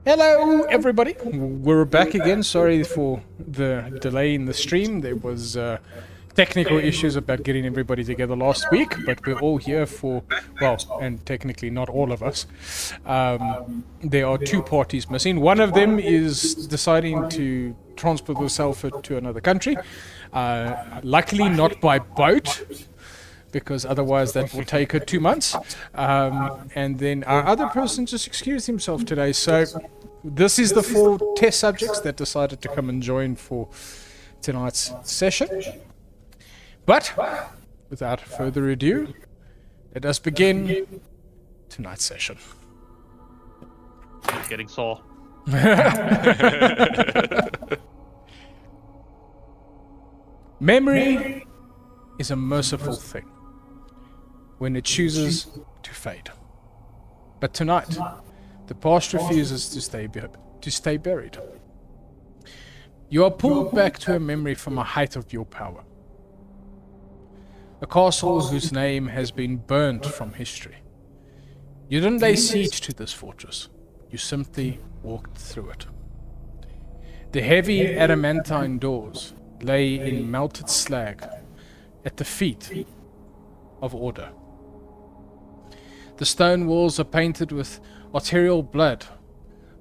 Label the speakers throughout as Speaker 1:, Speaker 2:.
Speaker 1: Hello, everybody. We're back again. Sorry for the delay in the stream. There was technical issues about getting everybody together last week, but we're all here for, well, and technically not all of us. There are two parties missing. One of them is deciding to transport herself to another country. Luckily, not by boat, because otherwise that will take her 2 months. And then our other person just excused himself today. So this is the 4 test subjects that decided to come and join for tonight's session. But without further ado, let us begin tonight's session.
Speaker 2: It's getting sore.
Speaker 1: Memory is a merciful thing when it chooses to fade. But tonight, the past refuses to stay buried. You are pulled back to a memory from a height of your power. A castle whose name has been burnt from history. You didn't lay siege to this fortress. You simply walked through it. The heavy adamantine doors lay in melted slag at the feet of order. The stone walls are painted with arterial blood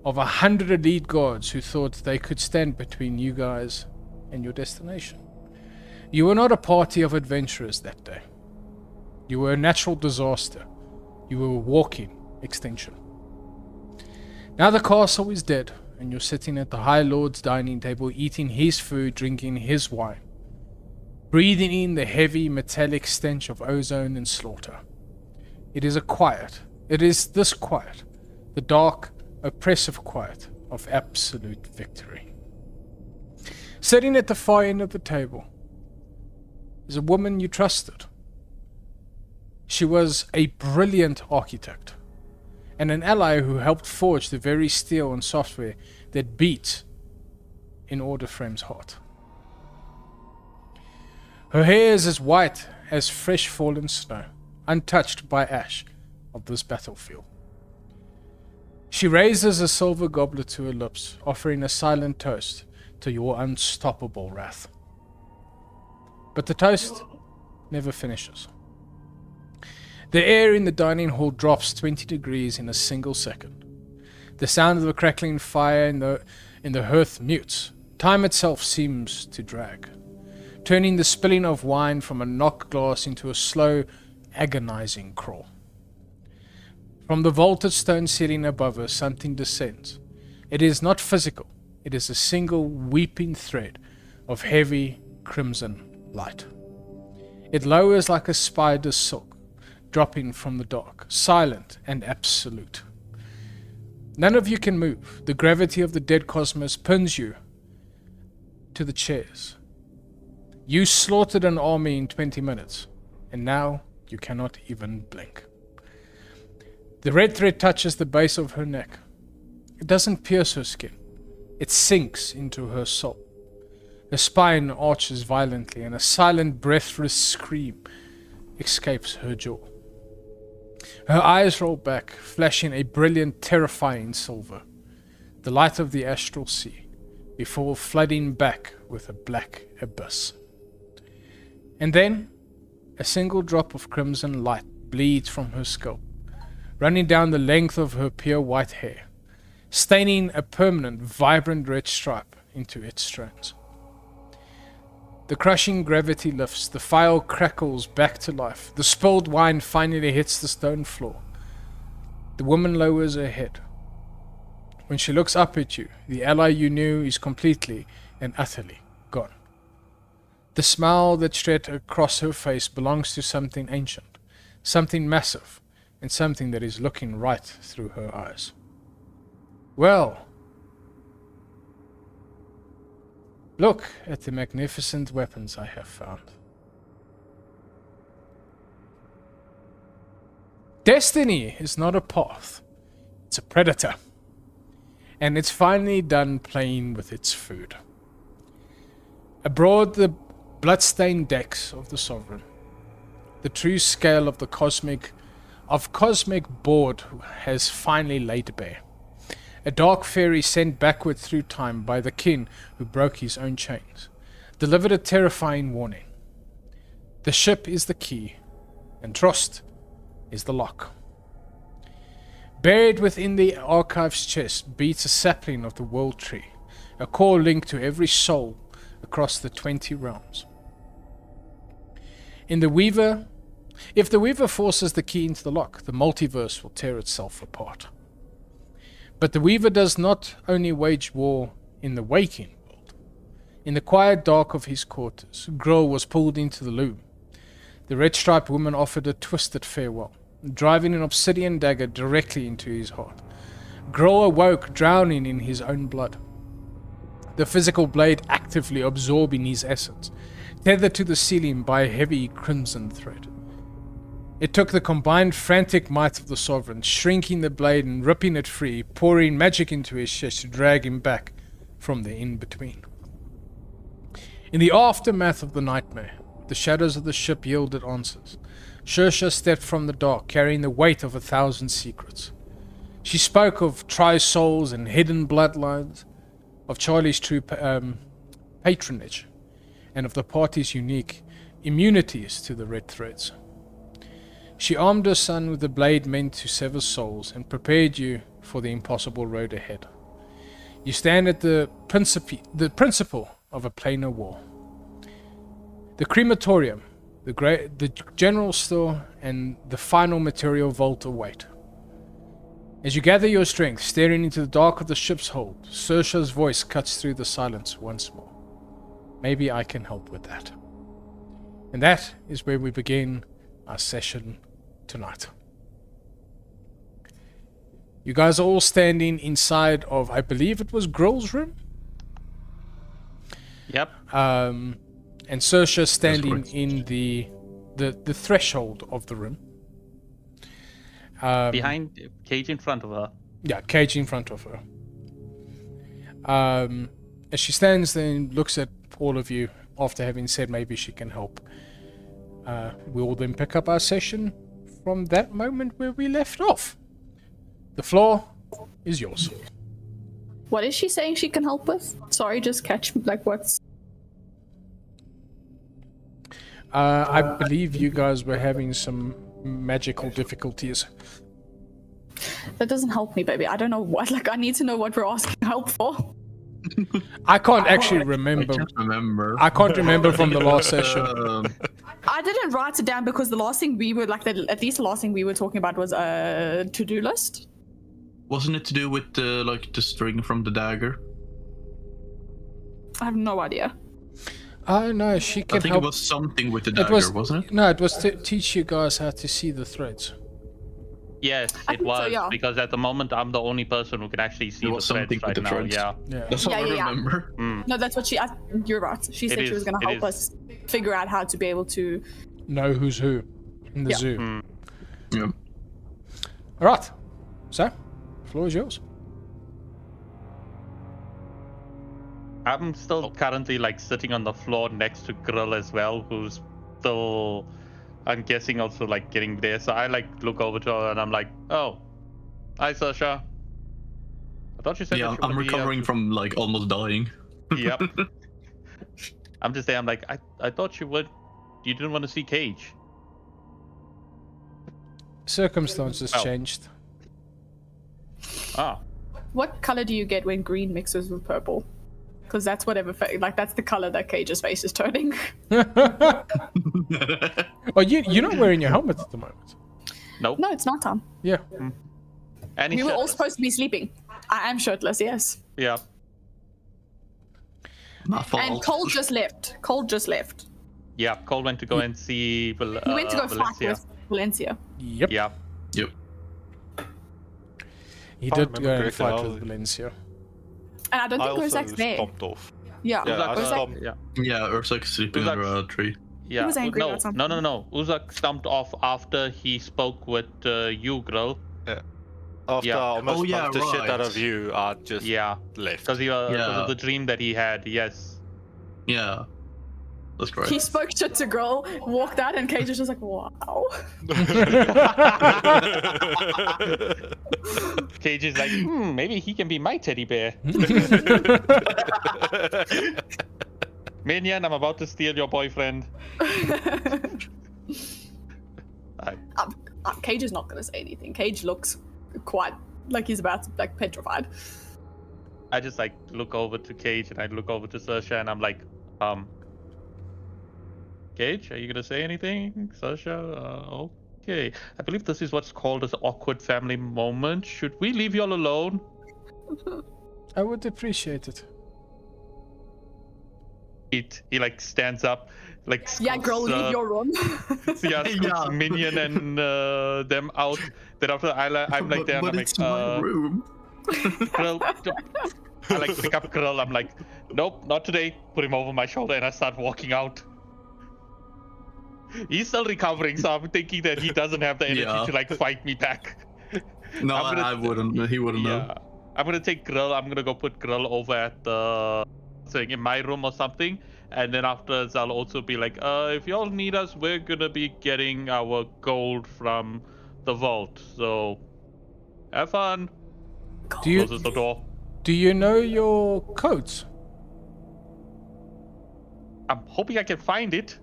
Speaker 1: of 100 elite guards who thought they could stand between you guys and your destination. You were not a party of adventurers that day. You were a natural disaster. You were a walking extinction. Now the castle is dead, and you're sitting at the High Lord's dining table, eating his food, drinking his wine, breathing in the heavy metallic stench of ozone and slaughter. It is this quiet, the dark, oppressive quiet of absolute victory. Sitting at the far end of the table is a woman you trusted. She was a brilliant architect and an ally who helped forge the very steel and software that beat in Order Frame's heart. Her hair is as white as fresh fallen snow, untouched by ash of this battlefield. She raises a silver goblet to her lips, offering a silent toast to your unstoppable wrath. But the toast never finishes. The air in the dining hall drops 20 degrees in a single second. The sound of the crackling fire in the hearth mutes. Time itself seems to drag, turning the spilling of wine from a knocked glass into a slow, agonizing crawl. From the vaulted stone ceiling above her, something descends. It is not physical. It is a single weeping thread of heavy crimson light. It lowers like a spider's silk, dropping from the dark, silent and absolute. None of you can move. The gravity of the dead cosmos pins you to the chairs. You slaughtered an army in 20 minutes, and now you cannot even blink. The red thread touches the base of her neck. It doesn't pierce her skin. It sinks into her soul. Her spine arches violently, and a silent, breathless scream escapes her jaw. Her eyes roll back, flashing a brilliant, terrifying silver, the light of the astral sea, before flooding back with a black abyss. And then, a single drop of crimson light bleeds from her scalp, running down the length of her pure white hair, staining a permanent, vibrant red stripe into its strands. The crushing gravity lifts, the file crackles back to life, the spilled wine finally hits the stone floor. The woman lowers her head. When she looks up at you, the ally you knew is completely and utterly gone. The smile that stretched across her face belongs to something ancient, something massive, and something that is looking right through her eyes. Well, look at the magnificent weapons I have found. Destiny is not a path, it's a predator. And it's finally done playing with its food. Abroad the bloodstained decks of the Sovereign, the true scale of the cosmic board has finally laid bare. a dark fairy sent backward through time by the kin who broke his own chains, delivered a terrifying warning. The ship is the key, and Trost is the lock. Buried within the archive's chest beats a sapling of the world tree, a core link to every soul across the 20 realms. If the Weaver forces the key into the lock, the multiverse will tear itself apart. But the Weaver does not only wage war in the waking world. In the quiet dark of his quarters, Gruul was pulled into the loom. The red-striped woman offered a twisted farewell, driving an obsidian dagger directly into his heart. Gruul awoke, drowning in his own blood, the physical blade actively absorbing his essence, tethered to the ceiling by a heavy crimson thread. It took the combined frantic might of the Sovereign, shrinking the blade and ripping it free, pouring magic into his chest to drag him back from the in-between. In the aftermath of the nightmare, the shadows of the ship yielded answers. Saoirse stepped from the dark, carrying the weight of 1,000 secrets. She spoke of tri-souls and hidden bloodlines, of Charlie's true patronage, and of the party's unique immunities to the red threads. She armed her son with a blade meant to sever souls and prepared you for the impossible road ahead. You stand at the principle of a planar war. The crematorium, the general store, and the final material vault await. As you gather your strength, staring into the dark of the ship's hold, Saoirse's voice cuts through the silence once more. Maybe I can help with that. And that is where we begin our session tonight. You guys are all standing inside of, I believe it was Gruul's room?
Speaker 2: Yep.
Speaker 1: And Saoirse standing in the threshold of the room.
Speaker 2: Behind Cage in front of her.
Speaker 1: Yeah, Cage in front of her. As she stands there and looks at all of you, after having said maybe she can help, we will then pick up our session from that moment where we left off. The floor is yours.
Speaker 3: What is she saying she can help with? Sorry, just catch like what's...
Speaker 1: I believe you guys were having some magical difficulties.
Speaker 3: That doesn't help me, baby. I don't know what, like I need to know what we're asking help for.
Speaker 1: I can't actually remember. I can't remember from the last session.
Speaker 3: I didn't write it down because the last thing we were like, at least the last thing we were talking about was a to-do list.
Speaker 4: Wasn't it to do with the string from the dagger?
Speaker 3: I have no idea.
Speaker 1: Oh no, she can
Speaker 4: I think
Speaker 1: help.
Speaker 4: it was something with the dagger, wasn't it?
Speaker 1: No, it was to teach you guys how to see the threads.
Speaker 2: Yes,
Speaker 3: I
Speaker 2: it
Speaker 3: think so,
Speaker 2: was,
Speaker 3: yeah.
Speaker 2: because at the moment I'm the only person who can actually see the
Speaker 4: was
Speaker 2: threads
Speaker 4: something with
Speaker 2: right
Speaker 4: the
Speaker 2: now.
Speaker 4: threads.
Speaker 2: Yeah.
Speaker 1: Yeah.
Speaker 4: That's all I
Speaker 3: Yeah.
Speaker 4: remember.
Speaker 3: No, that's what you're right. She said she was going to help us figure out how to be able to...
Speaker 1: Know who's who in the
Speaker 3: Yeah.
Speaker 1: zoo.
Speaker 4: Yeah.
Speaker 1: All right. So, the floor is yours.
Speaker 2: I'm still currently like sitting on the floor next to Gruul as well, who's still, I'm guessing, also like getting there. So I like look over to her and I'm like, oh, hi Saoirse. I thought you said
Speaker 4: Yeah,
Speaker 2: that you
Speaker 4: I'm
Speaker 2: would be,
Speaker 4: recovering from like almost dying.
Speaker 2: Yep. I'm just saying, I'm like, I thought you didn't want to see Cage.
Speaker 1: Circumstances
Speaker 2: Oh.
Speaker 1: changed.
Speaker 2: Ah.
Speaker 3: What color do you get when green mixes with purple? Because that's whatever, that's the color that Cage's face is turning.
Speaker 1: Oh, you're not wearing your helmet at the moment.
Speaker 2: Nope.
Speaker 3: No, it's not Tom.
Speaker 1: Yeah.
Speaker 2: And
Speaker 3: We
Speaker 2: he's
Speaker 3: were all
Speaker 2: shirtless.
Speaker 3: supposed to be sleeping. I am shirtless, yes.
Speaker 2: Yeah.
Speaker 4: My fault.
Speaker 3: And Cole just left.
Speaker 2: Yeah. Cole went to go and see
Speaker 3: He went to go fight
Speaker 2: Valencia.
Speaker 3: with Valencia.
Speaker 1: Yep.
Speaker 2: Yeah.
Speaker 4: Yep.
Speaker 1: He
Speaker 5: If I
Speaker 1: did
Speaker 5: remember
Speaker 1: go and
Speaker 5: correctly,
Speaker 1: fight
Speaker 5: I
Speaker 1: with
Speaker 5: was-
Speaker 1: Valencia.
Speaker 3: And I don't
Speaker 5: I
Speaker 3: think
Speaker 5: also
Speaker 3: Kozak's there.
Speaker 5: stomped off.
Speaker 3: Yeah.
Speaker 5: Yeah, I
Speaker 2: Uzak-
Speaker 5: stomped.
Speaker 2: Yeah.
Speaker 4: Yeah, Ursak sleeping
Speaker 2: Uzak-
Speaker 4: under a tree.
Speaker 2: Yeah.
Speaker 3: was angry
Speaker 2: no,
Speaker 3: about something.
Speaker 2: no. Uzak stumped off after he spoke with you, Gruul.
Speaker 5: After
Speaker 2: Yeah.
Speaker 5: I almost
Speaker 4: Oh, yeah,
Speaker 5: punched the shit out
Speaker 4: right.
Speaker 5: of you, I just
Speaker 2: Yeah.
Speaker 5: left.
Speaker 2: Because
Speaker 4: Yeah.
Speaker 2: of the dream that he had. Yes.
Speaker 4: Yeah. That's correct.
Speaker 3: He spoke shit to girl, walked out, and Cage was just like, wow.
Speaker 2: Cage is like, maybe he can be my teddy bear. Minion, I'm about to steal your boyfriend.
Speaker 3: Cage is not going to say anything. Cage looks quite like he's about to, like, petrified.
Speaker 2: I just like look over to Cage and I look over to Saoirse and I'm like, Cage, are you gonna say anything? Saoirse? Okay. I believe this is what's called an awkward family moment. Should we leave you all alone?
Speaker 1: I would appreciate it.
Speaker 2: He like stands up, like
Speaker 3: Yeah, girl, leave your room.
Speaker 2: scoots
Speaker 4: Yeah.
Speaker 2: Minion and them out. Then after I'm like there and
Speaker 4: But
Speaker 2: I'm
Speaker 4: it's
Speaker 2: like,
Speaker 4: my room.
Speaker 2: Grill. I like pick up Grill. I'm like, nope, not today. Put him over my shoulder and I start walking out. He's still recovering, so I'm thinking that he doesn't have the energy to like fight me back.
Speaker 4: No,
Speaker 2: I'm gonna-
Speaker 4: I wouldn't. He wouldn't know.
Speaker 2: Yeah, I'm gonna take Grill. I'm gonna go put Grill over at the thing in my room or something, and then afterwards I'll also be like, if y'all need us, we're gonna be getting our gold from the vault. So have fun. Closes the door.
Speaker 1: Do you know your codes?
Speaker 2: I'm hoping I can find it.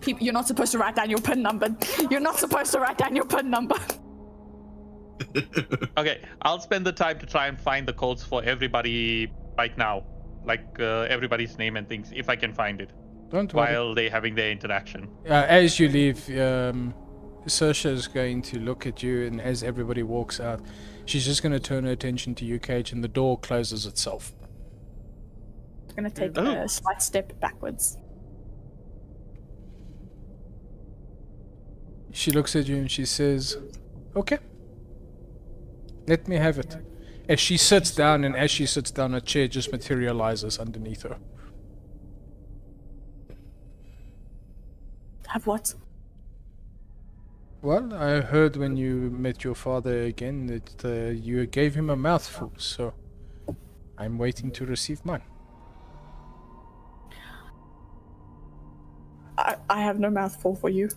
Speaker 3: You're not supposed to write down your PIN number. You're not supposed to write down your PIN number.
Speaker 2: Okay, I'll spend the time to try and find the codes for everybody right now, like everybody's name and things, if I can find it,
Speaker 1: Don't worry.
Speaker 2: while they having their interaction.
Speaker 1: As you leave, Saoirse is going to look at you, and as everybody walks out, she's just going to turn her attention to you, Cage, and the door closes itself.
Speaker 3: I'm gonna take a slight step backwards.
Speaker 1: She looks at you and she says, okay, let me have it. As she sits down, and as she sits down, a chair just materializes underneath her.
Speaker 3: Have what?
Speaker 1: Well, I heard when you met your father again that you gave him a mouthful, so I'm waiting to receive mine.
Speaker 3: I have no mouthful for you.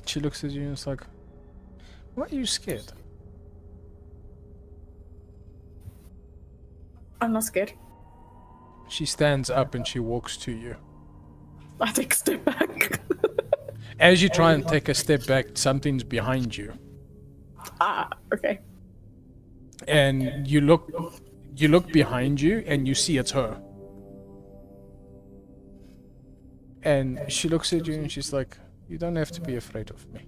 Speaker 1: She looks at you and is like, why are you scared?
Speaker 3: I'm not scared.
Speaker 1: She stands up and she walks to you.
Speaker 3: I take a step back.
Speaker 1: As you try and take a step back, something's behind you.
Speaker 3: Okay.
Speaker 1: And you look behind you and you see it's her. And she looks at you and she's like, you don't have to be afraid of me.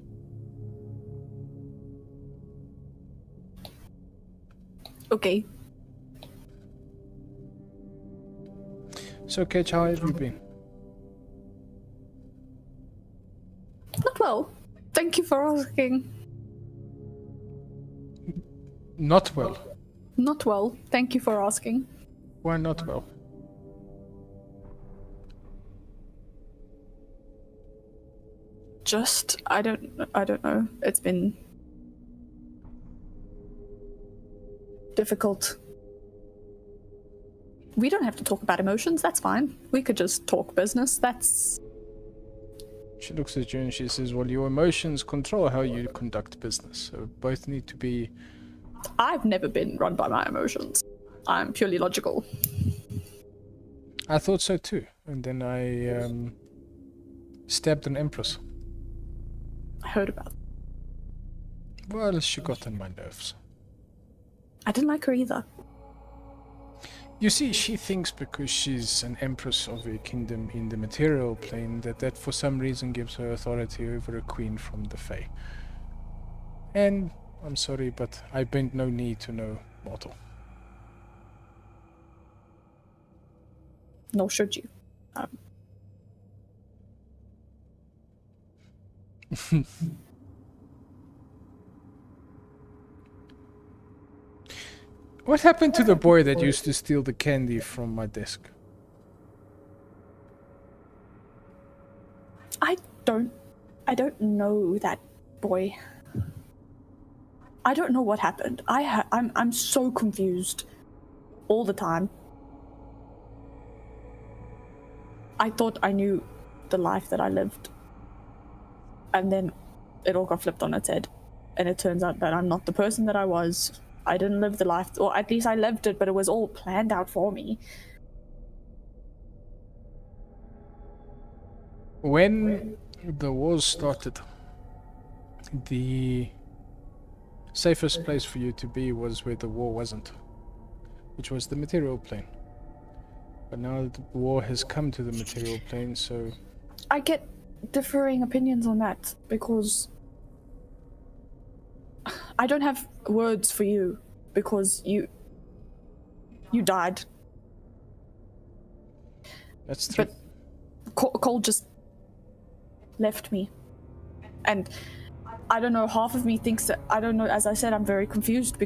Speaker 3: Okay.
Speaker 1: So, Cage, how have you been?
Speaker 3: Not well. Thank you for asking.
Speaker 1: Not well.
Speaker 3: Not well. Thank you for asking.
Speaker 1: Why not well?
Speaker 3: Just I don't know. It's been difficult. We don't have to talk about emotions, that's fine. We could just talk business. That's
Speaker 1: She looks at you and she says, well, your emotions control how you conduct business. So both need to be...
Speaker 3: I've never been run by my emotions. I'm purely logical.
Speaker 1: I thought so too. And then I stabbed an empress.
Speaker 3: I heard about it.
Speaker 1: Well, she got on my nerves.
Speaker 3: I didn't like her either.
Speaker 1: You see, she thinks because she's an empress of a kingdom in the material plane that for some reason gives her authority over a queen from the Fae. And I'm sorry, but I bend no knee to no mortal.
Speaker 3: Nor should you.
Speaker 1: What happened to the boy that used to steal the candy from my desk?
Speaker 3: I don't know that boy. I don't know what happened. I'm so confused all the time. I thought I knew the life that I lived. And then it all got flipped on its head. And it turns out that I'm not the person that I was. I didn't live the life, or at least I lived it, but it was all planned out for me.
Speaker 1: When the wars started, the safest place for you to be was where the war wasn't, which was the material plane. But now the war has come to the material plane, so
Speaker 3: I get differing opinions on that because I don't have words for you because you died.
Speaker 1: that's true.
Speaker 3: But Cole just left me. And I don't know, half of me thinks that, I don't know, as I said, I'm very confused.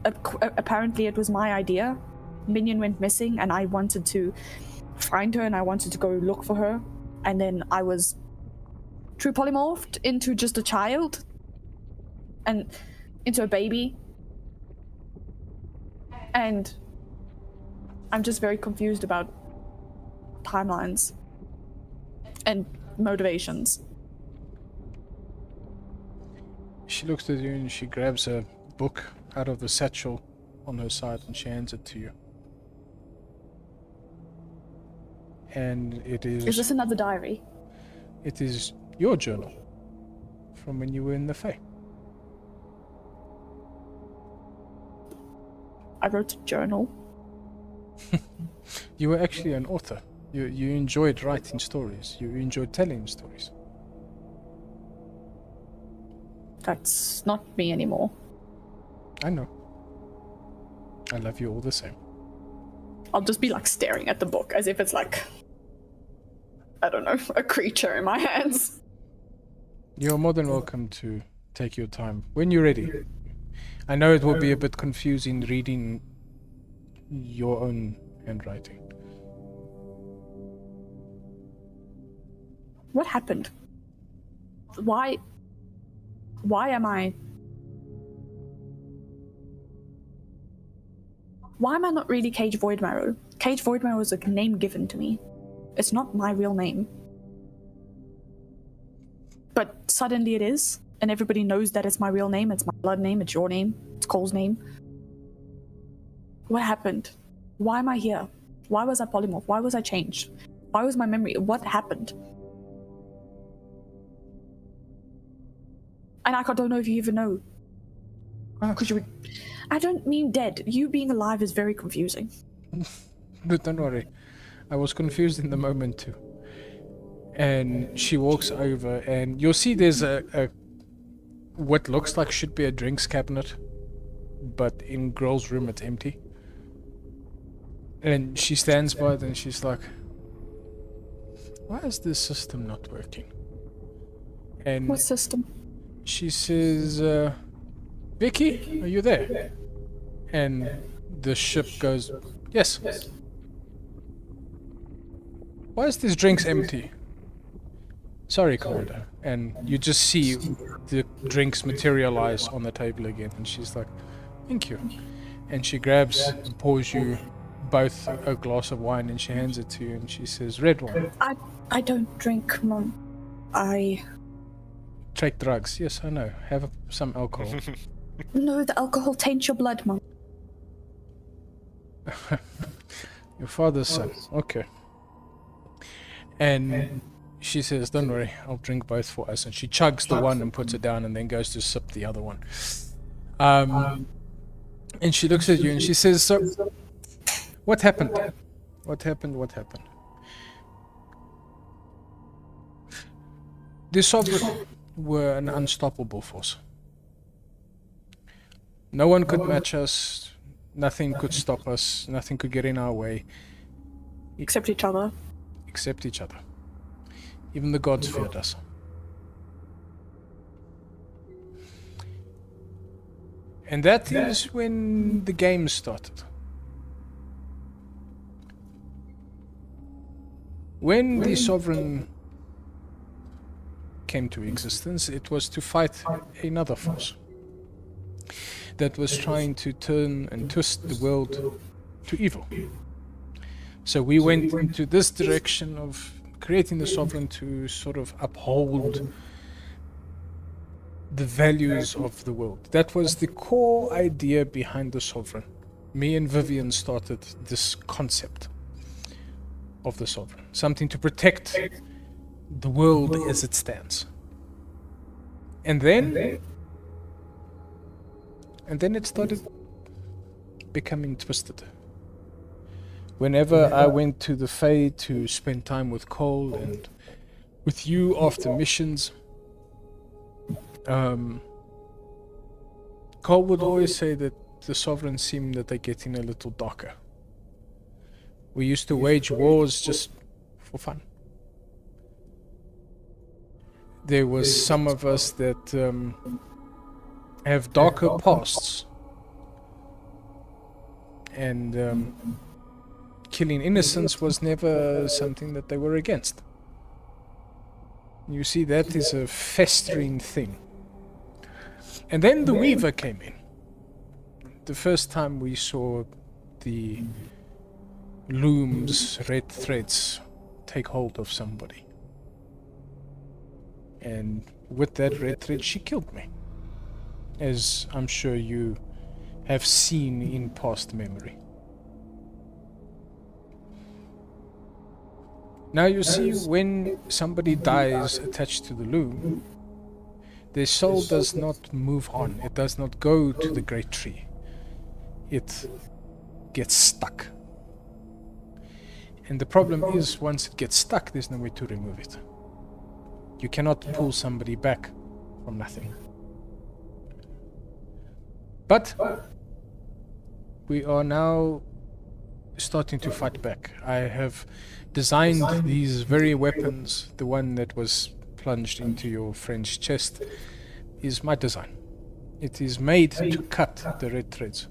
Speaker 3: Apparently it was my idea. Minion went missing and I wanted to find her and I wanted to go look for her. And then I was true polymorphed into just a child and into a baby. And I'm just very confused about timelines and motivations.
Speaker 1: She looks at you and she grabs a book out of the satchel on her side and she hands it to you. And it is...
Speaker 3: Is this another diary?
Speaker 1: It is your journal from when you were in the Fae.
Speaker 3: I wrote a journal.
Speaker 1: You were actually an author. You enjoyed writing stories. You enjoyed telling stories.
Speaker 3: That's not me anymore.
Speaker 1: I know. I love you all the same.
Speaker 3: I'll just be like staring at the book as if it's like, I don't know, a creature in my hands.
Speaker 1: You're more than welcome to take your time when you're ready. I know it will be a bit confusing reading your own handwriting.
Speaker 3: What happened? Why am I not really Cage Voidmarrow? Cage Voidmarrow is a name given to me. It's not my real name. But suddenly it is, and everybody knows that it's my real name, it's my blood name, it's your name, it's Cole's name. What happened? Why am I here? Why was I polymorph? Why was I changed? Why was my memory? What happened? And I don't know if you even know. Because you would... I don't mean dead. You being alive is very confusing.
Speaker 1: No, don't worry. I was confused in the moment too. And she walks over and you'll see there's a what looks like should be a drinks cabinet, but in Grill's room it's empty. And she stands by it and she's like, why is this system not working? And
Speaker 3: What system?
Speaker 1: she says, Vicky, are you there? And the ship goes, yes. Why is this drinks empty? Sorry, Commander. And you just see the drinks materialize on the table again. And she's like, thank you. And she grabs and pours you both a glass of wine and she hands it to you and she says, red wine.
Speaker 3: I don't drink, Mom. I...
Speaker 1: Take drugs. Yes, I know. Have some alcohol.
Speaker 3: No, the alcohol taints your blood, Mom.
Speaker 1: Your father's son. Okay. And she says, don't worry, I'll drink both for us. And she chugs the one and puts it down and then goes to sip the other one. And she looks at you and she says, so, what happened? What happened? What happened? The Sovereign were an unstoppable force. No one could match us. Nothing could stop us. Nothing could get in our way.
Speaker 3: Except each other.
Speaker 1: Except each other. Even the gods feared us. And that is when the game started. When the Sovereign came to existence, it was to fight another force that was trying to turn and twist the world to evil. So we went into this direction of creating the sovereign to sort of uphold the values of the world. That was the core idea behind the sovereign. Me and Vivian started this concept of the sovereign, something to protect the world as it stands. And then it started becoming twisted. Whenever I went to the Fae to spend time with Cole and with you after missions, Cole would always say that the sovereigns seem that they're getting a little darker. We used to wage wars just for fun. There was some of us that have darker pasts, and killing innocents was never something that they were against. You see, that is a festering thing. And then the Weaver came in. The first time we saw the looms, red threads, take hold of somebody. And with that red thread, she killed me. As I'm sure you have seen in past memory. Now you see, when somebody dies attached to the loom, their soul does not move on. It does not go to the great tree. It gets stuck. And the problem is, once it gets stuck, there's no way to remove it. You cannot pull somebody back from nothing. But we are now starting to fight back. I have designed these very weapons. The one that was plunged into your friend's chest is my design. It is made to cut the red threads,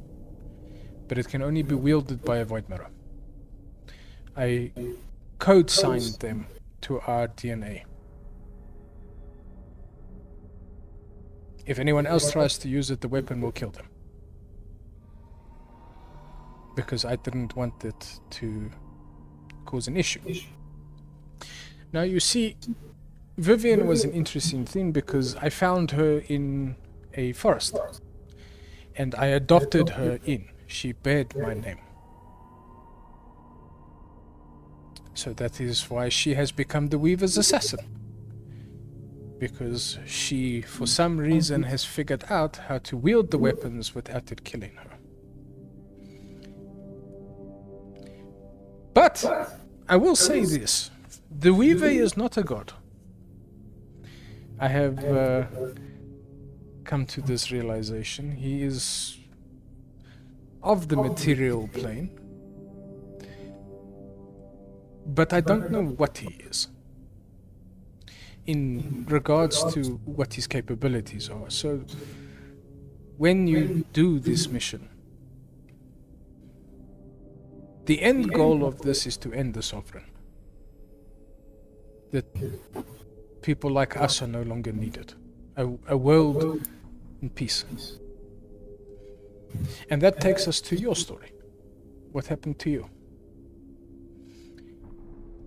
Speaker 1: but it can only be wielded by a Void Mirror. I code-signed them to our DNA. If anyone else tries to use it, the weapon will kill them. Because I didn't want it to cause an issue. Now you see, Vivian was an interesting thing because I found her in a forest. And I adopted her in. She bared my name. So that is why she has become the Weaver's assassin. Because she, for some reason, has figured out how to wield the weapons without it killing her. But I will say this. The Weaver is not a god. I have come to this realization. He is of the material plane. But I don't know what he is in regards to what his capabilities are. So when you do this mission, the end goal of this is to end the sovereign. That people like us are no longer needed. A world in peace. And that takes us to your story. What happened to you?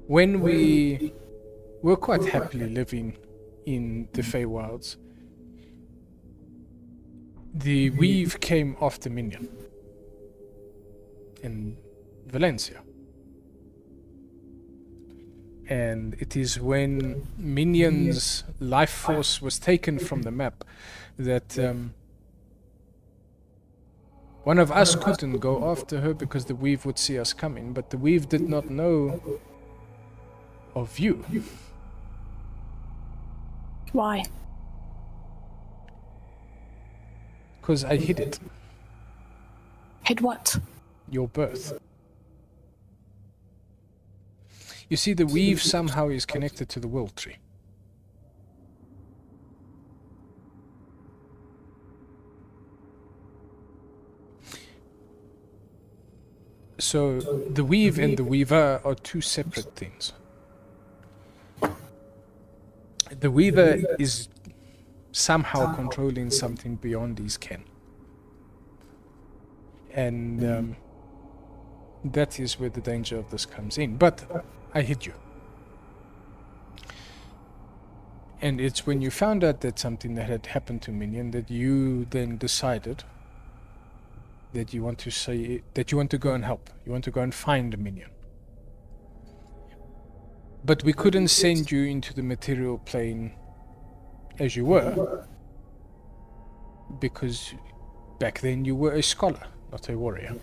Speaker 1: When we were quite happily living in the Feywilds, the Weave came after Minion in Valencia. And it is when Minion's life force was taken from the map that one of us couldn't go after her because the Weave would see us coming, but the Weave did not know of you.
Speaker 3: Why?
Speaker 1: Because I hid it.
Speaker 3: Hid what?
Speaker 1: Your birth. You see, the Weave somehow is connected to the World Tree. So, the Weave and the Weaver are two separate things. The Weaver is somehow controlling something beyond his ken. And That is where the danger of this comes in. But I hid you. And it's when you found out that something that had happened to Minion that you then decided that you want to say that you want to go and help. You want to go and find Minion. But we couldn't send you into the material plane as you were, because back then you were a scholar, not a warrior.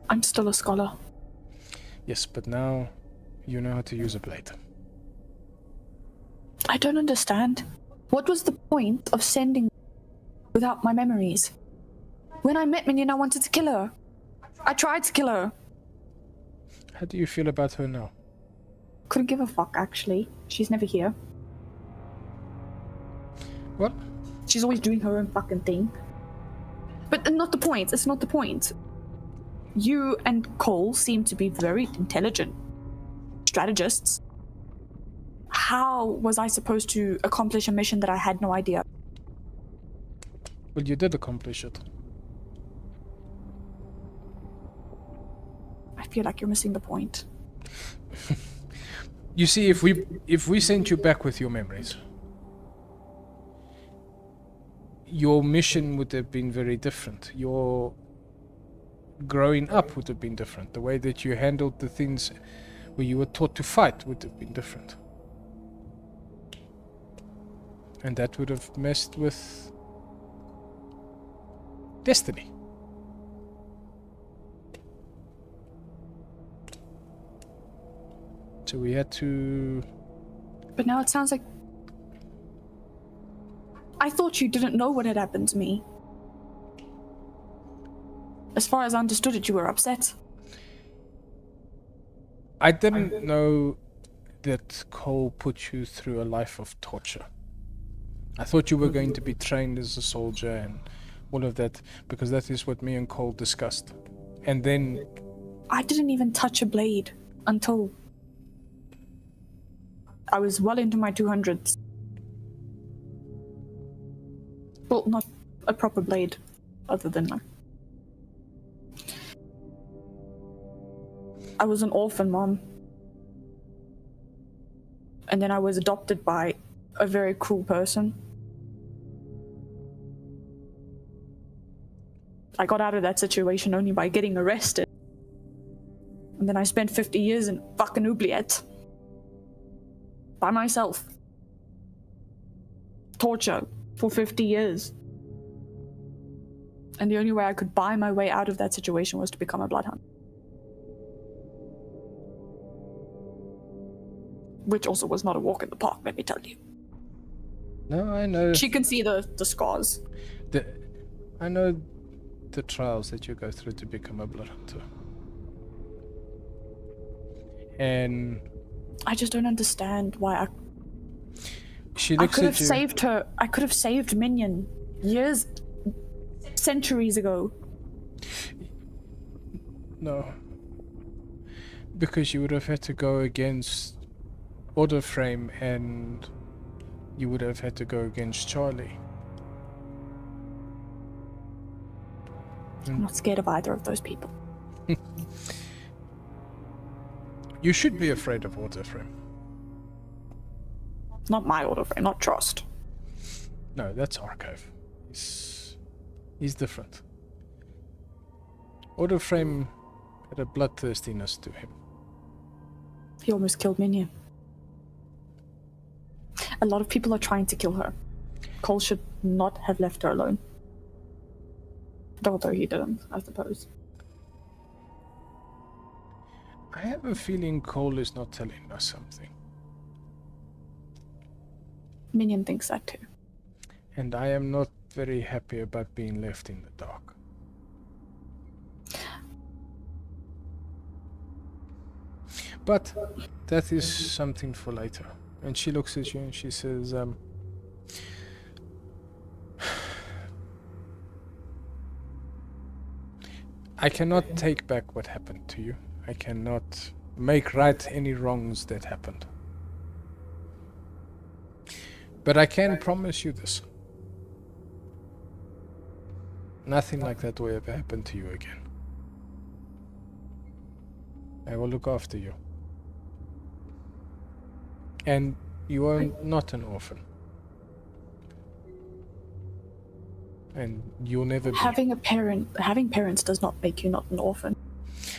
Speaker 3: I'm still a scholar.
Speaker 1: Yes, but now you know how to use a blade.
Speaker 3: I don't understand. What was the point of sending without my memories? When I met Minion, I wanted to kill her. I tried to kill her.
Speaker 1: How do you feel about her now?
Speaker 3: Couldn't give a fuck, actually. She's never here.
Speaker 1: What?
Speaker 3: She's always doing her own fucking thing. But not the point. It's not the point. You and Cole seem to be very intelligent strategists. How was I supposed to accomplish a mission that I had no idea?
Speaker 1: Well, you did accomplish it.
Speaker 3: I feel like you're missing the point.
Speaker 1: You see, if we sent you back with your memories, your mission would have been very different. Your growing up would have been different. The way that you handled the things where you were taught to fight would have been different. And that would have messed with destiny. So we had to...
Speaker 3: But now it sounds like... I thought you didn't know what had happened to me. As far as I understood it, you were upset.
Speaker 1: I didn't know that Cole put you through a life of torture. I thought you were going to be trained as a soldier and all of that, because that is what me and Cole discussed. And then...
Speaker 3: I didn't even touch a blade until I was well into my 200s. Well, not a proper blade, other than like... I was an orphan mom. And then I was adopted by a very cruel person. I got out of that situation only by getting arrested. And then I spent 50 years in fucking oubliette. By myself. Torture for 50 years. And the only way I could buy my way out of that situation was to become a bloodhound. Which also was not a walk in the park, let me tell you.
Speaker 1: No, I know.
Speaker 3: She can see the scars.
Speaker 1: I know the trials that you go through to become a blood hunter. And
Speaker 3: I just don't understand why
Speaker 1: she
Speaker 3: I
Speaker 1: looks
Speaker 3: could
Speaker 1: at
Speaker 3: have
Speaker 1: you.
Speaker 3: saved her. I could have saved Minion years, centuries ago.
Speaker 1: No. Because you would have had to go against Order Frame and you would have had to go against Charlie.
Speaker 3: I'm not scared of either of those people.
Speaker 1: You should be afraid of Order Frame.
Speaker 3: Not my order frame, not trust.
Speaker 1: No, that's Archive. He's different. Order Frame had a bloodthirstiness to him.
Speaker 3: He almost killed Minion. A lot of people are trying to kill her. Cole should not have left her alone. Although he didn't, I suppose.
Speaker 1: I have a feeling Cole is not telling us something.
Speaker 3: Minion thinks that too.
Speaker 1: And I am not very happy about being left in the dark. But that is something for later. And she looks at you and she says, I cannot take back what happened to you. I cannot make right any wrongs that happened. But I can promise you this. Nothing like that will ever happen to you again. I will look after you. And you are not an orphan. And you'll never be.
Speaker 3: Having parents does not make you not an orphan.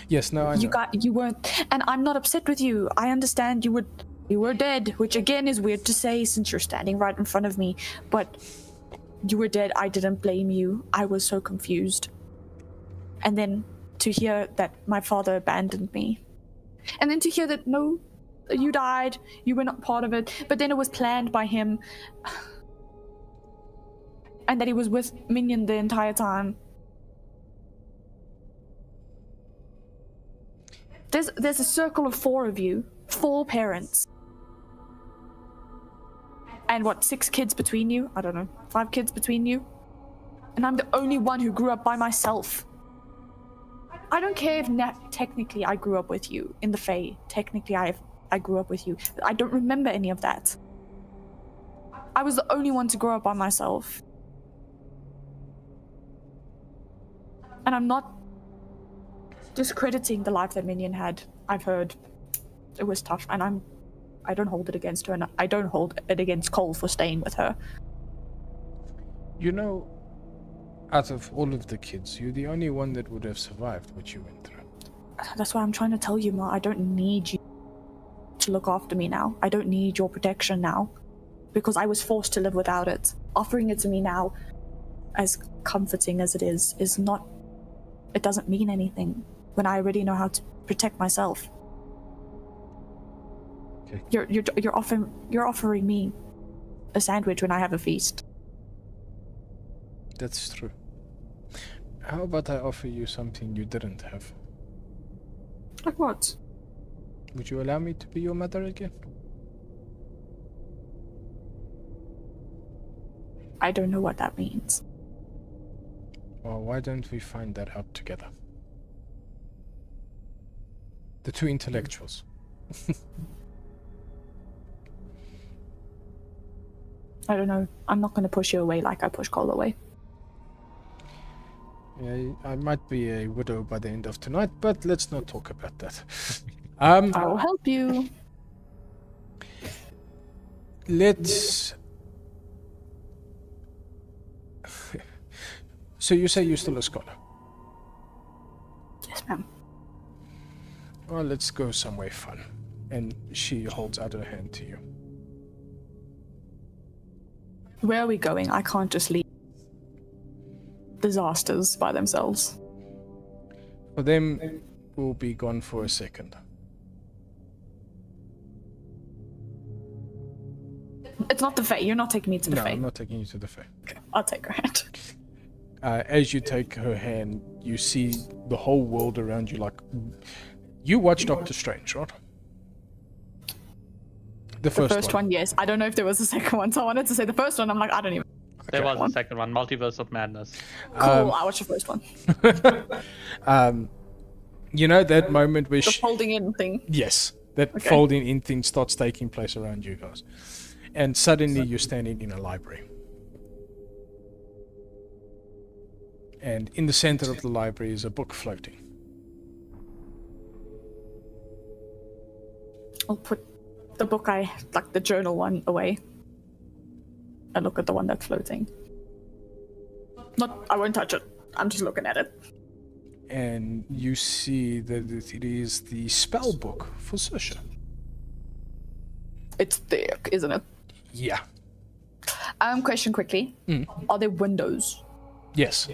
Speaker 1: Yes, no, I know.
Speaker 3: You weren't, and I'm not upset with you. I understand you were dead, which again is weird to say since you're standing right in front of me, but you were dead. I didn't blame you. I was so confused. And then to hear that my father abandoned me. And then to hear that, no, you died, you were not part of it, but then it was planned by him. And that he was with Minion the entire time. There's a circle of 4 of you. 4 parents. And what, 6 kids between you? I don't know. 5 kids between you? And I'm the only one who grew up by myself. I don't care if technically I grew up with you in the Fae. Technically I grew up with you. I don't remember any of that. I was the only one to grow up by myself. And I'm not discrediting the life that Minion had. I've heard it was tough, and I don't hold it against her, and I don't hold it against Cole for staying with her.
Speaker 1: You know, out of all of the kids, you're the only one that would have survived what you went through.
Speaker 3: That's why I'm trying to tell you, Ma. I don't need you to look after me now. I don't need your protection now, because I was forced to live without it. Offering it to me now, as comforting as it is not. It doesn't mean anything when I already know how to protect myself.
Speaker 1: Okay.
Speaker 3: You're offering me a sandwich when I have a feast.
Speaker 1: That's true. How about I offer you something you didn't have?
Speaker 3: Like what?
Speaker 1: Would you allow me to be your mother again?
Speaker 3: I don't know what that means.
Speaker 1: Well, why don't we find that out together? The 2 intellectuals.
Speaker 3: I don't know. I'm not going to push you away like I push Cole away.
Speaker 1: Yeah, I might be a widow by the end of tonight, but let's not talk about that.
Speaker 3: I will help you.
Speaker 1: Let's... So you say you're still a scholar?
Speaker 3: Yes, ma'am.
Speaker 1: Well, let's go somewhere fun. And she holds out her hand to you.
Speaker 3: Where are we going? I can't just leave disasters by themselves.
Speaker 1: For them, we'll be gone for a second.
Speaker 3: It's not the Fae. You're not taking me to the
Speaker 1: No,
Speaker 3: Fae.
Speaker 1: I'm not taking you to the Fae.
Speaker 3: Okay, I'll take her hand.
Speaker 1: As you take her hand, you see the whole world around you. Like, you watch Doctor Strange, right? The first
Speaker 3: one, yes. I don't know if there was a second one, so I wanted to say the first one. I'm like, I don't even.
Speaker 2: There was a second one, Multiverse of Madness.
Speaker 3: Cool. I watched the first one.
Speaker 1: You know that moment where
Speaker 3: The folding in thing.
Speaker 1: yes, that
Speaker 3: Okay.
Speaker 1: folding in thing starts taking place around you guys, and suddenly you're standing in a library. And in the center of the library is a book floating.
Speaker 3: I'll put the book like the journal one away. And look at the one that's floating. I won't touch it. I'm just looking at it.
Speaker 1: And you see that it is the spell book for Susha.
Speaker 3: It's thick, isn't it?
Speaker 1: Yeah.
Speaker 3: Question quickly. Are there windows?
Speaker 1: Yes.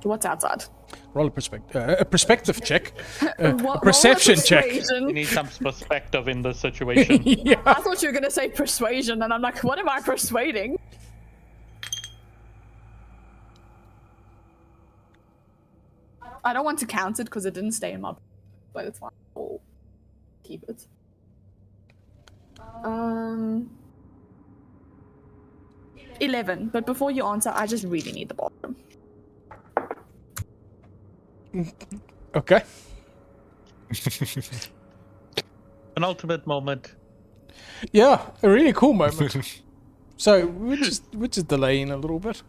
Speaker 3: What's outside?
Speaker 1: Roll a perspective check. A
Speaker 3: Roll a
Speaker 1: perception check.
Speaker 3: persuasion.
Speaker 2: You need some perspective in this situation.
Speaker 1: Yeah.
Speaker 3: I thought you were gonna say persuasion, and I'm like, what am I persuading? I don't want to count it because it didn't stay in my, but it's fine. I'll keep it. 11. But before you answer, I just really need the bottom.
Speaker 1: Okay.
Speaker 2: An ultimate moment.
Speaker 1: Yeah, a really cool moment. So we're just delaying a little bit.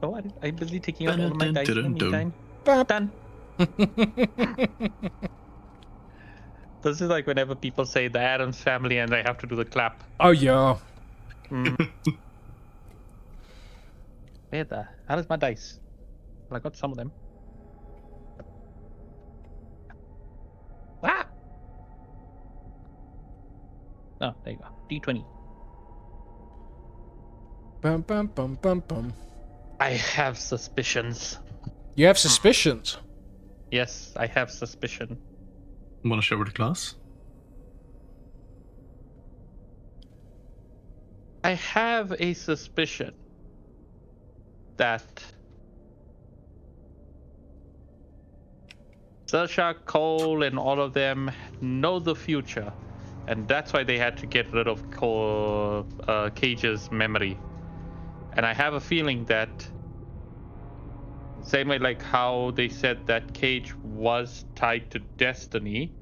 Speaker 2: Oh, I'm busy taking out all of my dice in the meantime.
Speaker 1: Bap.
Speaker 2: Done. This is like whenever people say the Addams family and they have to do the clap.
Speaker 1: Oh yeah.
Speaker 2: Where the hell is my dice? Well, I got some of them. Ah! Oh, there you go. D20.
Speaker 1: Bum bum bum bum bum.
Speaker 2: I have suspicions.
Speaker 1: You have suspicions.
Speaker 2: Yes, I have suspicion.
Speaker 4: Want to show her the class?
Speaker 2: I have a suspicion that Saoirse, Cole, and all of them know the future, and that's why they had to get rid of Cage's memory. And I have a feeling that, same way like how they said that Cage was tied to destiny,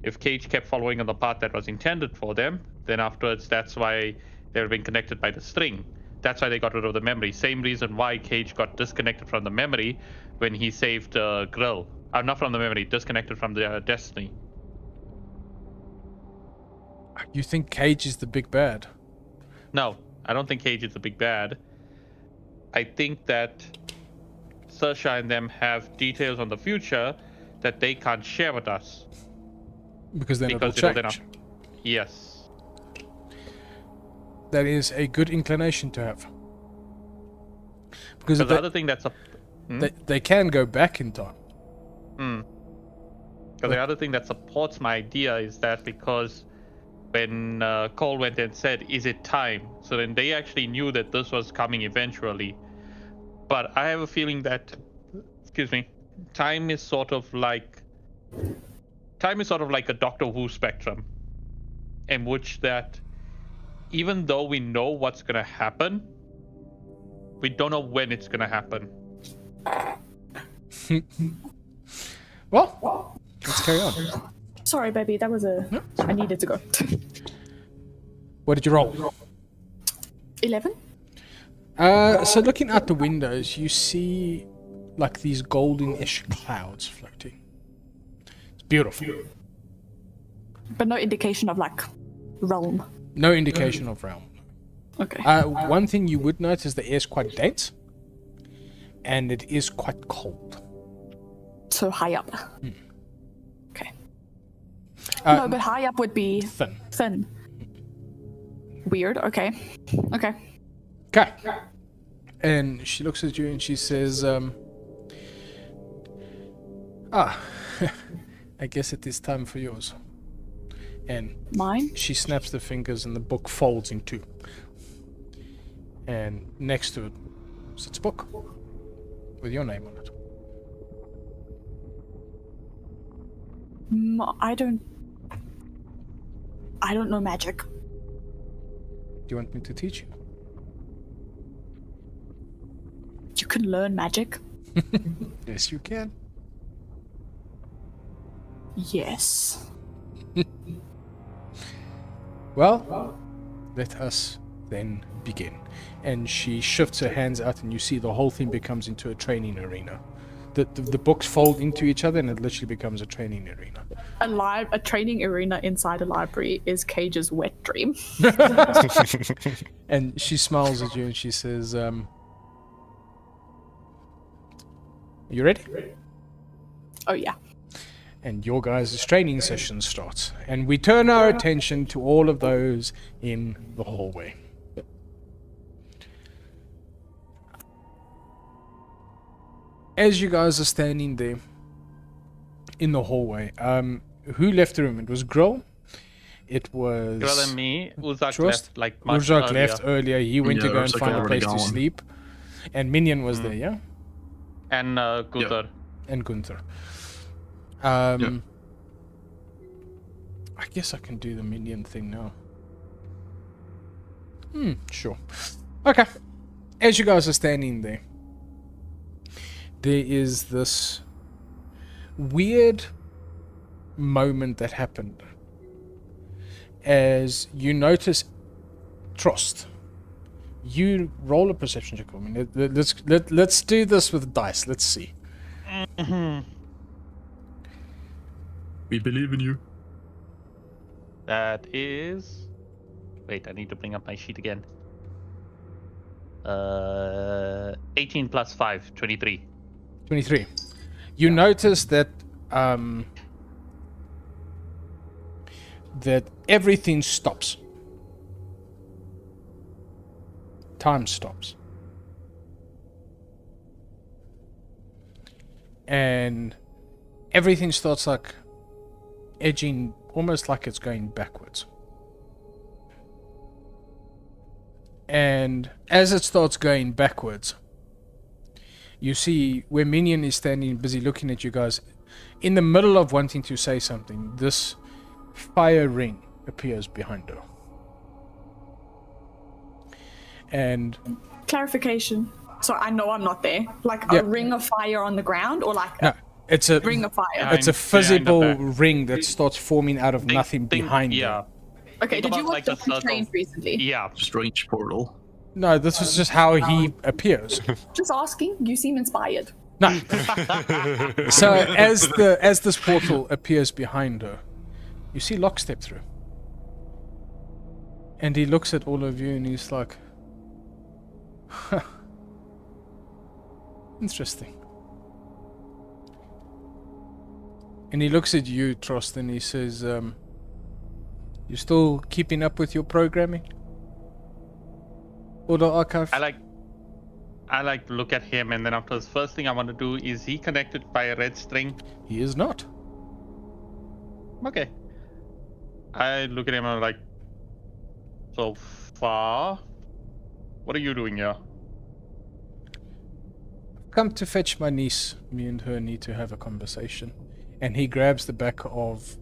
Speaker 2: if Cage kept following on the path that was intended for them, then afterwards that's why they were being connected by the string. That's why they got rid of the memory. Same reason why Cage got disconnected from the memory when he saved Grill. Not from the memory, disconnected from the destiny.
Speaker 1: You think Cage is the big bad?
Speaker 2: No, I don't think Cage is the big bad. I think that Saoirse and them have details on the future that they can't share with us.
Speaker 1: Because then
Speaker 2: Because
Speaker 1: it'll
Speaker 2: they're
Speaker 1: change.
Speaker 2: not. Yes.
Speaker 1: That is a good inclination to have. Because
Speaker 2: Because the other thing that's
Speaker 1: they can go back in time.
Speaker 2: Because the other thing that supports my idea is that because when Cole went and said, "Is it time?" So then they actually knew that this was coming eventually. But I have a feeling that, time is sort of like a Doctor Who spectrum, in which that even though we know what's gonna happen, we don't know when it's gonna happen.
Speaker 1: Well, let's carry on.
Speaker 3: Sorry, baby. That was I needed to go.
Speaker 1: What did you roll?
Speaker 3: 11?
Speaker 1: So looking out the windows, you see like these golden-ish clouds floating. It's beautiful.
Speaker 3: But no indication of like realm.
Speaker 1: No indication of realm.
Speaker 3: Okay.
Speaker 1: One thing you would notice, the air is quite dense, and it is quite cold.
Speaker 3: So high up. Okay. No, but high up would be
Speaker 1: Thin.
Speaker 3: thin. Weird. Okay. Okay.
Speaker 1: Okay. And she looks at you and she says, I guess it is time for yours. And
Speaker 3: Mine?
Speaker 1: she snaps the fingers and the book folds in two. And next to it sits a book with your name on it.
Speaker 3: I don't know magic.
Speaker 1: Do you want me to teach you?
Speaker 3: You can learn magic.
Speaker 1: Yes, you can.
Speaker 3: Yes.
Speaker 1: Well, let us then begin. And she shifts her hands out and you see the whole thing becomes into a training arena. The books fold into each other and it literally becomes a training arena.
Speaker 3: A training arena inside a library is Cage's wet dream.
Speaker 1: And she smiles at you and she says, you ready?
Speaker 3: Oh yeah.
Speaker 1: And your guys' training session starts. And we turn our attention to all of those in the hallway. As you guys are standing there in the hallway, who left the room? It was Grill. It was
Speaker 2: Grill and me. Uzak
Speaker 1: Trust?
Speaker 2: left like much
Speaker 1: Uzak
Speaker 2: earlier.
Speaker 1: left earlier. He went to
Speaker 4: Yeah,
Speaker 1: go and
Speaker 4: Uzak
Speaker 1: find a
Speaker 4: already
Speaker 1: place to
Speaker 4: gone.
Speaker 1: sleep. And Minion was there, yeah?
Speaker 2: And Gunther.
Speaker 1: And Gunther.
Speaker 4: Yeah.
Speaker 1: I guess I can do the Minion thing now. Sure. Okay. As you guys are standing there, there is this weird moment that happened. As you notice, Trost, you roll a perception check for me. Let's do this with dice. Let's see.
Speaker 4: We believe in you.
Speaker 2: That is. Wait, I need to bring up my sheet again. 18 plus 5, 23.
Speaker 1: 23. You notice that that everything stops. Time stops. And everything starts like edging, almost like it's going backwards. And as it starts going backwards, you see where Minion is standing busy looking at you guys, in the middle of wanting to say something, this fire ring appears behind her. And
Speaker 3: Clarification. So I know I'm not there. Like
Speaker 1: Yeah.
Speaker 3: a ring of fire on the ground, or like
Speaker 1: no, it's a
Speaker 3: ring of fire.
Speaker 1: it's a
Speaker 2: Behind the
Speaker 1: physical
Speaker 2: back.
Speaker 1: ring that starts forming out of nothing behind
Speaker 2: Yeah.
Speaker 1: her.
Speaker 3: Okay,
Speaker 2: think
Speaker 3: did you
Speaker 2: about,
Speaker 3: watch
Speaker 2: like, the
Speaker 3: Doctor
Speaker 2: circle.
Speaker 3: Strange recently?
Speaker 2: Yeah.
Speaker 4: Strange portal.
Speaker 1: No, this is just how he appears.
Speaker 3: Just asking. You seem inspired.
Speaker 1: No. So as this portal appears behind her, you see Locke step through. And he looks at all of you and he's like, huh. Interesting. And he looks at you, Trost, and he says, you still keeping up with your programming? Order Archive?
Speaker 2: I like look at him, and then after this, first thing I want to do is he connected by a red string?
Speaker 1: He is not.
Speaker 2: Okay. I look at him and I'm like, so far, what are you doing here?
Speaker 1: Come to fetch my niece. Me and her need to have a conversation. And he grabs the back of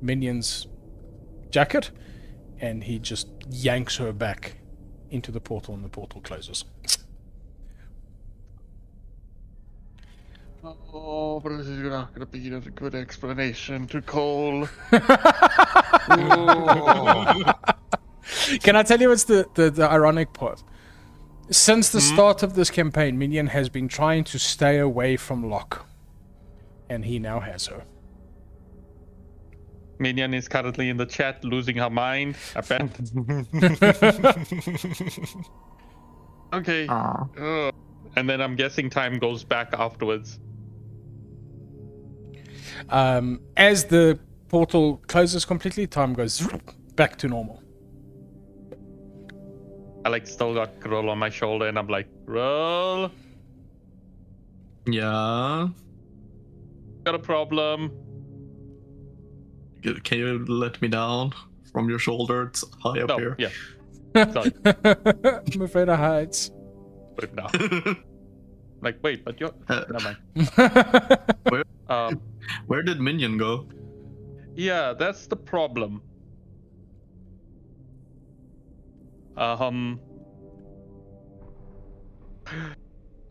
Speaker 1: Minion's jacket and he just yanks her back into the portal and the portal closes.
Speaker 2: Oh, but this is not going to be a good explanation to Cole.
Speaker 1: Can I tell you what's the ironic part? Since the start of this campaign, Minion has been trying to stay away from Locke. And he now has her.
Speaker 2: Minion is currently in the chat losing her mind. I bet. Okay. And then I'm guessing time goes back afterwards.
Speaker 1: As the portal closes completely, time goes back to normal.
Speaker 2: I like still got Grull on my shoulder and I'm like, Grull,
Speaker 4: Yeah.
Speaker 2: got a problem.
Speaker 4: Can you let me down from your shoulder? It's high up
Speaker 2: No,
Speaker 4: here.
Speaker 2: yeah. Sorry,
Speaker 1: I'm afraid of heights.
Speaker 2: put it down. Like, wait, but you're... Never mind.
Speaker 4: Where did Minion go?
Speaker 2: Yeah, that's the problem. Her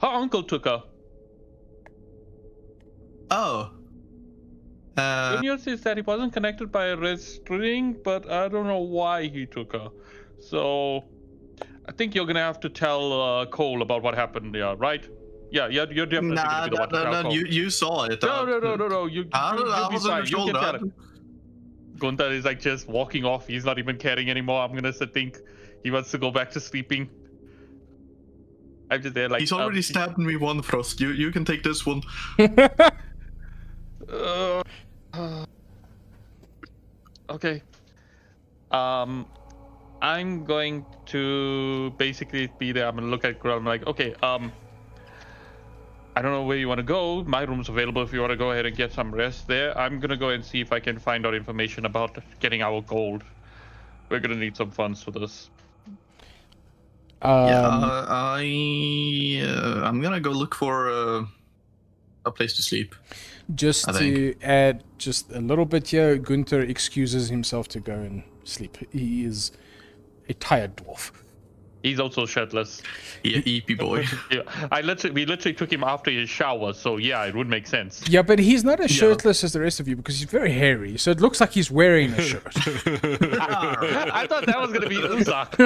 Speaker 2: uncle took her.
Speaker 4: Oh.
Speaker 2: Good news is that he wasn't connected by a red string, but I don't know why he took her. So, I think you're gonna have to tell Cole about what happened there, right? Yeah, you're definitely gonna be the one to tell Cole.
Speaker 4: You saw it.
Speaker 2: No. You
Speaker 4: I
Speaker 2: be
Speaker 4: wasn't
Speaker 2: fine. You
Speaker 4: told
Speaker 2: can tell
Speaker 4: that.
Speaker 2: him. Gunther is like just walking off. He's not even caring anymore. I'm gonna think he wants to go back to sleeping. I'm just there like.
Speaker 4: He's already stabbed me one, Frost. You can take this one.
Speaker 2: Okay. I'm going to basically be there. I'm gonna look at Grull. I'm like, okay. I don't know where you want to go. My room's available if you want to go ahead and get some rest there. I'm gonna go and see if I can find out information about getting our gold. We're gonna need some funds for this.
Speaker 4: I'm gonna go look for a place to sleep.
Speaker 1: Just
Speaker 4: I
Speaker 1: to add just a little bit here, Gunther excuses himself to go and sleep. He is a tired dwarf.
Speaker 2: He's also shirtless.
Speaker 4: Yeah, EP boy.
Speaker 2: Yeah, we literally took him after his shower, so yeah, it would make sense.
Speaker 1: Yeah, but he's not as shirtless as the rest of you because he's very hairy, so it looks like he's wearing a shirt.
Speaker 2: I thought that was gonna be Uzak.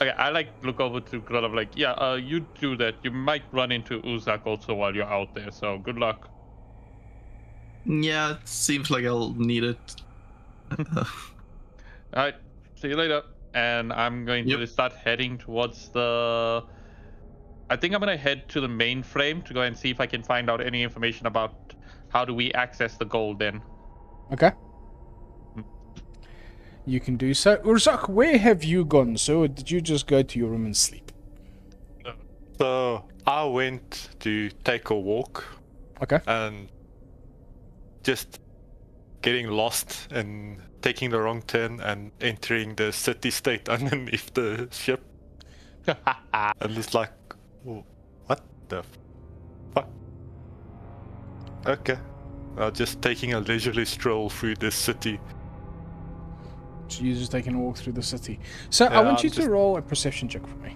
Speaker 2: Okay, I look over to Grull. I'm like, yeah, you do that. You might run into Uzak also while you're out there, so good luck.
Speaker 4: Yeah, it seems like I'll need it.
Speaker 2: Alright, see you later. And I'm going to start heading towards the... I think I'm going to head to the mainframe to go and see if I can find out any information about how do we access the gold then.
Speaker 1: Okay. You can do so. Urzak, where have you gone, sir? Or did you just go to your room and sleep?
Speaker 5: So I went to take a walk
Speaker 1: Okay.
Speaker 5: and just getting lost and taking the wrong turn and entering the city state underneath the ship. And it's like, what the fuck? Okay. Just taking a leisurely stroll through this city.
Speaker 1: So you're just taking a walk through the city. So I
Speaker 5: Yeah,
Speaker 1: want you
Speaker 5: I'm
Speaker 1: to
Speaker 5: just-
Speaker 1: roll a perception check for me.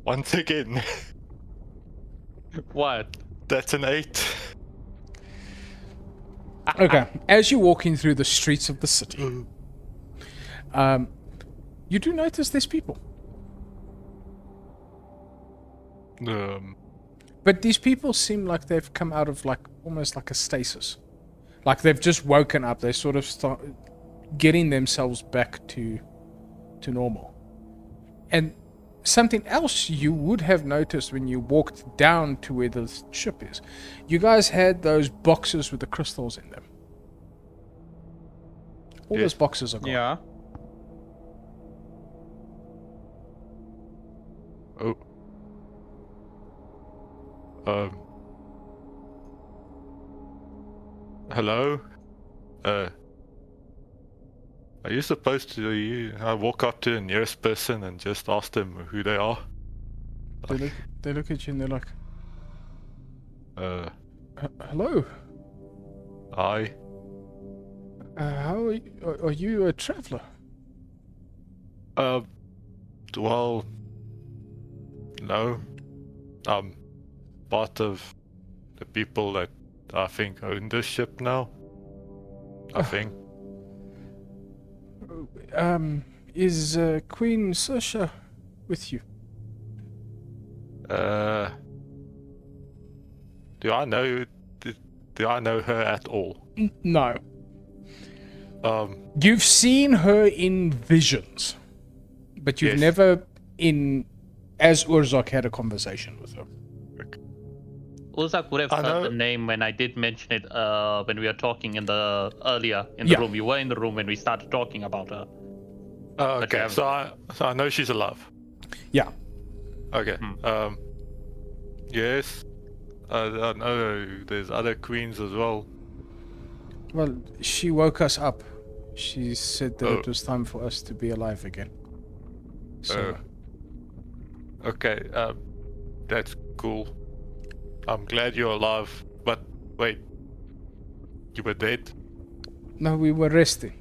Speaker 5: Once again,
Speaker 2: What?
Speaker 5: that's an 8.
Speaker 1: Okay. As you're walking through the streets of the city, you do notice there's people. But these people seem like they've come out of like almost like a stasis. Like they've just woken up. They sort of start getting themselves back to normal. And something else you would have noticed when you walked down to where the ship is. You guys had those boxes with the crystals in them. All those boxes are gone.
Speaker 2: Yeah.
Speaker 5: Oh. Hello? Are you supposed to walk up to the nearest person and just ask them who they are?
Speaker 1: They look at you and they're like,
Speaker 5: Uh,
Speaker 1: hello?
Speaker 5: I...
Speaker 1: How are you? Are you a traveler?
Speaker 5: Well... No. I'm part of the people that I think own this ship now. I think.
Speaker 1: Is Queen Saoirse with you?
Speaker 5: Do I know her at all?
Speaker 1: No.
Speaker 5: Um,
Speaker 1: You've seen her in visions, but you've
Speaker 5: Yes.
Speaker 1: never as Urzak had a conversation with her.
Speaker 2: Urzak would have
Speaker 5: I
Speaker 2: heard
Speaker 5: know-
Speaker 2: the name when I did mention it when we were talking earlier in the
Speaker 1: Yeah.
Speaker 2: room. You were in the room when we started talking about her.
Speaker 5: oh, okay,
Speaker 2: have-
Speaker 5: so I know she's alive.
Speaker 1: Yeah.
Speaker 5: Okay. Yes. I know there's other queens as well.
Speaker 1: Well, she woke us up. She said that
Speaker 5: Oh.
Speaker 1: it was time for us to be alive again. So,
Speaker 5: Okay. That's cool. I'm glad you're alive. But wait, you were dead?
Speaker 1: no, we were resting.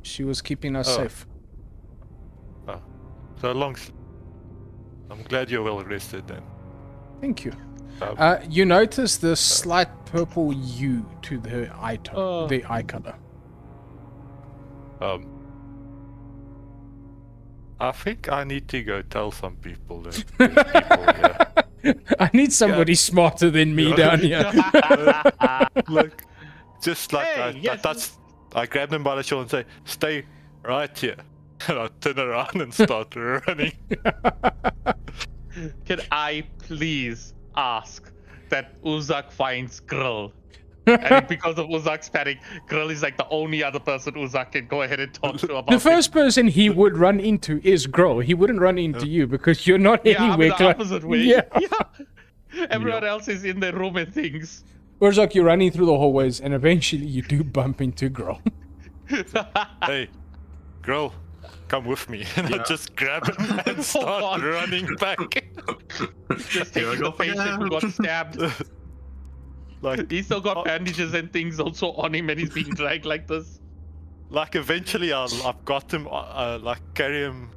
Speaker 1: She was keeping us
Speaker 5: Oh.
Speaker 1: safe.
Speaker 5: Oh, so long. I'm glad you're well rested then.
Speaker 1: Thank you.
Speaker 5: Um,
Speaker 1: You notice the slight purple hue to the eye tone, the eye color.
Speaker 5: I think I need to go tell some people that these people,
Speaker 1: I need somebody smarter than me down here.
Speaker 5: Look, just like
Speaker 2: Hey, yes.
Speaker 5: I grab them by the shoulder and say, "Stay right here," and I turn around and start running.
Speaker 2: Can I please ask that Urzak finds Grill? And because of Urzak's panic, Grill is like the only other person Urzak can go ahead and talk to about
Speaker 1: The first person he would run into is Grohl. He wouldn't run into you because you're not
Speaker 2: it. Yeah, I'm
Speaker 1: anywhere
Speaker 2: in the
Speaker 1: close.
Speaker 2: opposite way.
Speaker 1: Yeah.
Speaker 2: Everyone else is in their room and things.
Speaker 1: Urzak, you're running through the hallways and eventually you do bump into Grohl.
Speaker 5: Hey, girl, come with me, and I just grab him and start
Speaker 2: on.
Speaker 5: running back.
Speaker 2: Just
Speaker 4: Here I
Speaker 2: taking
Speaker 4: go
Speaker 2: the patient who got stabbed.
Speaker 5: like,
Speaker 2: He's still got bandages and things also on him and he's being dragged like this.
Speaker 5: like eventually I've got him, like carry him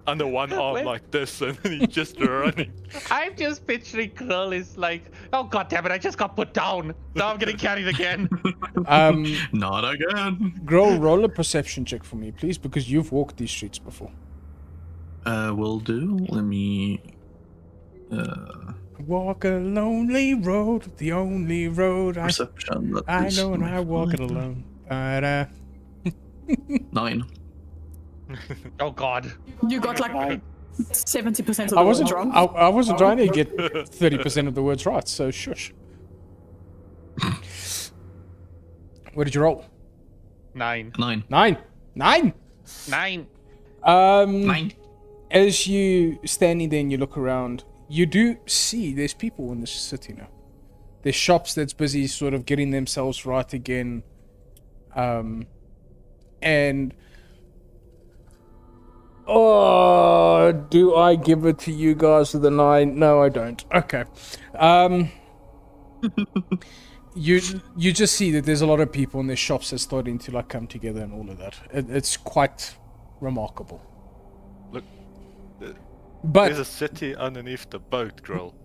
Speaker 5: under one arm
Speaker 2: Wait.
Speaker 5: like this, and he's just running.
Speaker 2: I'm just picturing Grill is like, oh god damn it, I just got put down. Now I'm getting carried again.
Speaker 4: Not again.
Speaker 1: Grohl, roll a perception check for me, please, because you've walked these streets before.
Speaker 4: Will do. Let me.
Speaker 1: Walk a lonely road, the only road
Speaker 4: Perception. that
Speaker 1: I
Speaker 4: is
Speaker 1: know, and I walk it
Speaker 4: 95.
Speaker 1: alone. But
Speaker 4: 9.
Speaker 2: Oh God.
Speaker 3: You got like 70% of the
Speaker 1: I
Speaker 3: words
Speaker 1: wasn't.
Speaker 3: wrong.
Speaker 1: I wasn't trying to get 30% of the words right. So shush. What did you roll?
Speaker 2: 9.
Speaker 4: 9.
Speaker 1: 9. 9.
Speaker 2: 9.
Speaker 4: 9.
Speaker 1: As you standing there and you look around, you do see there's people in this city now. There's shops that's busy sort of getting themselves right again. And oh, do I give it to you guys with a 9? No, I don't. Okay. You just see that there's a lot of people in their shops that's starting to like come together and all of that. It's quite remarkable.
Speaker 5: Look,
Speaker 1: But
Speaker 5: there's a city underneath the boat, Grill.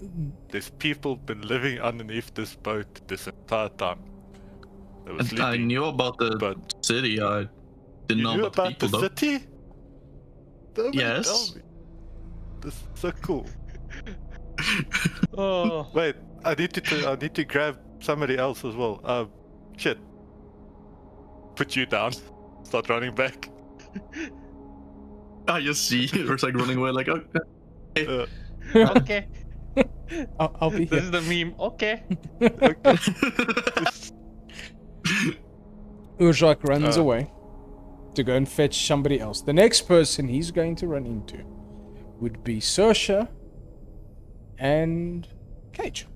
Speaker 5: There's people been living underneath this boat this entire time. They were
Speaker 4: I
Speaker 5: sleeping.
Speaker 4: knew about the
Speaker 5: but-
Speaker 4: city. I didn't
Speaker 5: You
Speaker 4: know
Speaker 5: knew
Speaker 4: about the
Speaker 5: about
Speaker 4: people
Speaker 5: the
Speaker 4: though.
Speaker 5: city? Nobody
Speaker 4: Yes.
Speaker 5: told me. This is so cool.
Speaker 2: Oh.
Speaker 5: Wait, I need to grab somebody else as well. Shit. Put you down. Start running back.
Speaker 4: I just see it's like running away like, okay.
Speaker 5: Uh,
Speaker 2: Okay.
Speaker 1: I'll be
Speaker 2: This
Speaker 1: here.
Speaker 2: is the meme. Okay.
Speaker 1: Urjak runs away to go and fetch somebody else. The next person he's going to run into would be Saoirse and Cage.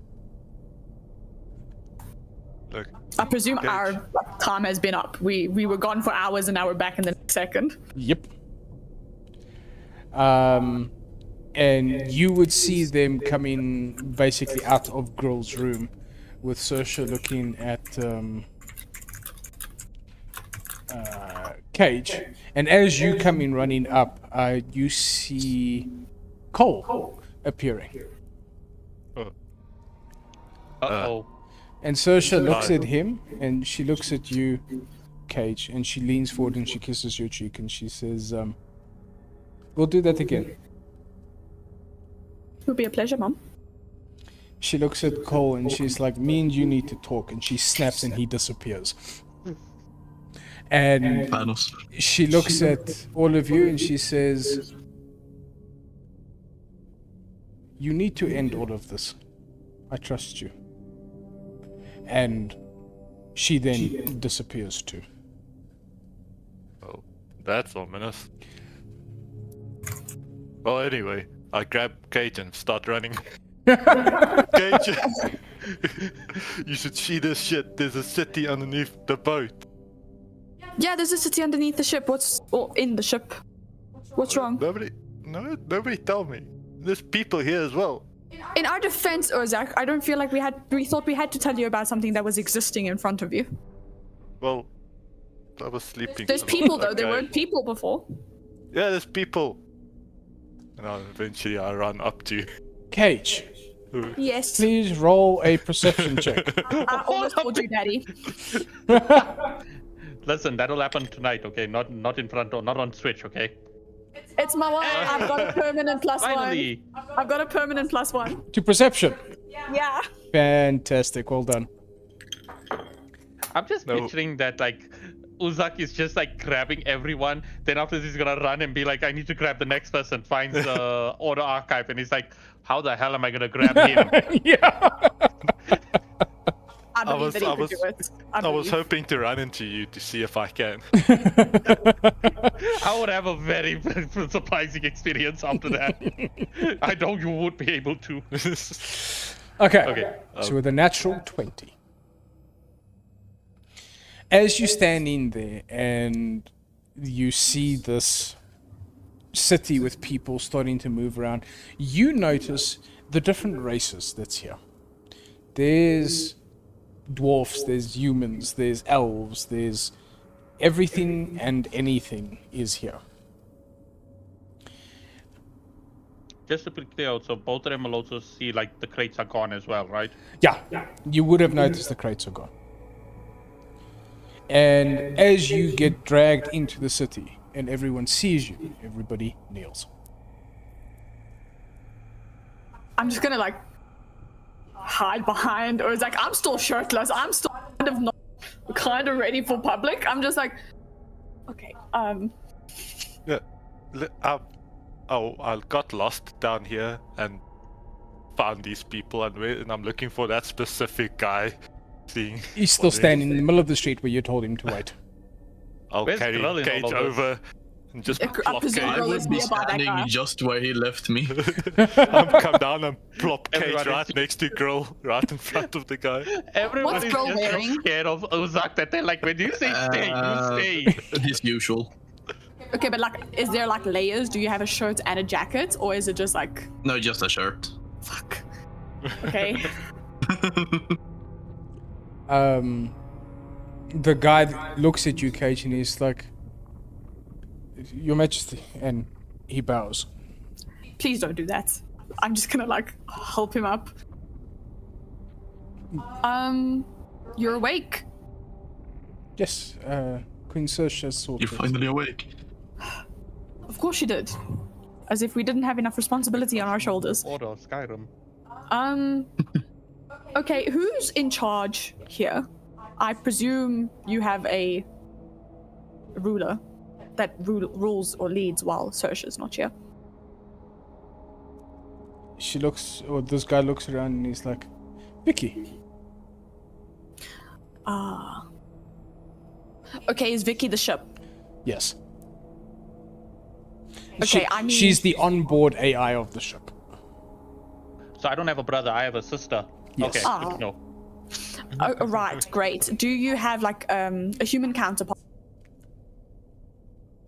Speaker 5: Look,
Speaker 3: I presume
Speaker 5: Gage.
Speaker 3: our time has been up. We were gone for hours and now we're back in the next second.
Speaker 1: Yep. And you would see them coming basically out of Grill's room with Saoirse looking at Cage. And as you come in running up, you see Cole appearing.
Speaker 2: Uh-oh.
Speaker 1: And Saoirse looks at him and she looks at you, Cage, and she leans forward and she kisses your cheek and she says, we'll do that again.
Speaker 3: It would be a pleasure, Mom.
Speaker 1: She looks at Cole and she's like, me and you need to talk. And she snaps and he disappears. And
Speaker 4: Thanos.
Speaker 1: she looks at all of you and she says, you need to end all of this. I trust you. And she then disappears too.
Speaker 5: oh, that's ominous. Well, anyway, I grab Cage and start running. Cage, you should see this shit. There's a city underneath the boat.
Speaker 3: Yeah, there's a city underneath the ship. In the ship? What's wrong?
Speaker 5: Nobody told me. There's people here as well.
Speaker 3: In our defense, Ozak, I don't feel like we thought we had to tell you about something that was existing in front of you.
Speaker 5: Well, I was sleeping.
Speaker 3: There's
Speaker 5: a lot,
Speaker 3: people though, there
Speaker 5: okay.
Speaker 3: weren't people before.
Speaker 5: Yeah, there's people. And eventually I run up to you.
Speaker 1: Cage,
Speaker 3: Yes.
Speaker 1: please roll a perception check.
Speaker 3: I almost told you, Daddy.
Speaker 2: Listen, that'll happen tonight, okay? Not in front or not on Switch, okay?
Speaker 3: It's my one. I've got a permanent +1.
Speaker 2: Finally.
Speaker 3: I've got a permanent +1.
Speaker 1: To perception.
Speaker 3: Yeah.
Speaker 1: Fantastic, well done.
Speaker 2: I'm just
Speaker 5: No.
Speaker 2: picturing that like Uzak is just like grabbing everyone. Then after this, he's gonna run and be like, I need to grab the next person. Finds the auto archive, and he's like, how the hell am I gonna grab him?
Speaker 1: Yeah.
Speaker 3: I believe
Speaker 5: was-
Speaker 3: that he
Speaker 5: I
Speaker 3: could
Speaker 5: was-
Speaker 3: do it.
Speaker 5: I was
Speaker 3: believe.
Speaker 5: hoping to run into you to see if I can.
Speaker 2: I would have a very, very surprising experience after that. I know you would be able to.
Speaker 1: Okay.
Speaker 2: Okay.
Speaker 1: So with a natural 20. As you stand in there and you see this city with people starting to move around, you notice the different races that's here. There's dwarfs, there's humans, there's elves, there's everything and anything is here.
Speaker 2: Just to be clear, so both of them will also see like the crates are gone as well, right?
Speaker 1: Yeah, you would have noticed the crates are gone. And as you get dragged into the city and everyone sees you, everybody kneels.
Speaker 3: I'm just gonna like hide behind, or it's like I'm still shirtless. I'm still kind of ready for public. I'm just like, okay,
Speaker 5: Yeah. I got lost down here and found these people, and I'm looking for that specific guy. Seeing
Speaker 1: He's still standing in the middle of the street where you told him to wait.
Speaker 5: I'll
Speaker 2: Where's
Speaker 5: carry
Speaker 2: Grill in
Speaker 5: Cage
Speaker 2: all of this?
Speaker 5: over and just
Speaker 3: I
Speaker 5: plop
Speaker 3: presume
Speaker 5: Cage.
Speaker 4: I
Speaker 3: Grill
Speaker 4: would
Speaker 3: is
Speaker 4: be
Speaker 3: nearby that
Speaker 4: standing
Speaker 3: guy.
Speaker 4: just where he left me.
Speaker 5: Come down and plop Cage
Speaker 2: Everybody's-
Speaker 5: right next to Grill, right in front of the guy.
Speaker 2: Everybody's
Speaker 3: Grill
Speaker 2: just so
Speaker 3: wearing?
Speaker 2: scared of Ozak that they're like, when you say stay, you stay.
Speaker 4: His usual.
Speaker 3: Okay, but like, is there like layers? Do you have a shirt and a jacket, or is it just like,
Speaker 4: No, just a shirt.
Speaker 3: fuck? Okay.
Speaker 1: The guy looks at you, Cage, and he's like, Your Majesty, and he bows.
Speaker 3: Please don't do that. I'm just gonna like help him up. You're awake.
Speaker 1: Yes, Queen Sersha has
Speaker 4: You're
Speaker 1: sorted.
Speaker 4: finally awake.
Speaker 3: Of course you did. As if we didn't have enough responsibility on our shoulders.
Speaker 2: Order of Skyrim.
Speaker 3: Okay, who's in charge here? I presume you have a ruler that rules or leads while Sersha's not here.
Speaker 1: She looks, or this guy looks around and he's like, Vicky.
Speaker 3: Okay, is Vicky the ship?
Speaker 1: Yes.
Speaker 3: Okay, I mean-
Speaker 1: she's the onboard AI of the ship.
Speaker 2: So I don't have a brother, I have a sister.
Speaker 1: Yes.
Speaker 2: Okay,
Speaker 3: Ah.
Speaker 2: good to know.
Speaker 3: Oh, right, great. Do you have like a human counterpart?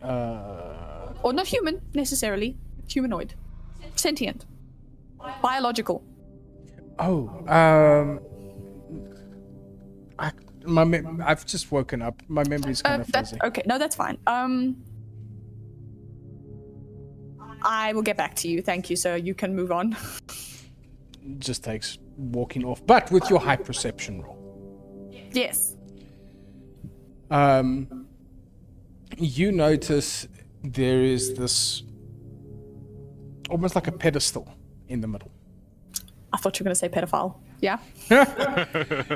Speaker 3: Or not human necessarily, humanoid, sentient, biological.
Speaker 1: I've just woken up. My memory's kind of
Speaker 3: That's
Speaker 1: fuzzy.
Speaker 3: okay. No, that's fine. I will get back to you. Thank you, sir. You can move on.
Speaker 1: Just takes walking off, but with your high perception roll.
Speaker 3: Yes.
Speaker 1: You notice there is this almost like a pedestal in the middle.
Speaker 3: I thought you were going to say pedophile. Yeah.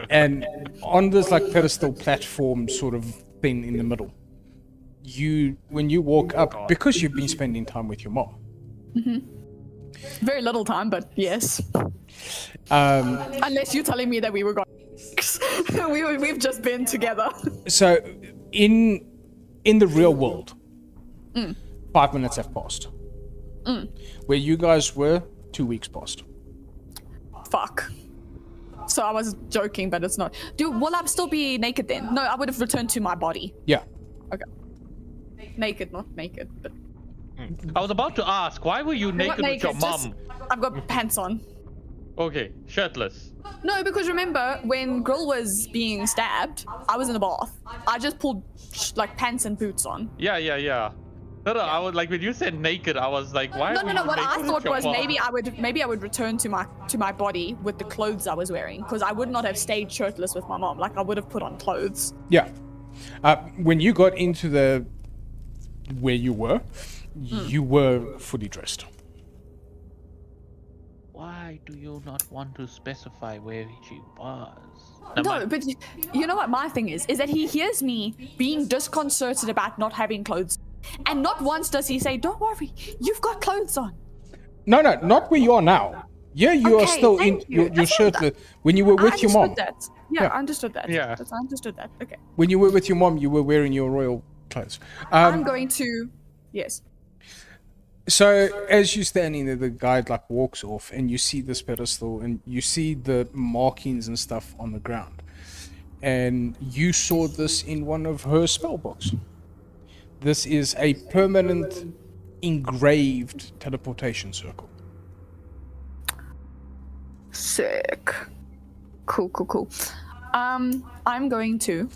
Speaker 1: And on this like pedestal platform sort of thing in the middle, when you walk up, because you've been spending time with your mom,
Speaker 3: Very little time, but yes. Unless you're telling me that we were going. We've just been together.
Speaker 1: so in the real world, 5 minutes have passed. Where you guys were, 2 weeks passed.
Speaker 3: Fuck. So I was joking, but it's not. Will I still be naked then? No, I would have returned to my body.
Speaker 1: Yeah.
Speaker 3: Okay. Naked, not naked, but
Speaker 2: I was about to ask, why were you
Speaker 3: not
Speaker 2: naked with your
Speaker 3: just-
Speaker 2: mom?
Speaker 3: I've got pants on.
Speaker 2: Okay, shirtless.
Speaker 3: No, because remember when Grill was being stabbed, I was in the bath. I just pulled like pants and boots on.
Speaker 2: Yeah. No, I was like, when you said naked, I was like, why?
Speaker 3: No.
Speaker 2: were you
Speaker 3: What I
Speaker 2: naked with
Speaker 3: thought
Speaker 2: your
Speaker 3: was
Speaker 2: mom?
Speaker 3: maybe I would return to my body with the clothes I was wearing, because I would not have stayed shirtless with my mom. Like I would have put on clothes.
Speaker 1: Yeah. When you got into where you were, you were fully dressed.
Speaker 2: Why do you not want to specify where she was?
Speaker 3: No, but you know what my thing is that he hears me being disconcerted about not having clothes, and not once does he say, "Don't worry, you've got clothes on."
Speaker 1: No, not where you are now. Yeah, you are
Speaker 3: Okay,
Speaker 1: still in
Speaker 3: thank you.
Speaker 1: your
Speaker 3: That's
Speaker 1: shirtless. When you were with your mom.
Speaker 3: That. Yeah,
Speaker 1: Yeah.
Speaker 3: I understood that.
Speaker 2: Yeah.
Speaker 3: I understood that. Okay.
Speaker 1: When you were with your mom, you were wearing your royal clothes.
Speaker 3: I'm going to. Yes.
Speaker 1: So as you're standing there, the guide like walks off, and you see this pedestal, and you see the markings and stuff on the ground. And you saw this in one of her spell books. This is a permanent, engraved teleportation circle.
Speaker 3: Sick. Cool. I'm going to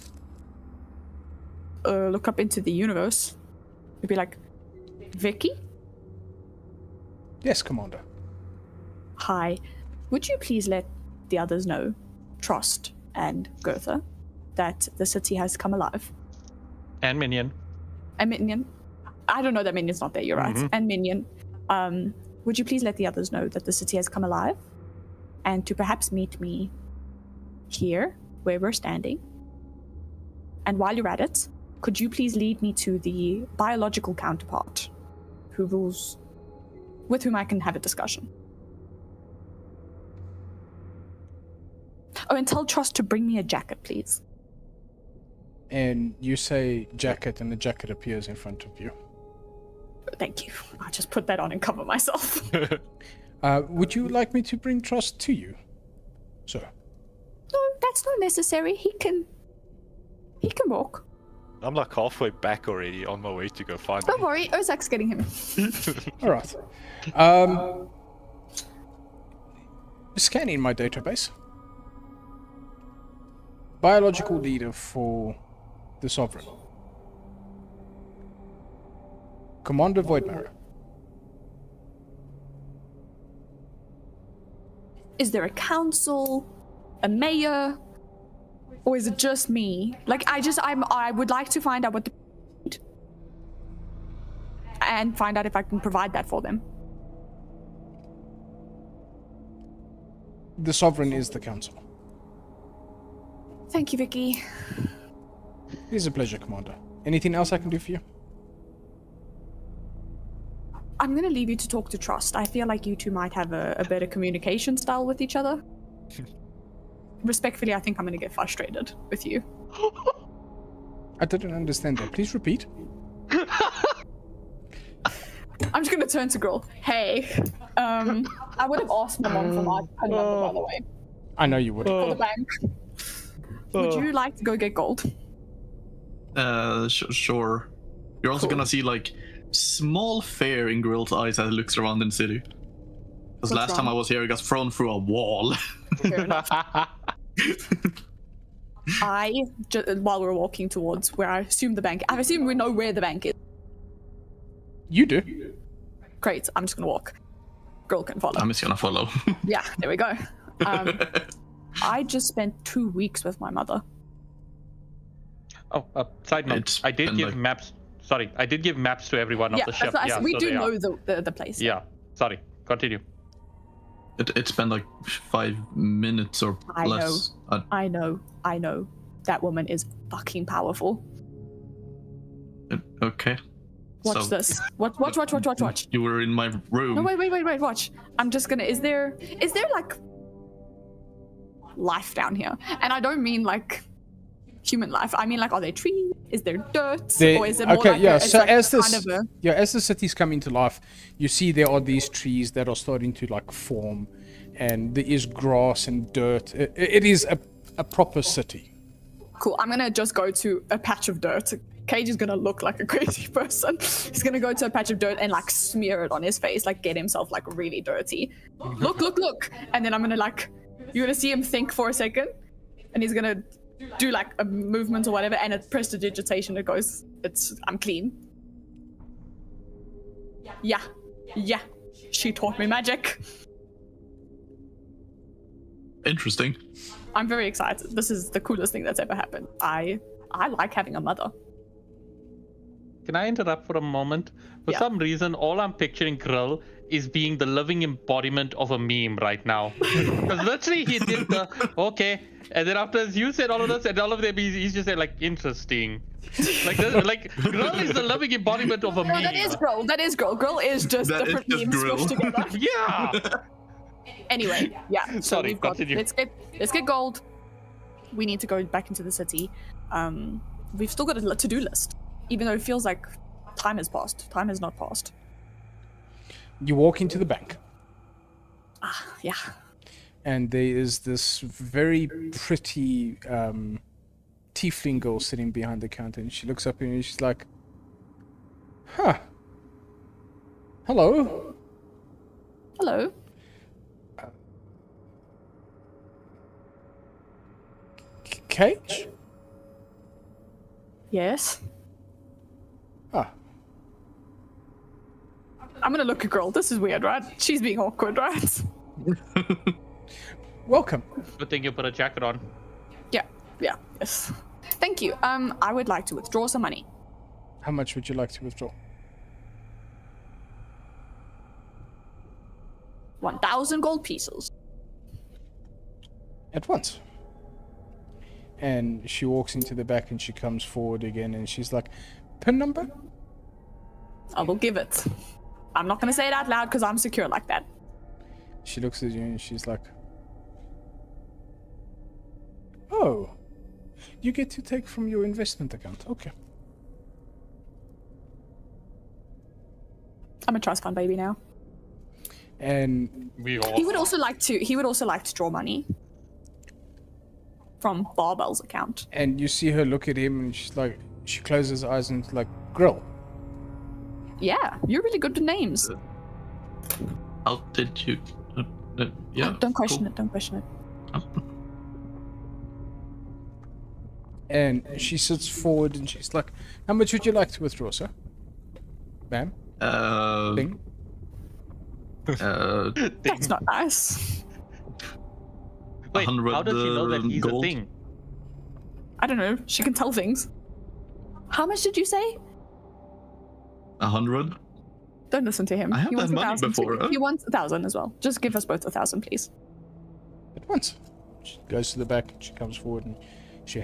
Speaker 3: look up into the universe. It'd be like, Vicky?
Speaker 1: Yes, Commander.
Speaker 3: Hi. Would you please let the others know, Trost and Gotha, that the city has come alive?
Speaker 2: And Minion.
Speaker 3: And Minion. I don't know that Minion's not there, you're right. And Minion. would you please let the others know that the city has come alive? And to perhaps meet me here, where we're standing. And while you're at it, could you please lead me to the biological counterpart who rules, with whom I can have a discussion? Oh, and tell Trust to bring me a jacket, please.
Speaker 1: And you say jacket, and the jacket appears in front of you.
Speaker 3: Thank you. I'll just put that on and cover myself.
Speaker 1: Would you like me to bring Trust to you, sir?
Speaker 3: No, that's not necessary. He can walk.
Speaker 5: I'm like halfway back already on my way to go find
Speaker 3: Don't
Speaker 5: him.
Speaker 3: worry, Ozak's getting him.
Speaker 1: All right. Scanning my database. Biological leader for the Sovereign. Commander Voidmarrow.
Speaker 3: Is there a council, a mayor, or is it just me? Like, I would like to find out what the and find out if I can provide that for them.
Speaker 1: The Sovereign is the council.
Speaker 3: Thank you, Vicky.
Speaker 1: It is a pleasure, Commander. Anything else I can do for you?
Speaker 3: I'm gonna leave you to talk to Trust. I feel like you two might have a better communication style with each other. Respectfully, I think I'm gonna get frustrated with you.
Speaker 1: I didn't understand that. Please repeat.
Speaker 3: I'm just gonna turn to Girl. Hey, I would have asked my mom for my PIN number, by the way,
Speaker 1: I know you would.
Speaker 3: for the bank. Would you like to go get gold?
Speaker 4: Sure. You're also
Speaker 3: Cool.
Speaker 4: gonna see like small fear in Grill's eyes as he looks around in the city. Because
Speaker 3: What's
Speaker 4: last time I
Speaker 3: wrong?
Speaker 4: was here, I got thrown through a wall.
Speaker 3: Fair enough. While we're walking towards where I assume the bank, I assume we know where the bank is.
Speaker 1: You do.
Speaker 3: Great, I'm just gonna walk. Girl can follow.
Speaker 4: I'm just gonna follow.
Speaker 3: Yeah, there we go. I just spent 2 weeks with my mother.
Speaker 2: Oh, side note.
Speaker 4: It's
Speaker 2: I did
Speaker 4: been
Speaker 2: give
Speaker 4: like-
Speaker 2: maps. Sorry, I did give maps to everyone
Speaker 3: Yeah,
Speaker 2: of the ship.
Speaker 3: that's what I said. We
Speaker 2: so
Speaker 3: do
Speaker 2: they are.
Speaker 3: know the place.
Speaker 2: Yeah. Sorry. Continue.
Speaker 4: It's been like 5 minutes or
Speaker 3: I
Speaker 4: less.
Speaker 3: I know. That woman is fucking powerful.
Speaker 4: Okay.
Speaker 3: Watch
Speaker 4: So-
Speaker 3: this. Watch.
Speaker 4: You were in my room.
Speaker 3: No, wait, watch. I'm just gonna, is there like life down here? And I don't mean like human life. I mean like, are there trees? Is there dirt? Or is it more like
Speaker 1: so as this,
Speaker 3: kind of
Speaker 1: as the cities come into life, you see there are these trees that are starting to like form, and there is grass and dirt. It is a proper city.
Speaker 3: Cool. I'm gonna just go to a patch of dirt. Cage is gonna look like a crazy person. He's gonna go to a patch of dirt and like smear it on his face, like get himself like really dirty. Look. And then I'm gonna like, you're gonna see him think for a second, and he's gonna do like a movement or whatever, and at prestidigitation it goes, I'm clean. Yeah. She taught me magic.
Speaker 4: Interesting.
Speaker 3: I'm very excited. This is the coolest thing that's ever happened. I like having a mother.
Speaker 2: Can I interrupt for a moment? For
Speaker 3: Yeah.
Speaker 2: some reason, all I'm picturing Grill is being the living embodiment of a meme right now. Because literally he did the, okay, and then after you said all of this, and all of them, he's just said like, interesting. Like Grill is the living embodiment of a
Speaker 3: No,
Speaker 2: meme.
Speaker 3: that is Grill. Grill is just
Speaker 4: That is
Speaker 3: different
Speaker 4: just
Speaker 3: memes
Speaker 4: Grill.
Speaker 3: squished together.
Speaker 2: Yeah!
Speaker 3: Anyway, yeah. So
Speaker 2: Sorry,
Speaker 3: we've got,
Speaker 2: continue.
Speaker 3: let's get gold. We need to go back into the city. We've still got a to-do list, even though it feels like time has passed. Time has not passed.
Speaker 1: You walk into the bank,
Speaker 3: Yeah.
Speaker 1: and there is this very pretty tiefling girl sitting behind the counter, and she looks up at you and she's like, "Huh. Hello.
Speaker 3: Hello.
Speaker 1: Cage?
Speaker 3: Yes.
Speaker 1: Ah,
Speaker 3: I'm gonna look at Girl. This is weird, right? She's being awkward, right?
Speaker 1: welcome.
Speaker 2: Good thing you put a jacket on.
Speaker 3: Yeah. Yes. Thank you. I would like to withdraw some money.
Speaker 1: How much would you like to withdraw?"
Speaker 3: 1,000 gold pieces.
Speaker 1: At once. And she walks into the back and she comes forward again and she's like, pin number?
Speaker 3: I will give it. I'm not gonna say it out loud because I'm secure like that.
Speaker 1: She looks at you and she's like, oh, you get to take from your investment account. Okay.
Speaker 3: I'm a trust fund baby now.
Speaker 1: And
Speaker 2: We all.
Speaker 3: He would also like to draw money from Barbell's account.
Speaker 1: you see her look at him and she's like, she closes her eyes and is like, Grill.
Speaker 3: Yeah, you're really good with names.
Speaker 4: How did you? Yeah.
Speaker 3: Don't question
Speaker 4: cool.
Speaker 3: it. Don't question it.
Speaker 1: And she sits forward and she's like, how much would you like to withdraw, sir? Ma'am? Bing?
Speaker 3: That's not nice.
Speaker 2: Wait,
Speaker 4: 100
Speaker 2: how does he know that he's
Speaker 4: gold.
Speaker 2: a thing?
Speaker 3: I don't know. She can tell things. How much did you say?
Speaker 4: 100.
Speaker 3: Don't listen to him.
Speaker 4: I have
Speaker 3: He wants
Speaker 4: that money
Speaker 3: 1,000
Speaker 4: before,
Speaker 3: too.
Speaker 4: huh?
Speaker 3: He wants 1,000 as well. Just give us both 1,000, please.
Speaker 1: At once. She goes to the back and she comes forward and she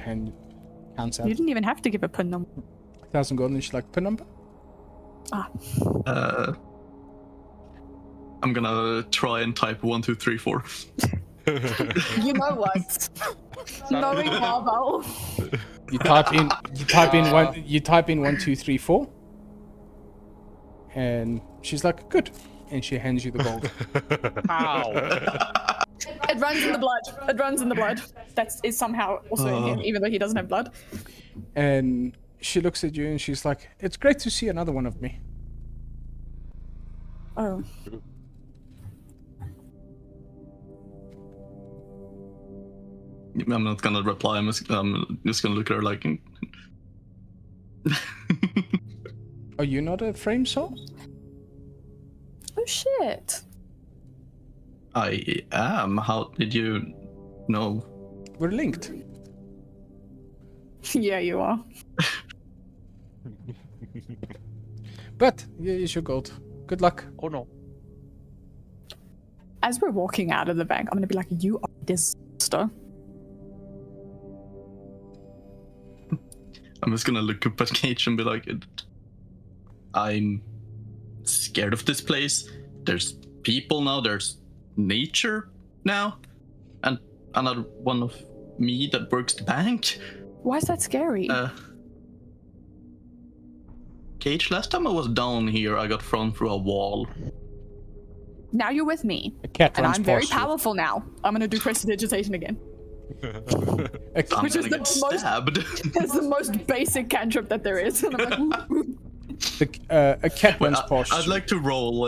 Speaker 1: counts out
Speaker 3: You didn't even have to give a pin number.
Speaker 1: 1,000 gold and she's like, pin number?
Speaker 3: Ah,
Speaker 4: I'm gonna try and type 1, 2, 3, 4.
Speaker 3: you know what? Knowing Barbell.
Speaker 1: You type in 1, 2, 3, 4. And she's like, good. And she hands you the gold.
Speaker 2: How?
Speaker 3: It runs in the blood. It runs in the blood. That is somehow also in him, even though he doesn't have blood.
Speaker 1: And she looks at you and she's like, it's great to see another one of me.
Speaker 3: Oh.
Speaker 4: I'm not gonna reply. I'm just gonna look at her like.
Speaker 1: Are you not a frame soul?
Speaker 3: Oh shit.
Speaker 4: I am. How did you know?
Speaker 1: We're linked.
Speaker 3: Yeah, you are.
Speaker 1: But here's your gold. Good luck.
Speaker 2: Oh no.
Speaker 3: As we're walking out of the bank, I'm gonna be like, you are a disaster.
Speaker 4: I'm just gonna look up at Cage and be like, I'm scared of this place. There's people now. There's nature now, and another one of me that works the bank.
Speaker 3: Why is that scary?
Speaker 4: Cage, last time I was down here, I got thrown through a wall.
Speaker 3: Now you're with me.
Speaker 1: A cat
Speaker 3: And
Speaker 1: runs
Speaker 3: I'm very
Speaker 1: past you.
Speaker 3: powerful now. I'm gonna do prestidigitation again.
Speaker 1: A,
Speaker 4: I'm
Speaker 3: Which is
Speaker 4: gonna
Speaker 3: the
Speaker 4: get
Speaker 3: most-
Speaker 4: stabbed.
Speaker 3: It's the most basic cantrip that there is. And I'm like, "Ooh."
Speaker 1: a cat runs past
Speaker 4: I'd
Speaker 1: you.
Speaker 4: like to roll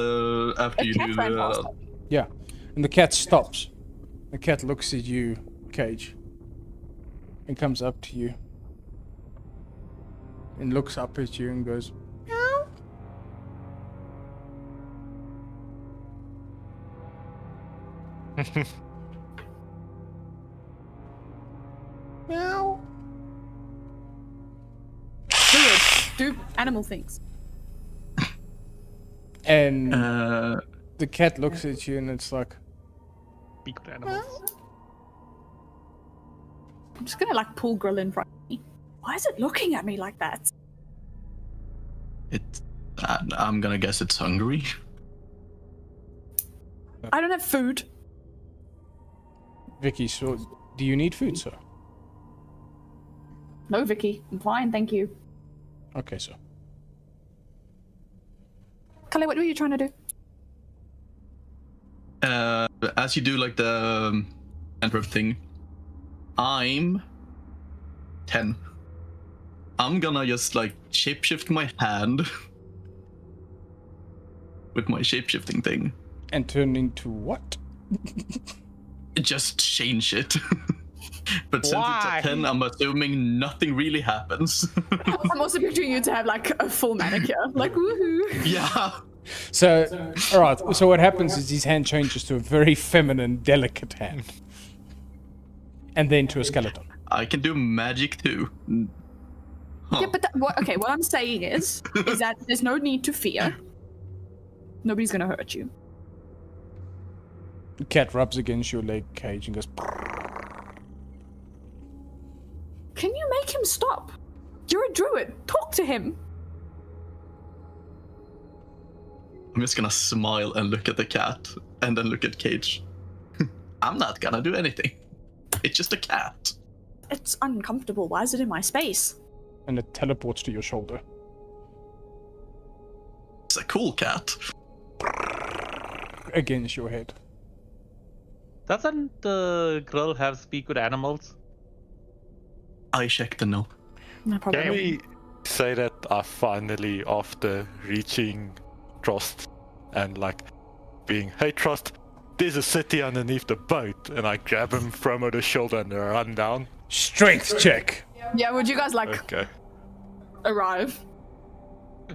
Speaker 4: after
Speaker 3: A
Speaker 4: you
Speaker 3: cat
Speaker 4: do
Speaker 3: ran past
Speaker 4: the.
Speaker 3: us.
Speaker 1: Yeah. And the cat stops. The cat looks at you, Cage. And comes up to you. And looks up at you and goes, meow. Meow.
Speaker 3: Do it. Do animal things.
Speaker 1: And
Speaker 4: Uh,
Speaker 1: the cat looks at you and it's like,
Speaker 2: Be good animals.
Speaker 3: I'm just gonna like pull Grill in front of me. Why is it looking at me like that?
Speaker 4: I'm gonna guess it's hungry.
Speaker 3: I don't have food.
Speaker 1: Vicky, so do you need food, sir?
Speaker 3: No, Vicky. I'm fine, thank you.
Speaker 1: Okay, sir.
Speaker 3: Kale, what were you trying to do?
Speaker 4: As you do like the cantrip thing, I'm 10. I'm gonna just like shapeshift my hand with my shapeshifting thing.
Speaker 1: And turn into what?
Speaker 4: Just change it. But since
Speaker 2: Why?
Speaker 4: it's a 10, I'm assuming nothing really happens.
Speaker 3: I'm also picturing you to have like a full manicure. Like, woohoo.
Speaker 4: Yeah.
Speaker 1: So, alright, so what happens is his hand changes to a very feminine, delicate hand. And then to a skeleton.
Speaker 4: I can do magic too. Huh.
Speaker 3: Yeah, but what I'm saying is that there's no need to fear. Nobody's gonna hurt you.
Speaker 1: The cat rubs against your leg cage and goes.
Speaker 3: Can you make him stop? You're a druid. Talk to him.
Speaker 4: I'm just gonna smile and look at the cat, and then look at Cage. I'm not gonna do anything. It's just a cat.
Speaker 3: It's uncomfortable. Why is it in my space?
Speaker 1: And it teleports to your shoulder.
Speaker 4: It's a cool cat.
Speaker 1: Against your head.
Speaker 2: Doesn't the girl have speak with animals?
Speaker 4: I checked the no.
Speaker 3: No problem.
Speaker 5: Can we say that I finally, after reaching Trust and like being, hey Trust, there's a city underneath the boat, and I grab him from over the shoulder and run down?
Speaker 1: Strength check.
Speaker 3: Yeah, would you guys
Speaker 5: Okay.
Speaker 3: arrive?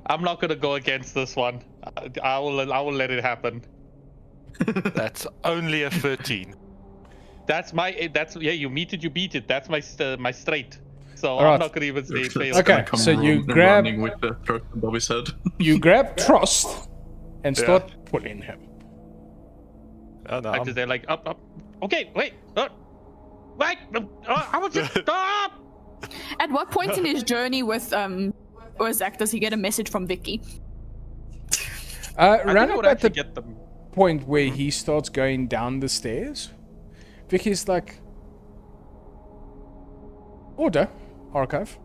Speaker 2: I'm not gonna go against this one. I will let it happen.
Speaker 5: That's only a 13.
Speaker 2: Yeah, you meet it, you beat it. That's my straight. So
Speaker 1: Alright.
Speaker 2: I'm not gonna even say fail.
Speaker 1: Okay, so you grab-
Speaker 4: running with the truck above his head.
Speaker 1: You grab Trust and
Speaker 5: Yeah.
Speaker 1: start pulling him.
Speaker 5: Oh, no,
Speaker 2: Like, they're like up. Okay, wait. Wait. I was just stop.
Speaker 3: At what point in his journey with Urzak does he get a message from Vicky?
Speaker 2: I think
Speaker 1: Round
Speaker 2: I would
Speaker 1: about the
Speaker 2: actually get them.
Speaker 1: point where he starts going down the stairs, Vicky's like, order, archive.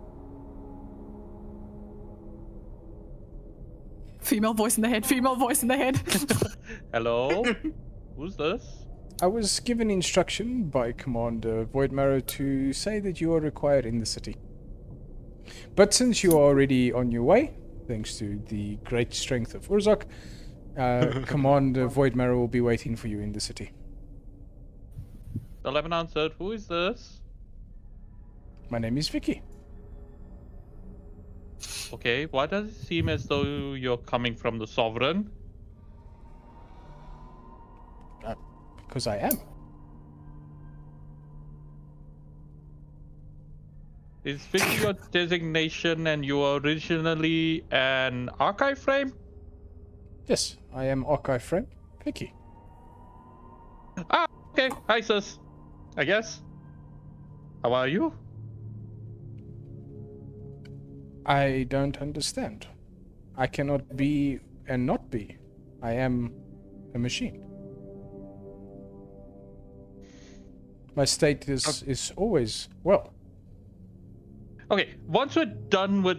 Speaker 3: Female voice in the head. Female voice in the head.
Speaker 2: Hello. Who's this?
Speaker 1: I was given instruction by Commander Voidmarrow to say that you are required in the city. But since you are already on your way, thanks to the great strength of Urzak, Commander Voidmarrow will be waiting for you in the city.
Speaker 2: The Lebanon answered. Who is this?
Speaker 1: My name is Vicky.
Speaker 2: Okay. Why does it seem as though you're coming from the Sovereign?
Speaker 1: Because I am.
Speaker 2: Is Vicky your designation and you are originally an archive frame?
Speaker 1: Yes, I am archive friend Vicky.
Speaker 2: Ah, okay. Hi, sis. I guess. How are you?
Speaker 1: I don't understand. I cannot be and not be. I am a machine. My state is always well.
Speaker 2: Okay, once we're done with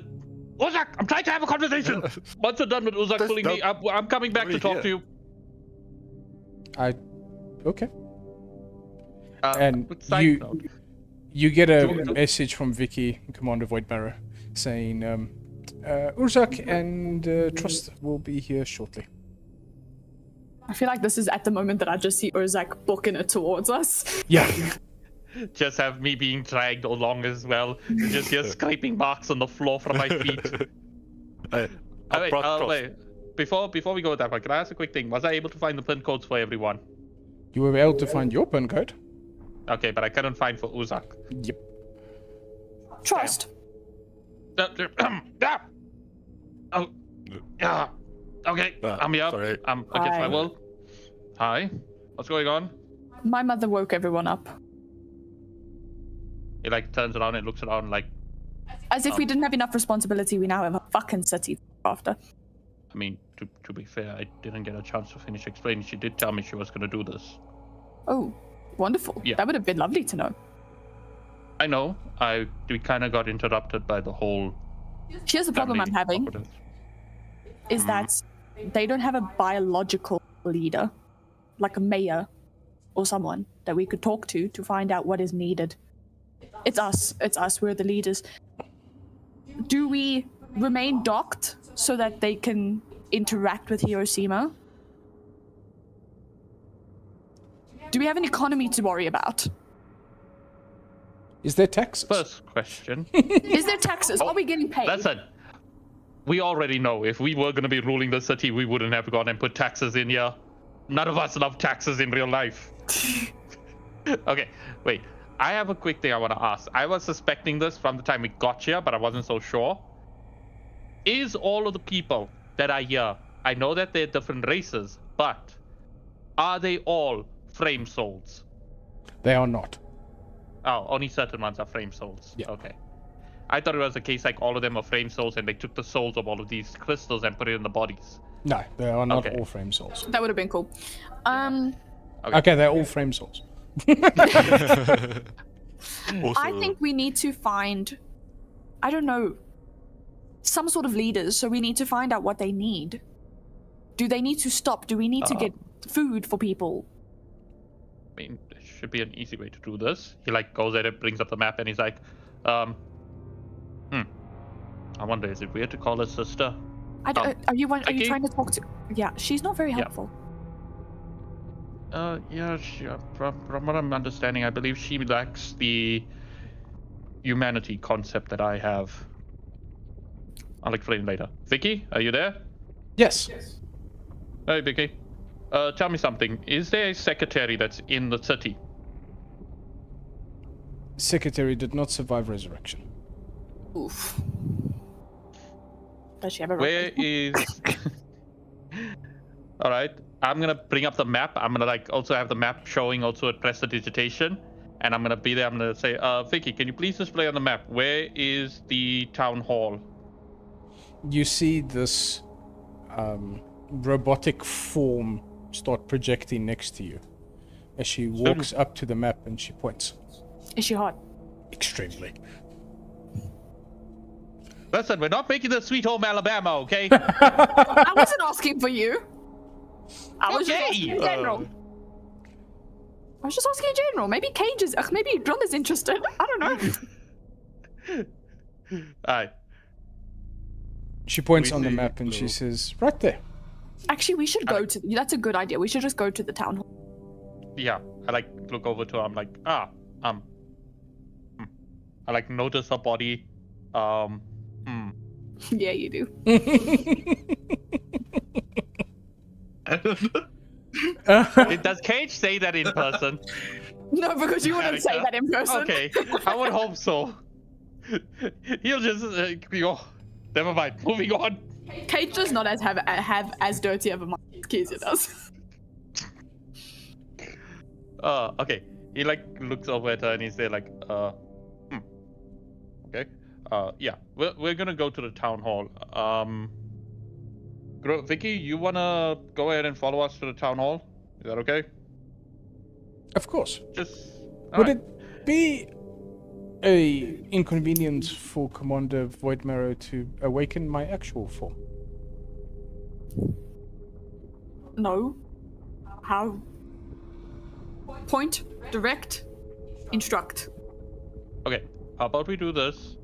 Speaker 2: Urzak, I'm trying to have a conversation. Once we're done with Urzak pulling me up, I'm coming back to talk to you.
Speaker 1: Okay.
Speaker 2: And
Speaker 1: And you get a message from Vicky, Commander Voidmarrow, saying Urzak and Trust will be here shortly.
Speaker 3: I feel like this is at the moment that I just see Urzak booking it towards us.
Speaker 1: Yeah.
Speaker 2: just have me being dragged along as well. You just hear scraping marks on the floor from my feet. Wait. Before we go with that one, can I ask a quick thing? Was I able to find the pin codes for everyone?
Speaker 1: You were able to find your pin code?
Speaker 2: Okay, but I couldn't find for Urzak.
Speaker 1: Yep.
Speaker 3: Trust.
Speaker 2: Oh, yeah. Okay, I'm here.
Speaker 5: Sorry.
Speaker 2: I'm against my
Speaker 3: Hi.
Speaker 2: will. Hi. What's going on?
Speaker 3: My mother woke everyone up.
Speaker 2: He like turns around and looks around like,
Speaker 3: As if we didn't have enough responsibility, we now have a fucking city to look after.
Speaker 2: I mean, to be fair, I didn't get a chance to finish explaining. She did tell me she was gonna do this.
Speaker 3: Oh, wonderful.
Speaker 2: Yeah.
Speaker 3: That would have been lovely to know.
Speaker 2: I know. We kind of got interrupted by the whole.
Speaker 3: Here's the problem I'm
Speaker 2: family
Speaker 3: having,
Speaker 2: operative.
Speaker 3: is that they don't have a biological leader, like a mayor or someone that we could talk to find out what is needed. It's us. We're the leaders. Do we remain docked so that they can interact with Hiroshima? Do we have an economy to worry about?
Speaker 1: Is there taxes?
Speaker 2: First question.
Speaker 3: Is there taxes? Are we getting paid?
Speaker 2: Listen, we already know if we were going to be ruling the city, we wouldn't have gone and put taxes in here. None of us love taxes in real life. Okay, wait. I have a quick thing I want to ask. I was suspecting this from the time we got here, but I wasn't so sure. Is all of the people that are here, I know that they're different races, but are they all frame souls?
Speaker 1: They are not.
Speaker 2: Oh, only certain ones are frame souls.
Speaker 1: Yeah.
Speaker 2: Okay. I thought it was the case like all of them are frame souls and they took the souls of all of these crystals and put it in the bodies.
Speaker 1: No, they are not
Speaker 2: Okay.
Speaker 1: all frame souls.
Speaker 3: That would have been cool.
Speaker 1: Okay, they're all frame souls.
Speaker 5: Also,
Speaker 3: I think we need to find, I don't know, some sort of leaders. So we need to find out what they need. Do they need to stop? Do we need to get food for people?
Speaker 2: I mean, there should be an easy way to do this. He like goes at it, brings up the map, and he's like, I wonder, is it weird to call her sister?
Speaker 3: Are you
Speaker 2: Vicky?
Speaker 3: trying to talk to? Yeah, she's not very helpful.
Speaker 2: Yeah, from what I'm understanding, I believe she lacks the humanity concept that I have. I'll explain later. Vicky, are you there?
Speaker 1: Yes.
Speaker 2: Hey, Vicky. Tell me something. Is there a secretary that's in the city?
Speaker 1: Secretary did not survive resurrection.
Speaker 3: Oof. Does she have a
Speaker 2: Where is... Alright, I'm gonna bring up the map. I'm gonna like also have the map showing also at prestidigitation. And I'm gonna be there, I'm gonna say, Vicky, can you please display on the map, where is the town hall?
Speaker 1: You see this robotic form start projecting next to you as she walks up to the map and she points.
Speaker 3: Is she hot?
Speaker 1: Extremely.
Speaker 2: Listen, we're not making this sweet home Alabama, okay?
Speaker 3: I wasn't asking for you. I was just
Speaker 2: Okay.
Speaker 3: asking in general. I was just asking in general. Maybe Cage is. Maybe Drill is interested. I don't know.
Speaker 2: Alright.
Speaker 1: She points
Speaker 2: We
Speaker 1: on the
Speaker 2: see
Speaker 1: map and she
Speaker 2: blue.
Speaker 1: says, right there.
Speaker 3: Actually, we should go to. That's a good idea. We should just go to the town hall.
Speaker 2: Yeah, I like look over to her, I'm like, I like notice her body.
Speaker 3: Yeah, you do.
Speaker 2: Does Cage say that in person?
Speaker 3: No, because you wouldn't say that in person.
Speaker 2: Okay, I would hope so. He'll just go. Never mind. Moving on.
Speaker 3: Cage does not have as dirty of a mind as Kezia does.
Speaker 2: Okay. He like looks over at her and he's there like, Okay. Yeah. We're gonna go to the town hall. Vicky, you wanna go ahead and follow us to the town hall? Is that okay?
Speaker 1: Of course.
Speaker 2: Just.
Speaker 1: Would
Speaker 2: alright.
Speaker 1: it be a inconvenience for Commander Voidmarrow to awaken my actual form?
Speaker 3: No. How? Point, direct, instruct.
Speaker 2: Okay, how about we do this?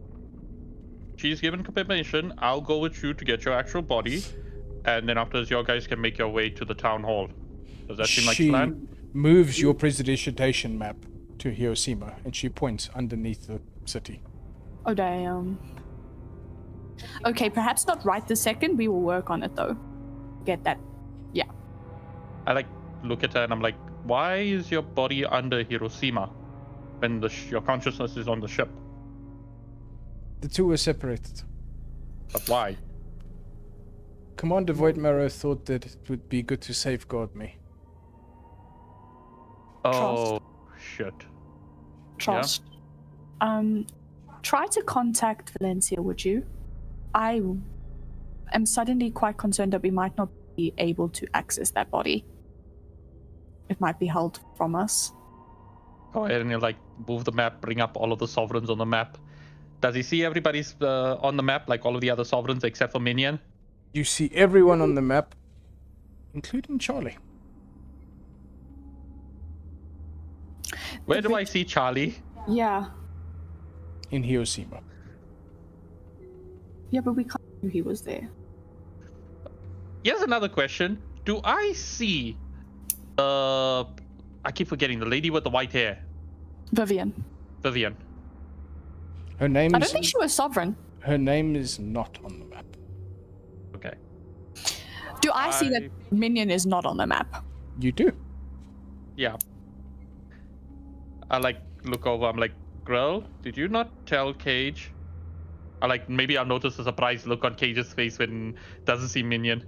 Speaker 2: She's given permission. I'll go with you to get your actual body, and then afterwards, you guys can make your way to the town hall. Does that seem like
Speaker 1: She
Speaker 2: a plan?
Speaker 1: moves your prestidigitation map to Hiroshima and she points underneath the city.
Speaker 3: Oh damn. Okay, perhaps not right this second. We will work on it though. Get that. Yeah.
Speaker 2: I like look at her and I'm like, why is your body under Hiroshima when your consciousness is on the ship?
Speaker 1: The two were separated.
Speaker 2: But why?
Speaker 1: Commander Voidmarrow thought that it would be good to safeguard me.
Speaker 2: Oh shit.
Speaker 3: Trust. Try to contact Valencia, would you? I am suddenly quite concerned that we might not be able to access that body. It might be held from us.
Speaker 2: Go ahead and you like move the map, bring up all of the sovereigns on the map. Does he see everybody's on the map, like all of the other sovereigns except for Minion?
Speaker 1: You see everyone on the map, including Charlie.
Speaker 2: Where do I see Charlie?
Speaker 3: Yeah.
Speaker 1: In Hiroshima.
Speaker 3: Yeah, but we can't know he was there.
Speaker 2: Here's another question. Do I see I keep forgetting the lady with the white hair.
Speaker 3: Vivian.
Speaker 2: Vivian.
Speaker 1: Her name
Speaker 3: I don't think she was sovereign.
Speaker 1: Her name is not on the map.
Speaker 2: Okay.
Speaker 3: Do I see that Minion is not on the map?
Speaker 1: You do.
Speaker 2: Yeah. I like look over, I'm like, girl, did you not tell Cage? I like maybe I'll notice a surprised look on Cage's face when doesn't see Minion.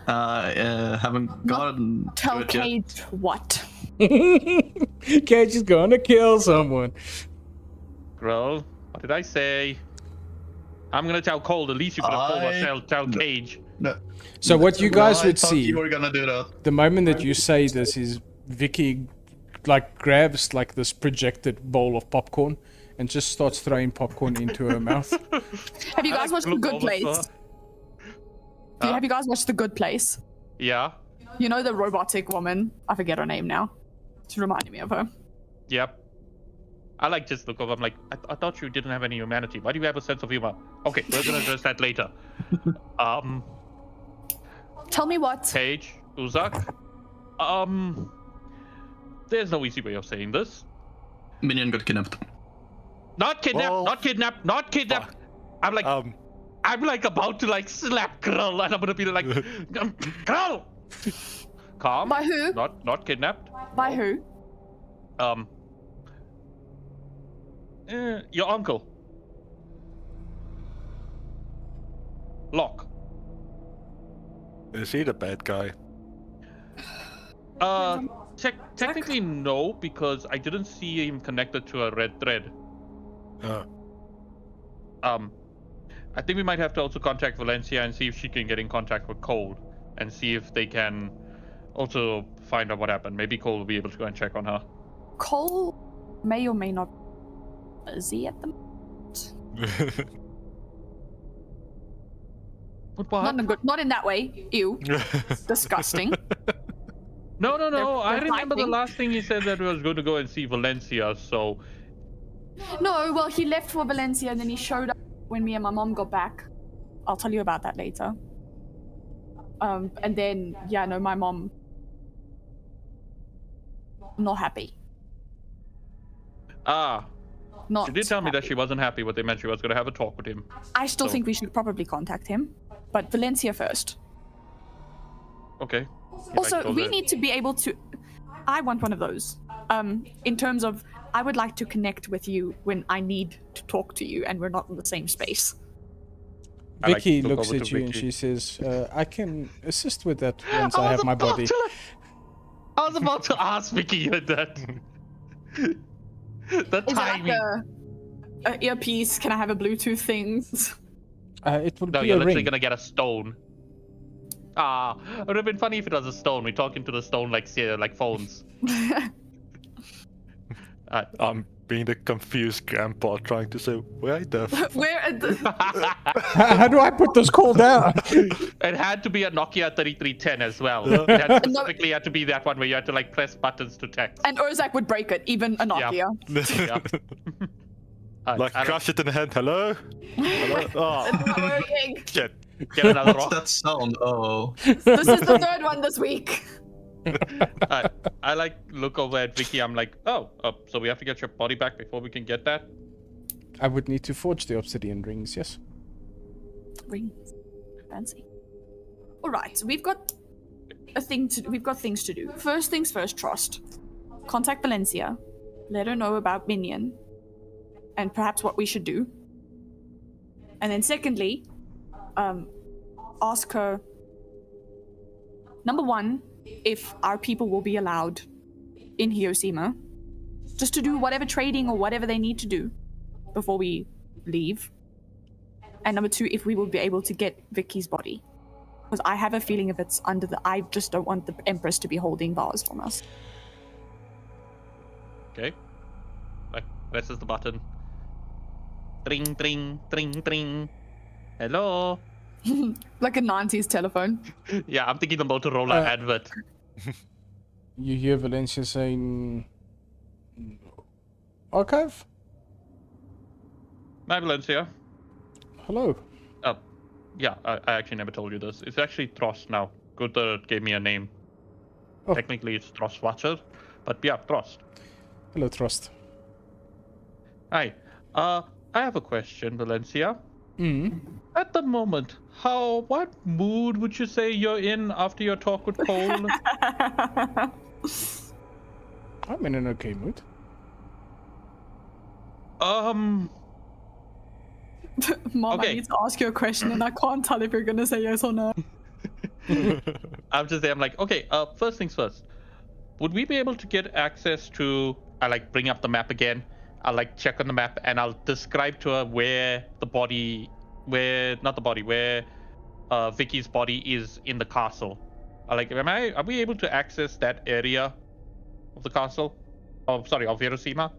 Speaker 4: Haven't gotten to
Speaker 3: Tell
Speaker 4: it yet.
Speaker 3: Cage what?
Speaker 1: Cage is gonna kill someone.
Speaker 2: Grill, what did I say? I'm gonna tell Cole. The least you could have told was tell Cage.
Speaker 4: No.
Speaker 1: So what you guys
Speaker 4: I
Speaker 1: would
Speaker 4: thought
Speaker 1: see,
Speaker 4: you were gonna do that.
Speaker 1: the moment that you say this, is Vicky like grabs like this projected bowl of popcorn and just starts throwing popcorn into her mouth.
Speaker 3: Have you
Speaker 2: I
Speaker 3: guys
Speaker 2: like
Speaker 3: watched The
Speaker 2: look
Speaker 3: Good
Speaker 2: over
Speaker 3: Place? Have you guys watched The Good Place?
Speaker 2: Yeah.
Speaker 3: You know the robotic woman? I forget her name now. She reminded me of her.
Speaker 2: Yep. I like just look over. I'm like, I thought you didn't have any humanity. Why do you have a sense of humor? Okay, we're gonna address that later.
Speaker 3: Tell me what.
Speaker 2: Cage, Uzak. There's no easy way of saying this.
Speaker 4: Minion got kidnapped.
Speaker 2: Not kidnapped.
Speaker 5: Well,
Speaker 2: not kidnapped. Not kidnapped.
Speaker 5: fuck.
Speaker 2: I'm like about to like slap Grill, and I'm gonna be like, Grill. Calm.
Speaker 3: By who?
Speaker 2: Not kidnapped.
Speaker 3: By who?
Speaker 2: Your uncle. Locke.
Speaker 5: Is he the bad guy?
Speaker 2: Technically no, because I didn't see him connected to a red thread. I think we might have to also contact Valencia and see if she can get in contact with Cole and see if they can also find out what happened. Maybe Cole will be able to go and check on her.
Speaker 3: Cole may or may not be busy at the moment. Not in that way. Ew. Disgusting.
Speaker 2: No. I
Speaker 3: they're
Speaker 2: remember the
Speaker 3: fighting.
Speaker 2: last thing he said that he was going to go and see Valencia, so...
Speaker 3: No, well, he left for Valencia and then he showed up when me and my mom got back. I'll tell you about that later. And then, yeah, no, my mom... not happy. Not
Speaker 2: She did tell me that
Speaker 3: happy.
Speaker 2: she wasn't happy, but they meant she was going to have a talk with him.
Speaker 3: I still
Speaker 2: So-
Speaker 3: think we should probably contact him. But Valencia first.
Speaker 2: Okay.
Speaker 3: Also, we need to be able to... I want one of those. In terms of, I would like to connect with you when I need to talk to you and we're not in the same space.
Speaker 2: I like
Speaker 1: Vicky
Speaker 2: to look
Speaker 1: looks
Speaker 2: over
Speaker 1: at
Speaker 2: to
Speaker 1: you and
Speaker 2: Vicky.
Speaker 1: she says, I can assist with that once I have my body.
Speaker 2: I was about to ask Vicky that. The
Speaker 3: Is it like
Speaker 2: timing.
Speaker 3: a earpiece? Can I have a Bluetooth thing?
Speaker 1: It will
Speaker 2: No,
Speaker 1: be
Speaker 2: you're
Speaker 1: a
Speaker 2: literally
Speaker 1: ring.
Speaker 2: gonna get a stone. It would have been funny if it was a stone. We're talking to the stone like phones.
Speaker 5: I'm being the confused grandpa trying to say, where the
Speaker 3: Where?
Speaker 1: How do I put this call down?
Speaker 2: It had to be a Nokia 3310 as well. It had specifically had to be that one where you had to like press buttons to text.
Speaker 3: And Urzak would break it, even a Nokia.
Speaker 2: Yeah.
Speaker 5: like
Speaker 2: I
Speaker 5: crush it in the hand. Hello? Hello? Oh,
Speaker 3: It's not working.
Speaker 5: shit.
Speaker 2: get another
Speaker 4: What's
Speaker 2: rock.
Speaker 4: that sound? Oh.
Speaker 3: This is the third one this week.
Speaker 2: I like look over at Vicky. I'm like, oh, so we have to get your body back before we can get that.
Speaker 1: I would need to forge the obsidian rings, yes.
Speaker 3: Rings. Fancy. All right, so we've got we've got things to do. First things first, Trust. Contact Valencia. Let her know about Minion. And perhaps what we should do. And then secondly, ask her, number one, if our people will be allowed in Hiroshima, just to do whatever trading or whatever they need to do before we leave. And number two, if we will be able to get Vicky's body. Because I have a feeling if it's under the... I just don't want the Empress to be holding bars from us.
Speaker 2: Okay. Like, presses the button. Dring, dring, dring, dring. Hello.
Speaker 3: Like a 90s telephone.
Speaker 2: Yeah, I'm thinking the Motorola advert.
Speaker 1: You hear Valencia saying... Archive?
Speaker 2: Hi, Valencia.
Speaker 1: Hello.
Speaker 2: Yeah, I actually never told you this. It's actually Trost now. Gunther gave me a name.
Speaker 1: Oh.
Speaker 2: Technically, it's Trostwatcher, but yeah, Trost.
Speaker 1: Hello, Trust.
Speaker 2: Hi. I have a question, Valencia. At the moment, what mood would you say you're in after your talk with Cole?
Speaker 1: I'm in an okay mood.
Speaker 3: Mom,
Speaker 2: Okay.
Speaker 3: I need to ask you a question and I can't tell if you're gonna say yes or no.
Speaker 2: I'm just there. I'm like, okay. First things first. Would we be able to get access to? I like bring up the map again. I'll like check on the map and I'll describe to her where the body, where Vicky's body is in the castle. Are we able to access that area of the castle? Oh, sorry, of Hiroshima?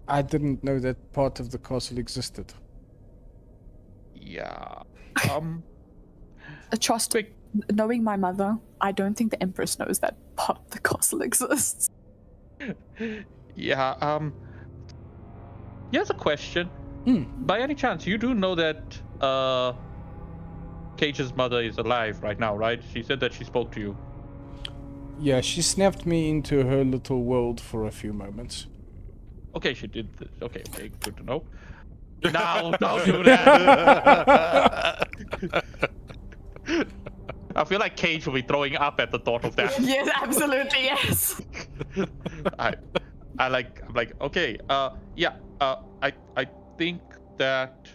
Speaker 1: I didn't know that part of the castle existed.
Speaker 2: Yeah.
Speaker 3: Trust me, knowing my mother, I don't think the Empress knows that part of the castle exists.
Speaker 2: Yeah, here's a question. By any chance, you do know that Cage's mother is alive right now, right? She said that she spoke to you.
Speaker 1: Yeah, she snapped me into her little world for a few moments.
Speaker 2: Okay, she did this. Okay, good to know. No, don't do that. I feel like Cage will be throwing up at the thought of that.
Speaker 3: Yes, absolutely, yes.
Speaker 2: I'm like, okay, yeah, I think that.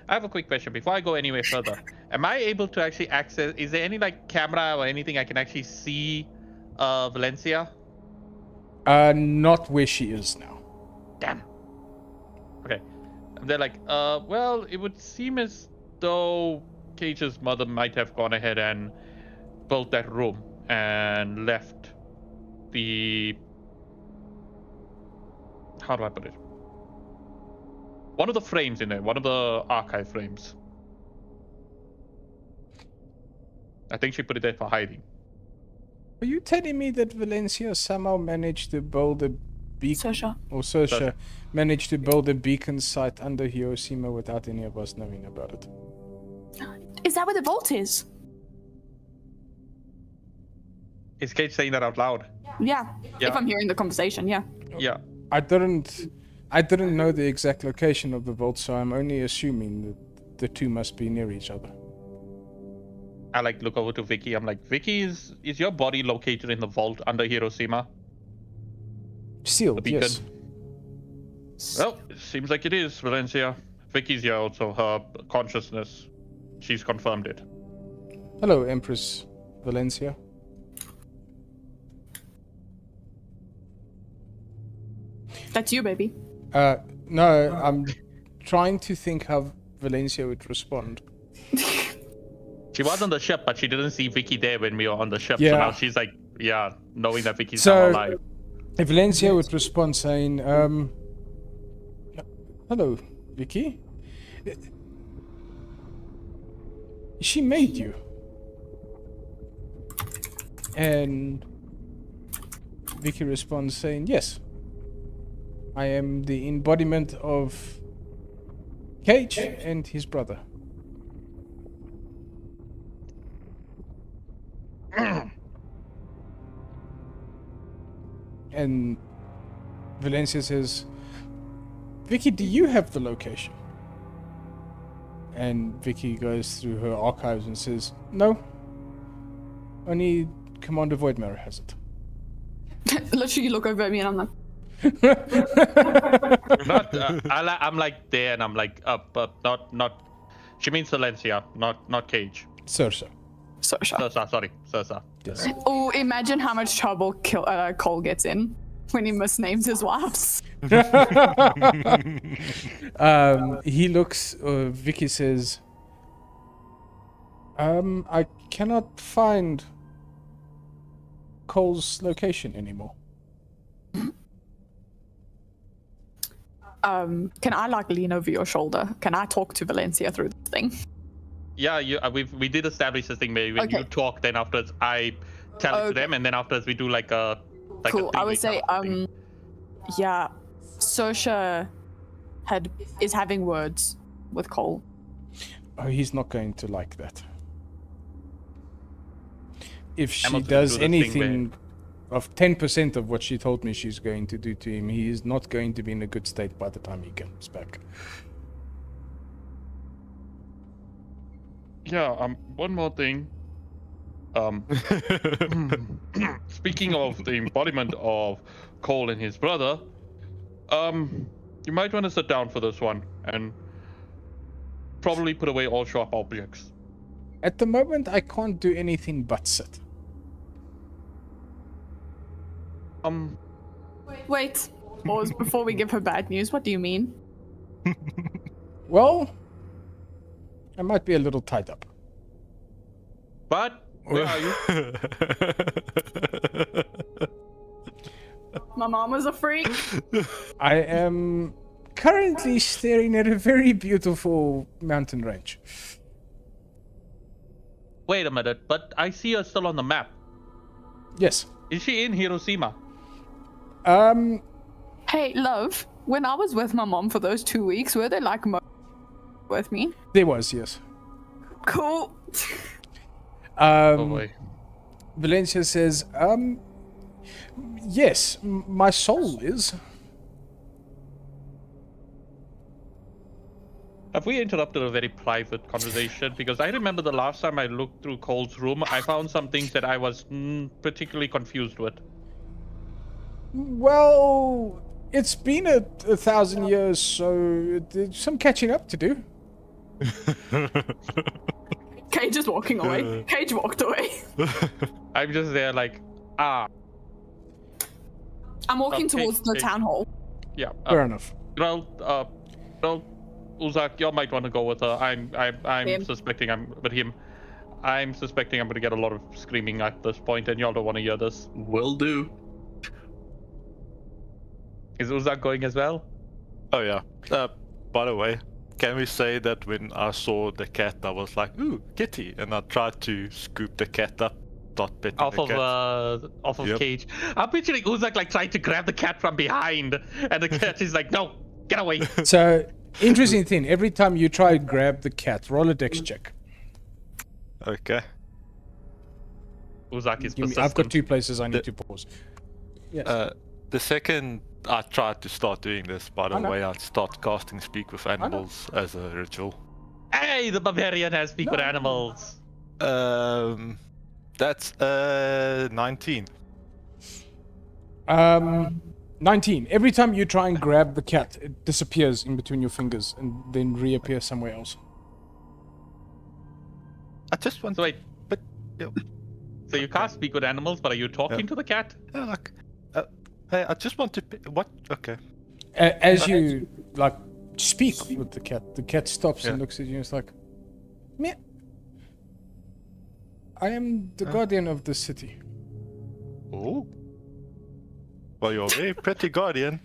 Speaker 2: I have a quick question before I go anywhere further. Am I able to actually access? Is there any like camera or anything I can actually see, Valencia?
Speaker 1: Not where she is now.
Speaker 2: Damn. Okay. And they're like, well, it would seem as though Cage's mother might have gone ahead and built that room and left the. How do I put it? One of the frames in there, one of the archive frames. I think she put it there for hiding.
Speaker 1: Are you telling me that Valencia somehow managed to build a beacon? Sersha managed to build a beacon site under Hiroshima without any of us knowing about it?
Speaker 3: Is that where the vault is?
Speaker 2: Is Cage saying that out loud?
Speaker 3: Yeah. If I'm hearing the conversation, yeah.
Speaker 2: Yeah.
Speaker 1: I didn't know the exact location of the vault, so I'm only assuming that the two must be near each other.
Speaker 2: I like look over to Vicky. I'm like, Vicky, is your body located in the vault under Hiroshima?
Speaker 1: Sealed, yes.
Speaker 2: Well, it seems like it is, Valencia. Vicky's here also. Her consciousness, she's confirmed it.
Speaker 1: Hello, Empress Valencia.
Speaker 3: That's you, baby.
Speaker 1: No, I'm trying to think how Valencia would respond.
Speaker 2: She was on the ship, but she didn't see Vicky there when we were on the ship.
Speaker 1: Yeah.
Speaker 2: So now she's like, yeah, knowing that Vicky's now alive.
Speaker 1: If Valencia would respond saying, hello, Vicky. She made you. And Vicky responds saying, yes. I am the embodiment of Cage and his brother. And Valencia says, Vicky, do you have the location? And Vicky goes through her archives and says, no. Only Commander Voidmare has it.
Speaker 3: Literally look over at me and I'm like...
Speaker 2: I'm like there and I'm like not. She means Valencia, not Cage.
Speaker 1: Sersha.
Speaker 2: Sersha.
Speaker 1: Yes.
Speaker 3: Oh, imagine how much trouble Cole gets in when he misnames his wives.
Speaker 1: He looks. Vicky says, "I cannot find Cole's location anymore."
Speaker 3: Can I like lean over your shoulder? Can I talk to Valencia through this thing?
Speaker 2: Yeah, we did establish this thing. Maybe when you talk, then afterwards I tell it to them, and then afterwards we do like a
Speaker 3: cool. I would say yeah, Sersha is having words with Cole.
Speaker 1: Oh, he's not going to like that. If she does anything of 10% of what she told me she's going to do to him, he is not going to be in a good state by the time he comes back.
Speaker 2: Yeah, one more thing. Speaking of the embodiment of Cole and his brother, you might want to sit down for this one and probably put away all sharp objects.
Speaker 1: At the moment, I can't do anything but sit.
Speaker 3: Wait. Pause before we give her bad news. What do you mean?
Speaker 1: Well, I might be a little tied up.
Speaker 2: But where are you?
Speaker 3: My mom is a freak.
Speaker 1: I am currently staring at a very beautiful mountain range.
Speaker 2: Wait a minute, but I see her still on the map.
Speaker 1: Yes.
Speaker 2: Is she in Hiroshima?
Speaker 3: Hey, love. When I was with my mom for those 2 weeks, were they like with me?
Speaker 1: There was, yes.
Speaker 3: Cool.
Speaker 2: Oh boy.
Speaker 1: Valencia says, yes, my soul is.
Speaker 2: Have we interrupted a very private conversation? Because I remember the last time I looked through Cole's room, I found some things that I was particularly confused with.
Speaker 1: Well, it's been a 1,000 years, so there's some catching up to do.
Speaker 3: Cage is walking away. Cage walked away.
Speaker 2: I'm just there like, ah.
Speaker 3: I'm walking
Speaker 2: Okay,
Speaker 3: towards the
Speaker 2: okay.
Speaker 3: town hall.
Speaker 2: Yeah.
Speaker 1: Fair enough.
Speaker 2: Well, Uzak, you might want to go with her. I'm
Speaker 3: Him.
Speaker 2: suspecting I'm suspecting I'm going to get a lot of screaming at this point, and y'all don't want to hear this.
Speaker 4: Will do.
Speaker 2: Is Uzak going as well?
Speaker 5: Oh yeah. By the way, can we say that when I saw the cat, I was like, "Ooh, kitty," and I tried to scoop the cat up, not petting
Speaker 2: Off
Speaker 5: the
Speaker 2: of
Speaker 5: cat.
Speaker 2: off of
Speaker 5: Yep.
Speaker 2: Cage. I'm picturing Uzak like trying to grab the cat from behind, and the cat is like, "No, get away."
Speaker 1: So, interesting thing, every time you try to grab the cat, roll a dex check.
Speaker 5: Okay.
Speaker 2: Uzak is
Speaker 1: Give me-
Speaker 2: persistent.
Speaker 1: I've got 2 places I need to pause. Yes.
Speaker 5: The second I tried to start doing this, by the
Speaker 1: know.
Speaker 5: way, I'd start casting Speak with Animals as a ritual.
Speaker 2: Hey, the barbarian has speak with animals.
Speaker 5: That's 19.
Speaker 1: 19. Every time you try and grab the cat, it disappears in between your fingers and then reappears somewhere else.
Speaker 5: I just want
Speaker 2: So wait,
Speaker 5: but yeah,
Speaker 2: so you can't speak with animals, but are you talking to the cat?
Speaker 5: like, hey, I just want to. What? Okay.
Speaker 1: As you like speak with the cat stops and
Speaker 5: Yeah.
Speaker 1: looks at you and is like, "Meh. I am the guardian of the city."
Speaker 5: Oh. Well, you're a very pretty guardian.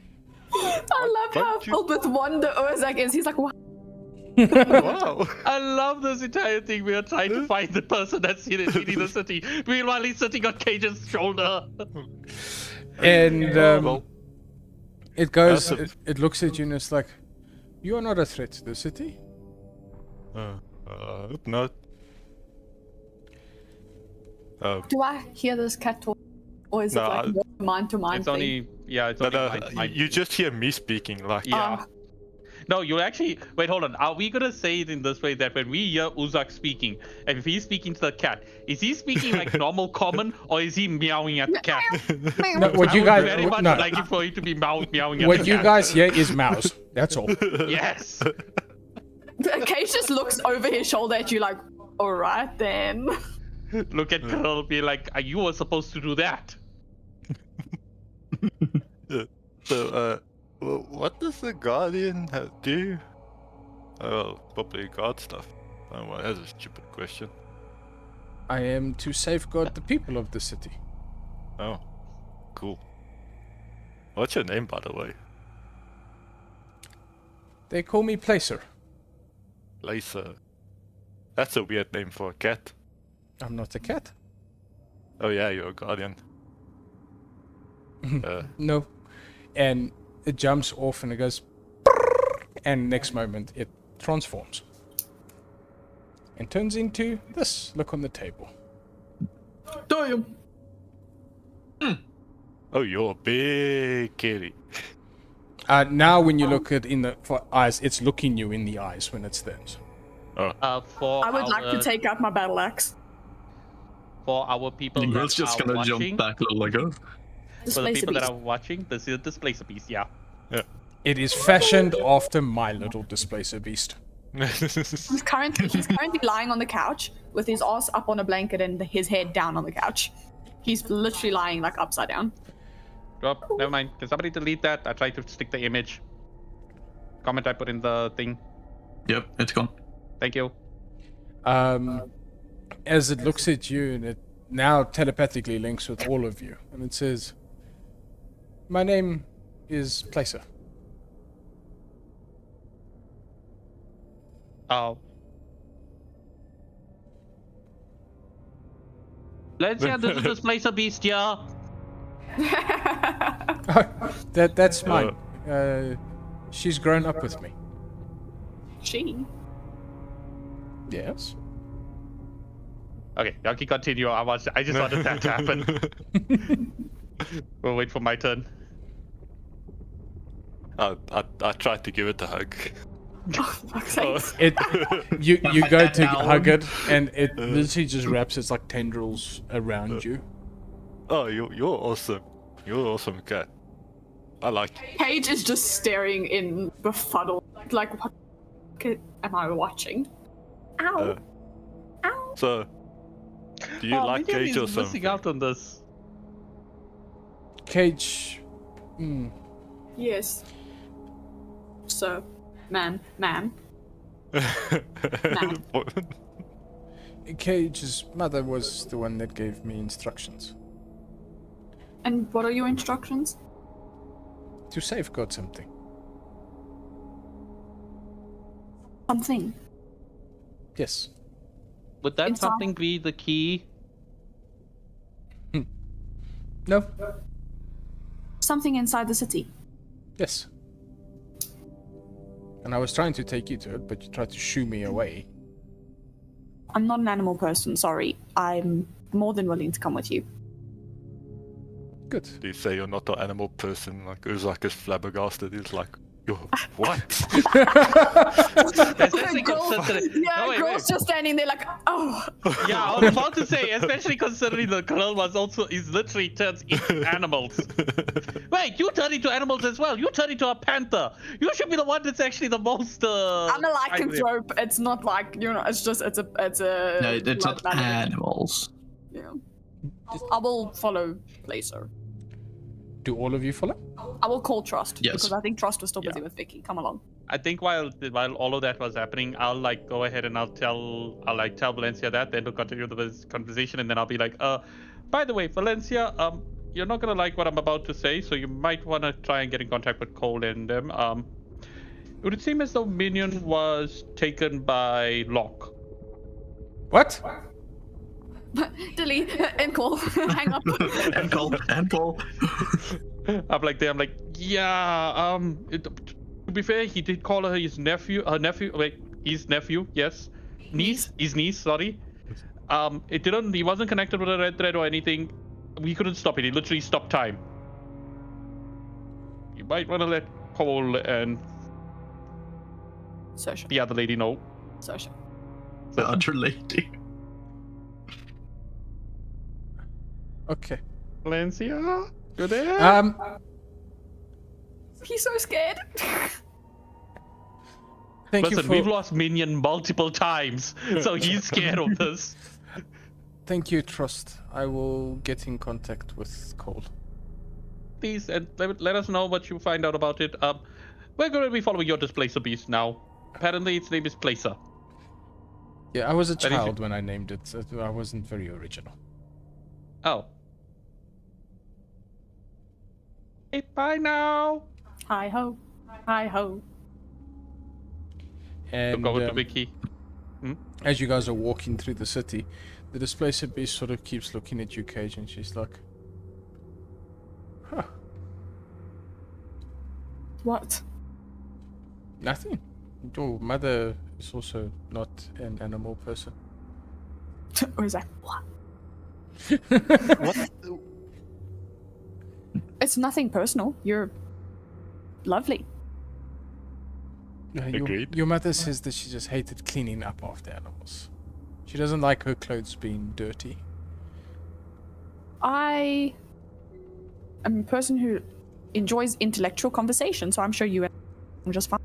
Speaker 3: I love how
Speaker 5: Don't you-
Speaker 3: filled with wonder Ozak is. He's like, what?
Speaker 5: Wow.
Speaker 2: I love this entire thing. We are trying to find the person that's leading the city. Meanwhile, he's sitting on Cage's shoulder.
Speaker 1: And
Speaker 5: Well,
Speaker 1: it goes.
Speaker 5: that's
Speaker 1: It looks at you and it's like, "You are not a threat to the city."
Speaker 5: no.
Speaker 3: Do I hear this cat talk? Or is
Speaker 5: No,
Speaker 3: it like more mind to mind
Speaker 2: It's
Speaker 3: thing?
Speaker 2: only, yeah, it's
Speaker 5: No,
Speaker 2: only my
Speaker 5: you just hear me speaking, like,
Speaker 2: Yeah.
Speaker 3: Ah.
Speaker 2: No, you actually wait. Hold on. Are we gonna say it in this way that when we hear Uzak speaking, and if he's speaking to the cat, is he speaking like normal common, or is he meowing at the cat?
Speaker 1: No, what you
Speaker 2: I
Speaker 1: guys
Speaker 2: would very much
Speaker 1: no,
Speaker 2: like it for you to be meowing at
Speaker 1: what
Speaker 2: the
Speaker 1: you
Speaker 2: cat.
Speaker 1: guys hear is mouse. That's all.
Speaker 2: Yes.
Speaker 3: Cage just looks over his shoulder at you like, alright then.
Speaker 2: Look at Girl, be like, you were supposed to do that.
Speaker 5: So, what does the Guardian do? Oh, probably guard stuff. Oh, well, that's a stupid question.
Speaker 1: I am to safeguard the people of the city.
Speaker 5: Oh, cool. What's your name, by the way?
Speaker 1: They call me Placer.
Speaker 5: Laser. That's a weird name for a cat.
Speaker 1: I'm not a cat.
Speaker 5: Oh yeah, you're a Guardian.
Speaker 1: No. And it jumps off and it goes, "Brrr," and next moment it transforms and turns into this. Look on the table.
Speaker 3: Damn.
Speaker 5: Oh, you're a big kitty.
Speaker 1: Now when you look at in the eyes, it's looking you in the eyes when it's there.
Speaker 2: For
Speaker 3: I would like to
Speaker 2: our-
Speaker 3: take out my battle axe.
Speaker 2: for our people
Speaker 4: The
Speaker 2: that
Speaker 4: girl's just
Speaker 2: are
Speaker 4: gonna
Speaker 2: watching.
Speaker 4: jump back a little like, oh.
Speaker 2: For the
Speaker 3: Displace
Speaker 2: people
Speaker 3: a
Speaker 2: that
Speaker 3: beast.
Speaker 2: are watching, this is a displacer piece. Yeah.
Speaker 1: It is fashioned after my little displacer beast.
Speaker 3: He's currently lying on the couch with his ass up on a blanket and his head down on the couch. He's literally lying like upside down.
Speaker 2: Drop. Never mind. Can somebody delete that? I tried to stick the image. Comment I put in the thing.
Speaker 4: Yep, it's gone.
Speaker 2: Thank you.
Speaker 1: As it looks at you, and it now telepathically links with all of you, and it says, "My name is Placer."
Speaker 2: Oh. Let's hear this is this place a beast, yeah.
Speaker 1: That's mine. She's grown up with me.
Speaker 3: She.
Speaker 1: Yes.
Speaker 2: Okay, y'all can continue. I just wanted that to happen. We'll wait for my turn.
Speaker 5: I tried to give it a hug.
Speaker 3: Oh, fuck's sakes.
Speaker 1: You go to hug it, and it literally just wraps its like tendrils around you.
Speaker 5: Oh, you're awesome. You're an awesome cat. I like you.
Speaker 3: Paige is just staring in befuddled. Like, what am I watching? Ow. Ow.
Speaker 5: So, do you like
Speaker 2: Minion
Speaker 5: Cage or
Speaker 2: is missing
Speaker 5: something?
Speaker 2: out on this.
Speaker 1: Cage.
Speaker 3: Yes. So, ma'am.
Speaker 1: Cage's mother was the one that gave me instructions
Speaker 3: And what are your instructions?
Speaker 1: to safeguard something.
Speaker 3: Something.
Speaker 1: Yes.
Speaker 2: Would that
Speaker 3: Inside.
Speaker 2: something be the key?
Speaker 1: No.
Speaker 3: Something inside the city.
Speaker 1: Yes. And I was trying to take you to it, but you tried to shoo me away.
Speaker 3: I'm not an animal person, sorry. I'm more than willing to come with you.
Speaker 1: Good.
Speaker 5: Do you say you're not an animal person? Like Uzak is flabbergasted. He's like, yo, what?
Speaker 2: Especially considering.
Speaker 3: Yeah,
Speaker 2: No, wait,
Speaker 3: girl's
Speaker 2: wait.
Speaker 3: just standing there like, oh.
Speaker 2: Yeah, I was about to say, especially considering the girl is literally turns into animals. Wait, you turn into animals as well. You turn into a panther. You should be the one that's actually the most.
Speaker 3: I'm a lycanthrope. It's not like, it's just, it's a.
Speaker 4: No, it's not
Speaker 3: blood animal.
Speaker 4: animals.
Speaker 3: Yeah. I will follow Placer.
Speaker 1: Do all of you follow?
Speaker 3: I will call Trust.
Speaker 4: Yes.
Speaker 3: Because I think Trust was still busy
Speaker 2: Yeah.
Speaker 3: with Vicky. Come along.
Speaker 2: I think while all of that was happening, I'll like go ahead and I'll tell Valencia that, then to continue the conversation, and then I'll be like, by the way, Valencia, you're not gonna like what I'm about to say, so you might want to try and get in contact with Cole and them. It would seem as though Minion was taken by Locke.
Speaker 1: What?
Speaker 3: Delete and call. Hang up.
Speaker 4: And call.
Speaker 2: I'm like, yeah. To be fair, he did call her his nephew. His nephew. Yes, his niece. Sorry. It didn't. He wasn't connected with a red thread or anything. We couldn't stop it. He literally stopped time. You might want to let Cole and
Speaker 3: Sersha.
Speaker 2: the other lady know.
Speaker 3: Sersha.
Speaker 4: The other lady.
Speaker 1: Okay.
Speaker 2: Valencia, you there?
Speaker 3: He's so scared.
Speaker 1: Thank
Speaker 2: Listen,
Speaker 1: you for
Speaker 2: we've lost Minion multiple times, so he's scared of this.
Speaker 1: Thank you, Trust. I will get in contact with Cole.
Speaker 2: Please, and let us know what you find out about it. We're going to be following your Displacer Beast now. Apparently, its name is Placer.
Speaker 1: Yeah, I was a
Speaker 2: That is
Speaker 1: child
Speaker 2: it.
Speaker 1: when I named it. So I wasn't very original.
Speaker 2: Oh. Hey, bye now.
Speaker 3: Hi ho. Hi ho.
Speaker 1: And
Speaker 2: Look over to Vicky.
Speaker 1: as you guys are walking through the city, the Displacer Beast sort of keeps looking at you, Cage, and she's like, huh,
Speaker 3: What?
Speaker 1: nothing. Your mother is also not an animal person.
Speaker 3: Or is that what?
Speaker 5: What?
Speaker 3: It's nothing personal. You're lovely.
Speaker 5: Agreed.
Speaker 1: Your mother says that she just hated cleaning up after animals. She doesn't like her clothes being dirty.
Speaker 3: I am a person who enjoys intellectual conversation, so I'm sure you are just fine.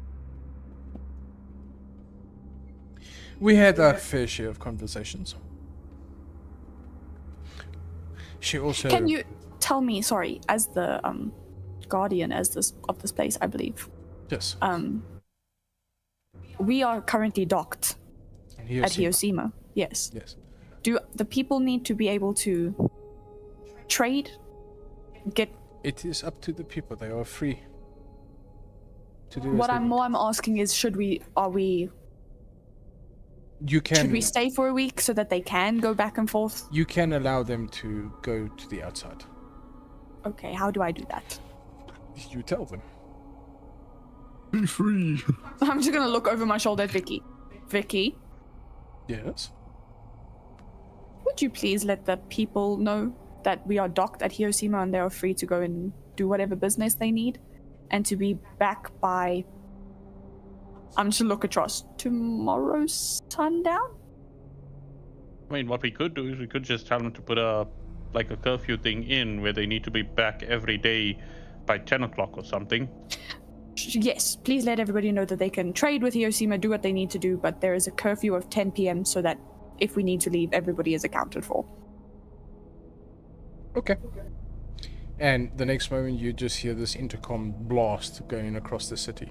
Speaker 1: We had our fair share of conversations. She also.
Speaker 3: Can you tell me, sorry, as the guardian of this place, I believe.
Speaker 1: Yes.
Speaker 3: We are currently docked at
Speaker 1: Hiroshima.
Speaker 3: Hiroshima. Yes.
Speaker 1: Yes.
Speaker 3: Do the people need to be able to trade? Get
Speaker 1: It is up to the people. They are free to do
Speaker 3: what
Speaker 1: as they
Speaker 3: I'm asking is, should we
Speaker 1: You can.
Speaker 3: should we stay for a week so that they can go back and forth?
Speaker 1: You can allow them to go to the outside.
Speaker 3: Okay, how do I do that?
Speaker 1: You tell them.
Speaker 4: Be free.
Speaker 3: I'm just gonna look over my shoulder at Vicky. Vicky,
Speaker 1: Yes.
Speaker 3: would you please let the people know that we are docked at Hiroshima and they are free to go and do whatever business they need, and to be back by, I'm just gonna look across, tomorrow's sundown?
Speaker 2: I mean, what we could do is we could just tell them to put a curfew thing in where they need to be back every day by 10 o'clock or something.
Speaker 3: Yes, please let everybody know that they can trade with Hiroshima, do what they need to do, but there is a curfew of 10 p.m. so that if we need to leave, everybody is accounted for.
Speaker 1: Okay. And the next moment, you just hear this intercom blast going across the city,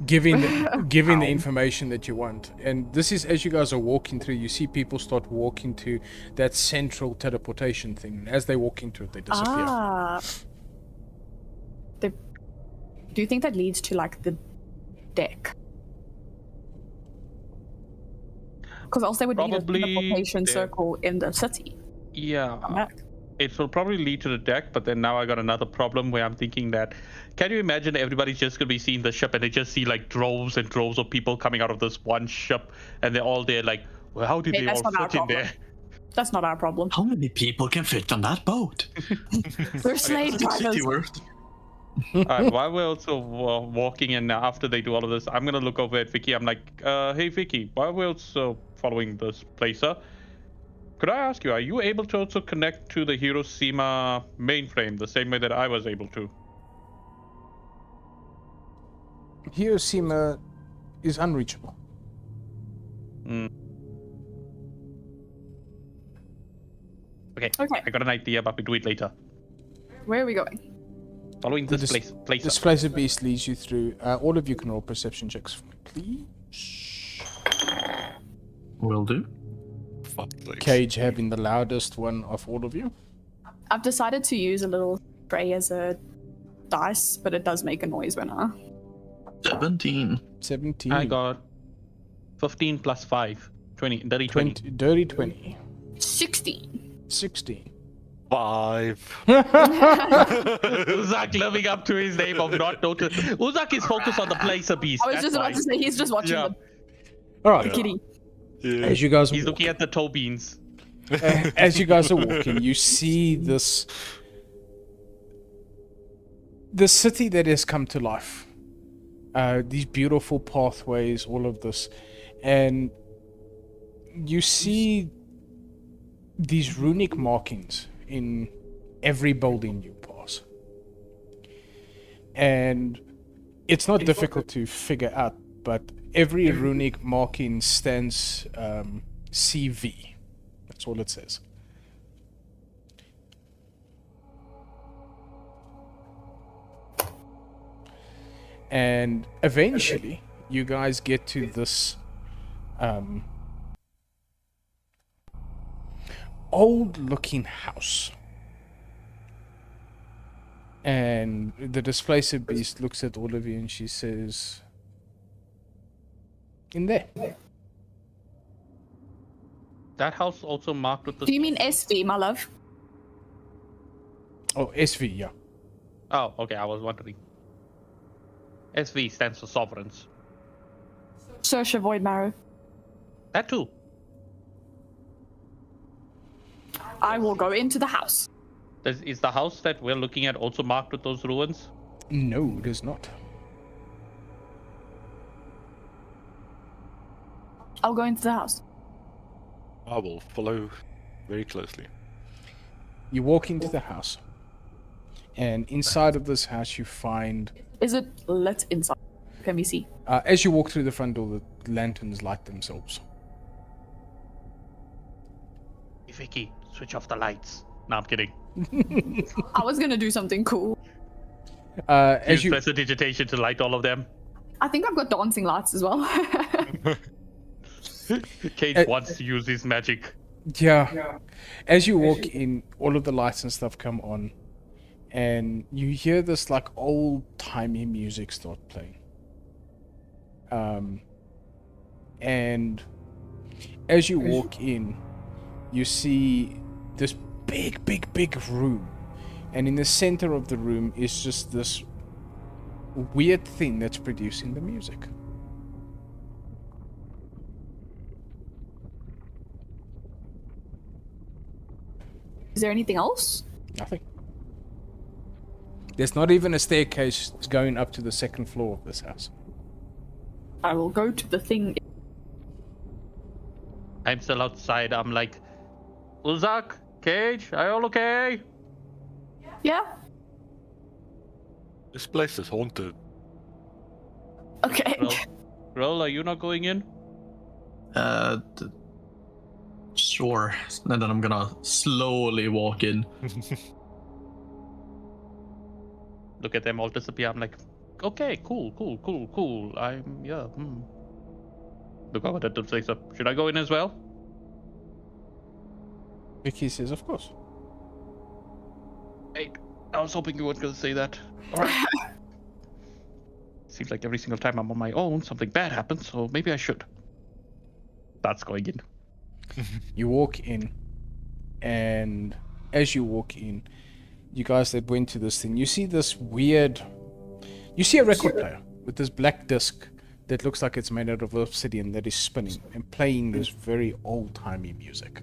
Speaker 1: giving the information that you want. And this is as you guys are walking through, you see people start walking to that central teleportation thing. As they walk into it, they disappear.
Speaker 3: Do you think that leads to like the deck? Because else they would
Speaker 2: Probably
Speaker 3: need a teleportation
Speaker 2: there.
Speaker 3: circle in the city.
Speaker 2: Yeah.
Speaker 3: Come back.
Speaker 2: It will probably lead to the deck, but then now I got another problem where I'm thinking that, can you imagine everybody's just gonna be seeing the ship and they just see like droves and droves of people coming out of this one ship, and they're all there like, well, how did
Speaker 3: Hey,
Speaker 2: they
Speaker 3: that's
Speaker 2: all
Speaker 3: not our
Speaker 2: fit in
Speaker 3: problem.
Speaker 2: there?
Speaker 3: That's not our problem.
Speaker 4: How many people can fit on that boat?
Speaker 3: We're slave drivers.
Speaker 4: City worth.
Speaker 2: Alright, while we're also walking, and after they do all of this, I'm gonna look over at Vicky. I'm like, hey Vicky, while we're also following this placer, could I ask you, are you able to also connect to the Hiroshima mainframe the same way that I was able to?
Speaker 1: Hiroshima is unreachable.
Speaker 2: Okay,
Speaker 3: Okay.
Speaker 2: I got an idea, but we do it later.
Speaker 3: Where are we going?
Speaker 2: Following this placer.
Speaker 1: This Placer Beast leads you through. All of you can roll perception checks for me, please.
Speaker 4: Will do.
Speaker 5: Fuck, like,
Speaker 1: Cage having the loudest one of all of you.
Speaker 3: I've decided to use a little spray as a dice, but it does make a noise when I...
Speaker 4: 17.
Speaker 1: 17.
Speaker 2: I got 15 plus 5. 20. Dirty 20.
Speaker 1: Dirty 20.
Speaker 3: 16.
Speaker 1: 16.
Speaker 5: 5.
Speaker 2: Uzak living up to his name of not notice. Uzak is focused on the placer beast.
Speaker 3: I was
Speaker 2: that's
Speaker 3: just about
Speaker 2: why.
Speaker 3: to say, he's just watching
Speaker 2: Yeah.
Speaker 1: All
Speaker 3: the
Speaker 1: right.
Speaker 3: kitty.
Speaker 5: Yeah.
Speaker 1: As you guys
Speaker 2: He's looking at the toe beans.
Speaker 1: as you guys are walking, you see the city that has come to life. These beautiful pathways, all of this, and you see these runic markings in every building you pass. And it's not difficult to figure out, but every runic marking stands CV. That's all it says. And eventually, you guys get to this old-looking house. And the Displacer Beast looks at all of you and she says, in there.
Speaker 2: That house also marked with the.
Speaker 3: Do you mean SV, my love?
Speaker 1: Oh, SV, yeah.
Speaker 2: Oh, okay. I was wondering. SV stands for sovereigns.
Speaker 3: Sersha Voidmarrow.
Speaker 2: That too.
Speaker 3: I will go into the house.
Speaker 2: Is the house that we're looking at also marked with those ruins?
Speaker 1: No, it is not.
Speaker 3: I'll go into the house.
Speaker 5: I will follow very closely.
Speaker 1: You walk into the house, and inside of this house you find
Speaker 3: Is it lit inside? Can we see?
Speaker 1: As you walk through the front door, the lanterns light themselves.
Speaker 2: Hey, Vicky, switch off the lights. No, I'm kidding.
Speaker 3: I was gonna do something cool.
Speaker 1: As you
Speaker 2: press the digitation to light all of them.
Speaker 3: I think I've got dancing lights as well.
Speaker 2: Cage wants to use his magic.
Speaker 1: Yeah. As you walk in, all of the lights and stuff come on, and you hear this like old-timey music start playing. And as you walk in, you see this big room, and in the center of the room is just this weird thing that's producing the music.
Speaker 3: Is there anything else?
Speaker 1: Nothing. There's not even a staircase going up to the second floor of this house.
Speaker 3: I will go to the thing.
Speaker 2: I'm still outside. I'm like, Ulzak, Cage, are you all okay?
Speaker 3: Yeah.
Speaker 5: This place is haunted.
Speaker 3: Okay.
Speaker 2: Roll, are you not going in?
Speaker 4: Sure. And then I'm gonna slowly walk in.
Speaker 2: Look at them all disappear. I'm like, okay, cool. Look over that to say so. Should I go in as well?
Speaker 1: Vicky says, of course.
Speaker 2: Hey, I was hoping you weren't going to say that. All right. Seems like every single time I'm on my own, something bad happens, so maybe I should. That's going in.
Speaker 1: You walk in, and as you walk in, you guys that went to this thing, you see this weird... You see a record player with this black disc that looks like it's made out of obsidian that is spinning and playing this very old-timey music.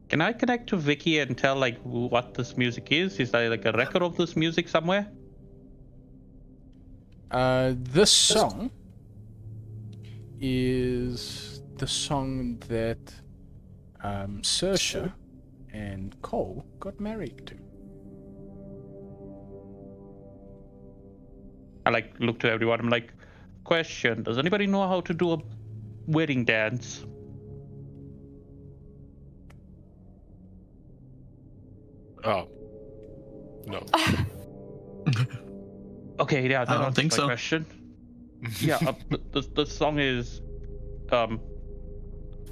Speaker 2: Can I connect to Vicky and tell like what this music is? Is there like a record of this music somewhere?
Speaker 1: This song is the song that Saoirse and Cole got married to.
Speaker 2: I like look to everyone. I'm like, question: does anybody know how to do a wedding dance?
Speaker 5: Oh. No.
Speaker 2: Okay, yeah, that
Speaker 4: I don't
Speaker 2: answers
Speaker 4: think
Speaker 2: my
Speaker 4: so.
Speaker 2: question. Yeah, the song is
Speaker 3: Can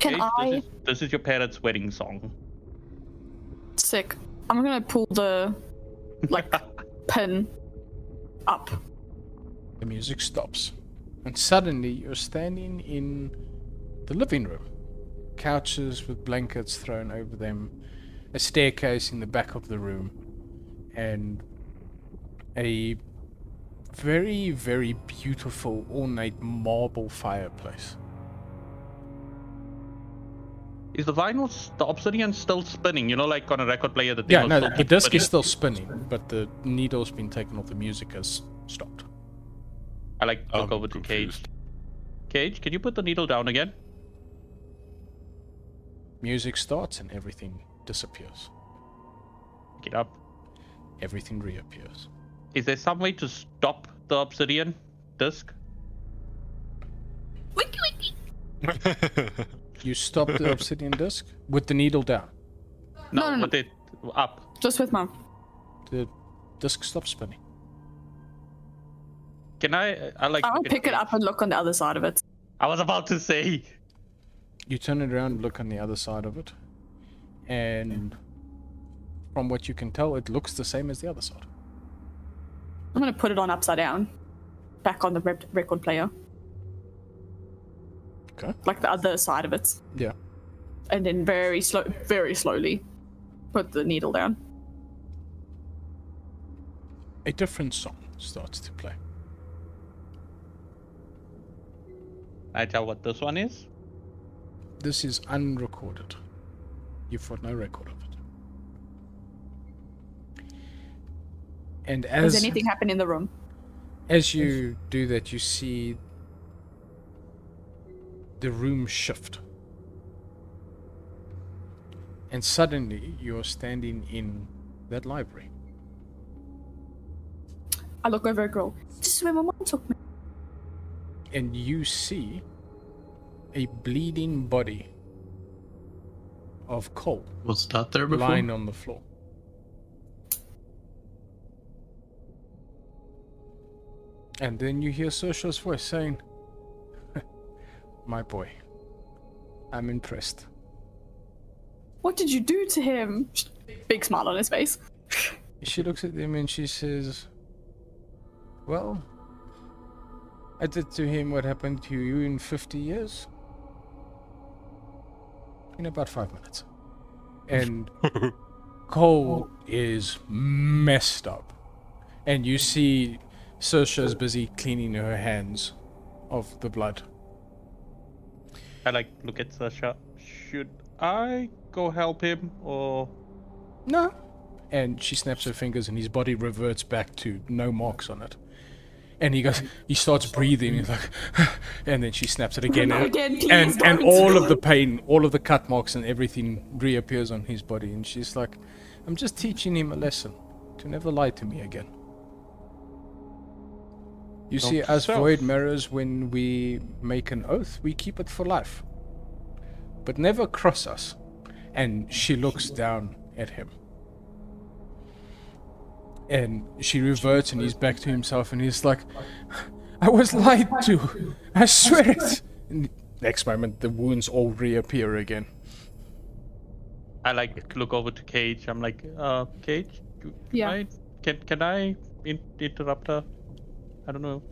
Speaker 2: Kate,
Speaker 3: I?
Speaker 2: This is your parents' wedding song.
Speaker 3: Sick. I'm gonna pull the like pin up.
Speaker 1: The music stops, and suddenly you're standing in the living room. Couches with blankets thrown over them, a staircase in the back of the room, and a very, very beautiful, ornate marble fireplace.
Speaker 2: Is the vinyl, the obsidian still spinning? You know, like on a record player, the thing
Speaker 1: Yeah,
Speaker 2: will
Speaker 1: no,
Speaker 2: still
Speaker 1: the
Speaker 2: keep
Speaker 1: disc
Speaker 2: spinning.
Speaker 1: is still spinning, but the needle's been taken off. The music has stopped.
Speaker 2: I like look
Speaker 5: I'm
Speaker 2: over to
Speaker 5: confused.
Speaker 2: Cage. Cage, can you put the needle down again?
Speaker 1: Music starts and everything disappears.
Speaker 2: Pick it up.
Speaker 1: Everything reappears.
Speaker 2: Is there some way to stop the obsidian disc?
Speaker 3: Wiki wiki.
Speaker 1: You stop the obsidian disc with the needle down.
Speaker 3: No.
Speaker 2: With it up.
Speaker 3: Just with mom.
Speaker 1: The disc stops spinning.
Speaker 2: Can I like
Speaker 3: I'll
Speaker 2: look at
Speaker 3: pick it
Speaker 2: Cage.
Speaker 3: up and look on the other side of it.
Speaker 2: I was about to say.
Speaker 1: You turn it around, look on the other side of it, and from what you can tell, it looks the same as the other side.
Speaker 3: I'm gonna put it on upside down, back on the record player,
Speaker 1: Okay.
Speaker 3: like the other side of it,
Speaker 1: Yeah.
Speaker 3: and then very slowly, put the needle down.
Speaker 1: A different song starts to play.
Speaker 2: I tell what this one is.
Speaker 1: This is unrecorded. You've got no record of it. And
Speaker 3: Does
Speaker 1: as
Speaker 3: anything happen in the room?
Speaker 1: as you do that, you see the room shift. And suddenly you're standing in that library.
Speaker 3: I look over at Girl. This is where my mom took me.
Speaker 1: And you see a bleeding body of Cole
Speaker 4: Was that there before?
Speaker 1: lying on the floor. And then you hear Saoirse's voice saying, "My boy, I'm impressed."
Speaker 3: What did you do to him? Big smile on his face.
Speaker 1: She looks at him and she says, "Well, I did to him what happened to you in 50 years. In about 5 minutes." And Cole is messed up. And you see Saoirse's busy cleaning her hands of the blood.
Speaker 2: I like look at Saoirse. Should I go help him or?
Speaker 1: No. And she snaps her fingers and his body reverts back to no marks on it. And he starts breathing, he's like, and then she snaps it again.
Speaker 3: No, again, please
Speaker 1: and
Speaker 3: don't.
Speaker 1: all of the pain, all of the cut marks and everything reappears on his body. And she's like, "I'm just teaching him a lesson to never lie to me again." You see, as
Speaker 2: yourself.
Speaker 1: Void Mirrors, when we make an oath, we keep it for life. But never cross us. And she looks down at him. And she reverts and he's back to himself and he's like, "I was lied to. I swear it." And next moment, the wounds all reappear again.
Speaker 2: I like look over to Cage. I'm like, Cage,
Speaker 3: Yeah.
Speaker 2: Can I interrupt her? I don't know.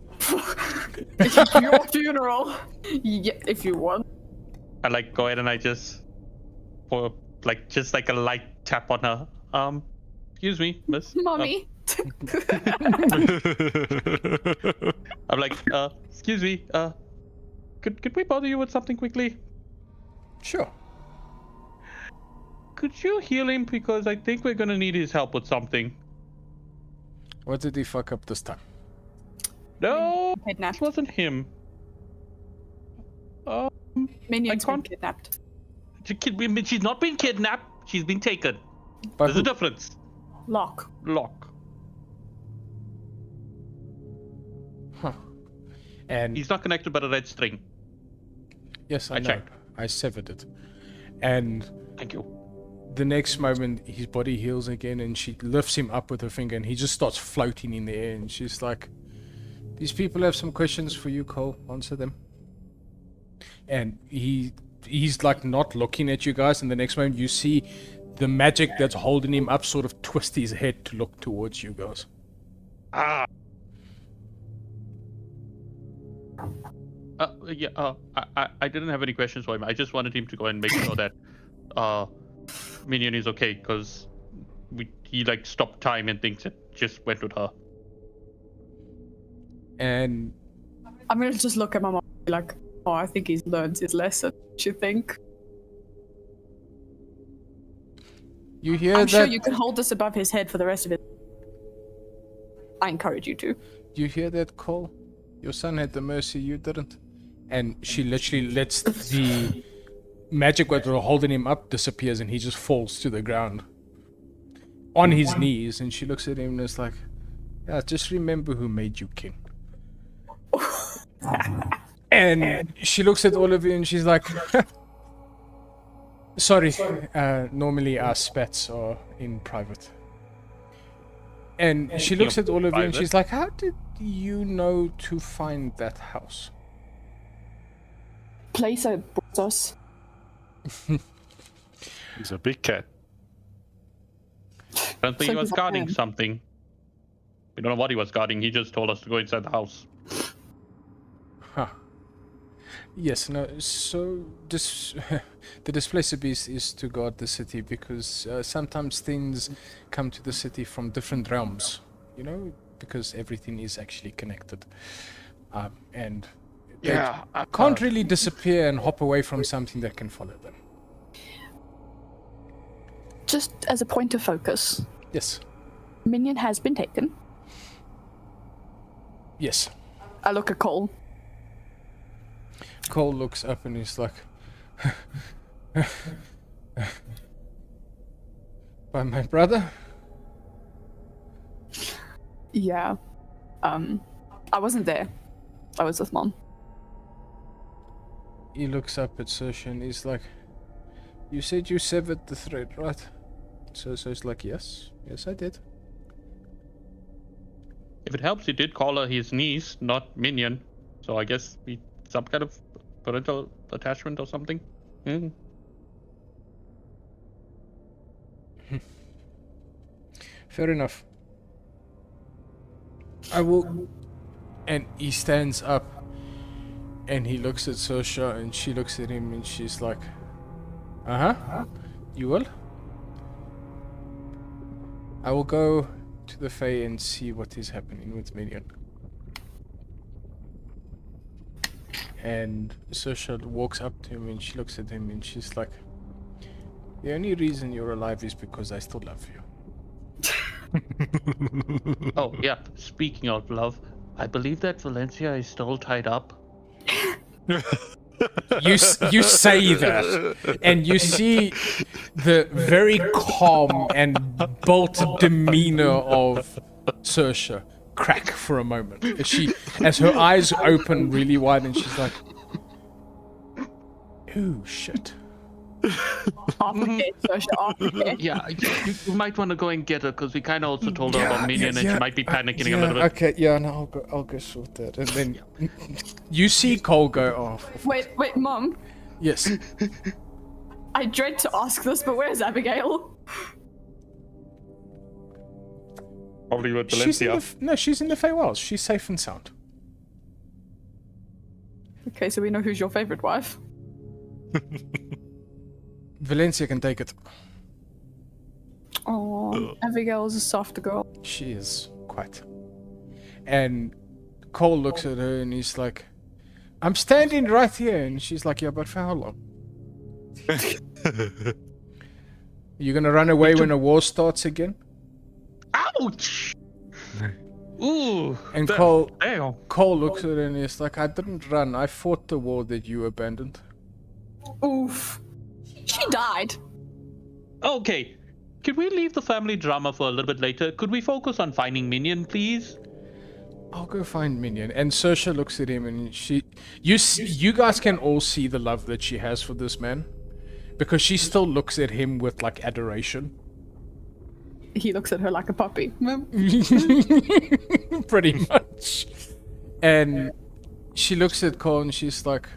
Speaker 3: Your funeral. Yeah, if you want.
Speaker 2: I like go ahead and I just, for just like a light tap on her. Excuse me, miss.
Speaker 3: Mommy.
Speaker 2: I'm like, excuse me, could we bother you with something quickly?
Speaker 1: Sure.
Speaker 2: Could you heal him because I think we're gonna need his help with something.
Speaker 1: What did he fuck up this time?
Speaker 2: No,
Speaker 3: Kidnapped.
Speaker 2: it wasn't him.
Speaker 3: Minion's been
Speaker 2: can't-
Speaker 3: kidnapped.
Speaker 2: She's not been kidnapped. She's been taken.
Speaker 1: By
Speaker 2: There's a
Speaker 1: who?
Speaker 2: difference.
Speaker 3: Lock.
Speaker 2: Lock.
Speaker 1: Huh. And
Speaker 2: He's not connected by a red string.
Speaker 1: yes, I
Speaker 2: I
Speaker 1: know.
Speaker 2: checked.
Speaker 1: I severed it. And
Speaker 2: Thank you.
Speaker 1: the next moment, his body heals again, and she lifts him up with her finger, and he just starts floating in the air. And she's like, "These people have some questions for you, Cole. Answer them." And he's like not looking at you guys, and the next moment you see the magic that's holding him up sort of twist his head to look towards you guys.
Speaker 2: Ah. I didn't have any questions for him. I just wanted him to go and make sure that Minion is okay because he like stopped time and things that just went with her.
Speaker 1: And
Speaker 3: I'm gonna just look at my mom and be like, "Oh, I think he's learned his lesson." What you think?
Speaker 1: you hear
Speaker 3: I'm
Speaker 1: that
Speaker 3: sure you can hold this above his head for the rest of it. I encourage you to.
Speaker 1: you hear that, Cole? Your son had the mercy, you didn't. And she literally lets the magic that were holding him up disappears, and he just falls to the ground on his knees. And she looks at him and is like, "Yeah, just remember who made you king." And she looks at all of you and she's like, "Sorry, normally our spats are in private." And she looks at all of you and
Speaker 2: Private?
Speaker 1: she's like, "How did you know to find that house?"
Speaker 3: Place I brought us.
Speaker 5: He's a big cat.
Speaker 2: Apparently
Speaker 3: So
Speaker 2: he was
Speaker 3: he's a
Speaker 2: guarding
Speaker 3: man.
Speaker 2: something. We don't know what he was guarding. He just told us to go inside the house.
Speaker 1: Huh. Yes, no, so this, the Displacer Beast is to guard the city because sometimes things come to the city from different realms, you know, because everything is actually connected. And they can't really disappear and hop away from something that can follow them.
Speaker 3: Just as a point of focus,
Speaker 1: Yes,
Speaker 3: Minion has been taken.
Speaker 1: yes.
Speaker 3: I look at Cole.
Speaker 1: Cole looks up and he's like, "By my brother?"
Speaker 3: Yeah. I wasn't there. I was with Mom.
Speaker 1: He looks up at Saoirse and he's like, "You said you severed the thread, right?" So it's like, "Yes, I did."
Speaker 2: If it helps, he did call her his niece, not minion. So I guess some kind of parental attachment or something. Mm.
Speaker 1: Fair enough. I will. And he stands up and he looks at Saoirse and she looks at him and she's like, "Uh-huh. You will? I will go to the Fae and see what is happening with Minion." And Saoirse walks up to him and she looks at him and she's like, "The only reason you're alive is because I still love you."
Speaker 2: Oh, yeah. Speaking of love, I believe that Valencia is still tied up.
Speaker 1: You say that, and you see the very calm and built demeanor of Saoirse crack for a moment as her eyes open really wide, and she's like, "Oh shit."
Speaker 2: Yeah, you might want to go and get her because we kind of also told her about Minion and she might be panicking a little bit.
Speaker 1: Okay, yeah, no, I'll go sort that. And then you see Cole go off.
Speaker 3: Wait, Mom.
Speaker 1: Yes.
Speaker 3: I dread to ask this, but where's Abigail?
Speaker 2: Probably with
Speaker 1: She's in
Speaker 2: Valencia.
Speaker 1: she's in the Feywilds. She's safe and sound.
Speaker 3: Okay, so we know who's your favorite wife.
Speaker 1: Valencia can take it.
Speaker 3: Oh, Abigail's a soft girl.
Speaker 1: She is quite. And Cole looks at her and he's like, "I'm standing right here." And she's like, "Yeah, but for how long? You gonna run away when a war starts again?"
Speaker 2: Ouch! Ooh.
Speaker 1: And
Speaker 2: Damn.
Speaker 1: Cole looks at her and he's like, "I didn't run. I fought the war that you abandoned."
Speaker 3: Oof. She died.
Speaker 2: Okay. Could we leave the family drama for a little bit later? Could we focus on finding Minion, please?
Speaker 1: "I'll go find Minion." And Saoirse looks at him and you guys can all see the love that she has for this man. Because she still looks at him with like adoration.
Speaker 3: He looks at her like a puppy.
Speaker 1: Pretty much. And she looks at Cole and she's like,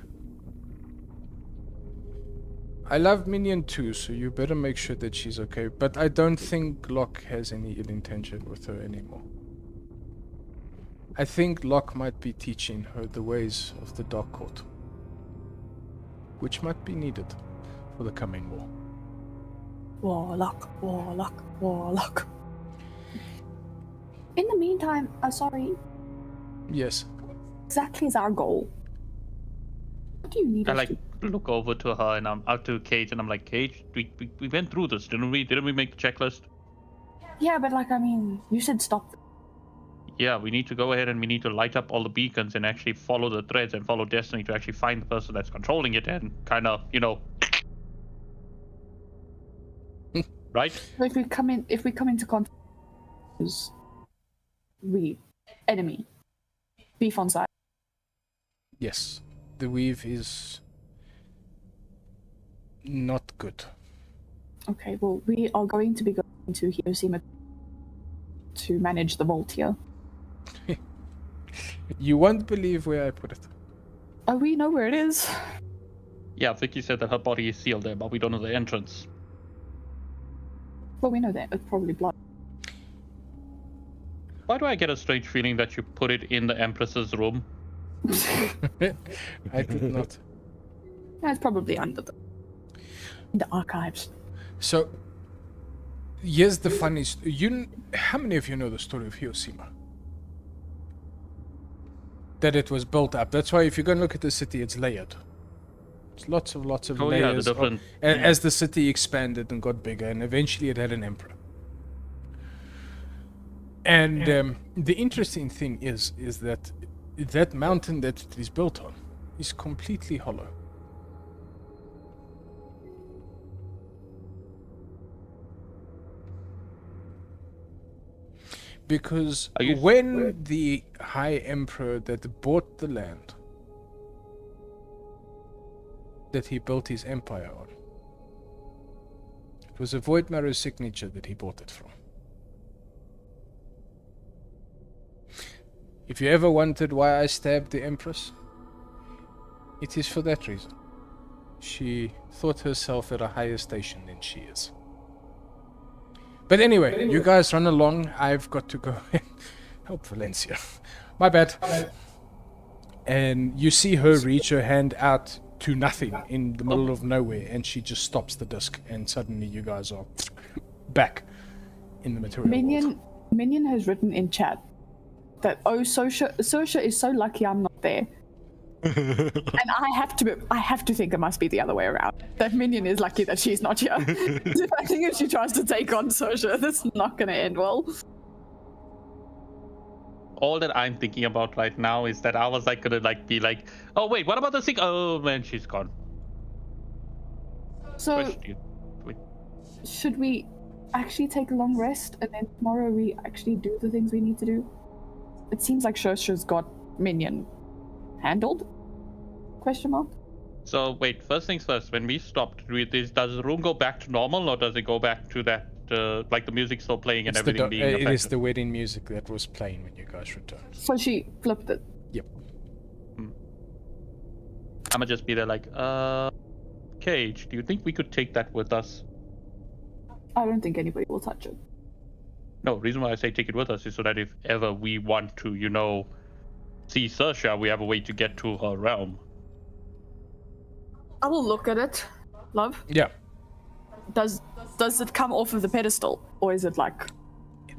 Speaker 1: "I love Minion too, so you better make sure that she's okay. But I don't think Locke has any ill intention with her anymore. I think Locke might be teaching her the ways of the Dark Court, which might be needed for the coming war."
Speaker 3: Warlock. In the meantime, sorry,
Speaker 1: Yes.
Speaker 3: exactly is our goal. What do you need
Speaker 2: I
Speaker 3: us
Speaker 2: like
Speaker 3: to?
Speaker 2: look over to her and I'm out to Cage and I'm like, "Cage, we went through this, didn't we? Didn't we make the checklist?"
Speaker 3: Yeah, but like, I mean, you said stop.
Speaker 2: Yeah, we need to go ahead and we need to light up all the beacons and actually follow the threads and follow Destiny to actually find the person that's controlling it and kind of, right?
Speaker 3: So if we come into contact, we enemy beef on side.
Speaker 1: Yes. The weave is not good.
Speaker 3: Okay, well, we are going to be going to Hiroshima to manage the vault here.
Speaker 1: You won't believe where I put it.
Speaker 3: Oh, we know where it is.
Speaker 2: Yeah, Vicky said that her body is sealed there, but we don't know the entrance.
Speaker 3: Well, we know that. It's probably blood.
Speaker 2: Why do I get a strange feeling that you put it in the Empress's room?
Speaker 1: I did not.
Speaker 3: Yeah, it's probably under the archives.
Speaker 1: So, here's the funny how many of you know the story of Hiroshima? That it was built up. That's why if you're going to look at the city, it's layered. It's lots of
Speaker 2: Oh, yeah, the
Speaker 1: layers.
Speaker 2: different-
Speaker 1: As the city expanded and got bigger, and eventually it had an emperor. And the interesting thing is that that mountain that it is built on is completely hollow. Because
Speaker 2: Are you-
Speaker 1: when the High Emperor that bought the land that he built his empire on, it was a Voidmarrow's signature that he bought it from. If you ever wondered why I stabbed the Empress, it is for that reason. She thought herself at a higher station than she is. But anyway, you guys run along. I've got to go and help Valencia. My bad. And you see her reach her hand out to nothing in the middle of nowhere, and she just stops the disc, and suddenly you guys are back in the material world.
Speaker 3: Minion has written in chat that Sosha is so lucky I'm not there. And I have to think it must be the other way around. That Minion is lucky that she's not here. I think if she tries to take on Sosha, that's not gonna end well.
Speaker 2: All that I'm thinking about right now is that I was like gonna like be like, oh wait, what about the thing? Oh man, she's gone.
Speaker 3: So
Speaker 2: Wait.
Speaker 3: should we actually take a long rest and then tomorrow we actually do the things we need to do? It seems like Sosha's got Minion handled? Question mark?
Speaker 2: So wait, first things first. When we stopped, does the room go back to normal, or does it go back to that like the music still playing and everything being
Speaker 1: It is
Speaker 2: affected?
Speaker 1: the wedding music that was playing when you guys returned.
Speaker 3: So she flipped it.
Speaker 1: Yep.
Speaker 2: I'ma just be there like, Cage, do you think we could take that with us?
Speaker 3: I don't think anybody will touch it.
Speaker 2: No, reason why I say take it with us is so that if ever we want to, see Saoirse, we have a way to get to her realm.
Speaker 3: I will look at it, love.
Speaker 1: Yeah.
Speaker 3: Does it come off of the pedestal, or is it like?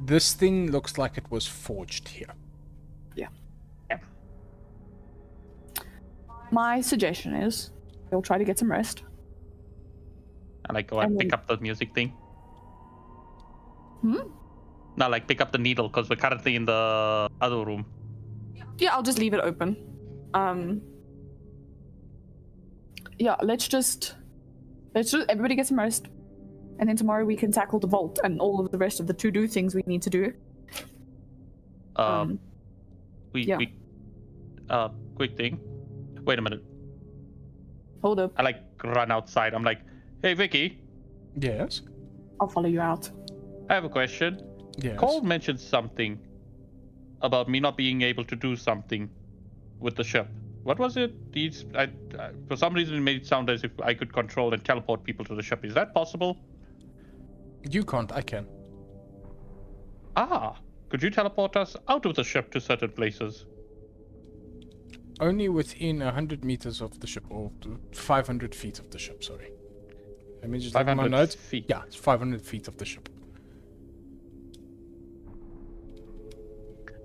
Speaker 1: This thing looks like it was forged here.
Speaker 3: Yeah. My suggestion is we'll try to get some rest.
Speaker 2: And like go and
Speaker 3: And
Speaker 2: pick
Speaker 3: then-
Speaker 2: up the music thing.
Speaker 3: Hmm?
Speaker 2: No, like pick up the needle because we're currently in the other room.
Speaker 3: Yeah, I'll just leave it open. Yeah, let's just everybody get some rest, and then tomorrow we can tackle the vault and all of the rest of the to-do things we need to do. Yeah.
Speaker 2: Quick thing. Wait a minute.
Speaker 3: Hold up,
Speaker 2: I like run outside. I'm like, hey Vicky,
Speaker 1: Yes.
Speaker 3: I'll follow you out.
Speaker 2: I have a question.
Speaker 1: Yes.
Speaker 2: Cole mentioned something about me not being able to do something with the ship. What was it? For some reason, it made it sound as if I could control and teleport people to the ship. Is that possible?
Speaker 1: You can't, I can.
Speaker 2: Ah, could you teleport us out of the ship to certain places?
Speaker 1: Only within 100 meters of the ship, or 500 feet of the ship, sorry. Let me just look at my
Speaker 2: 500
Speaker 1: notes.
Speaker 2: feet.
Speaker 1: Yeah, it's 500 feet of the ship.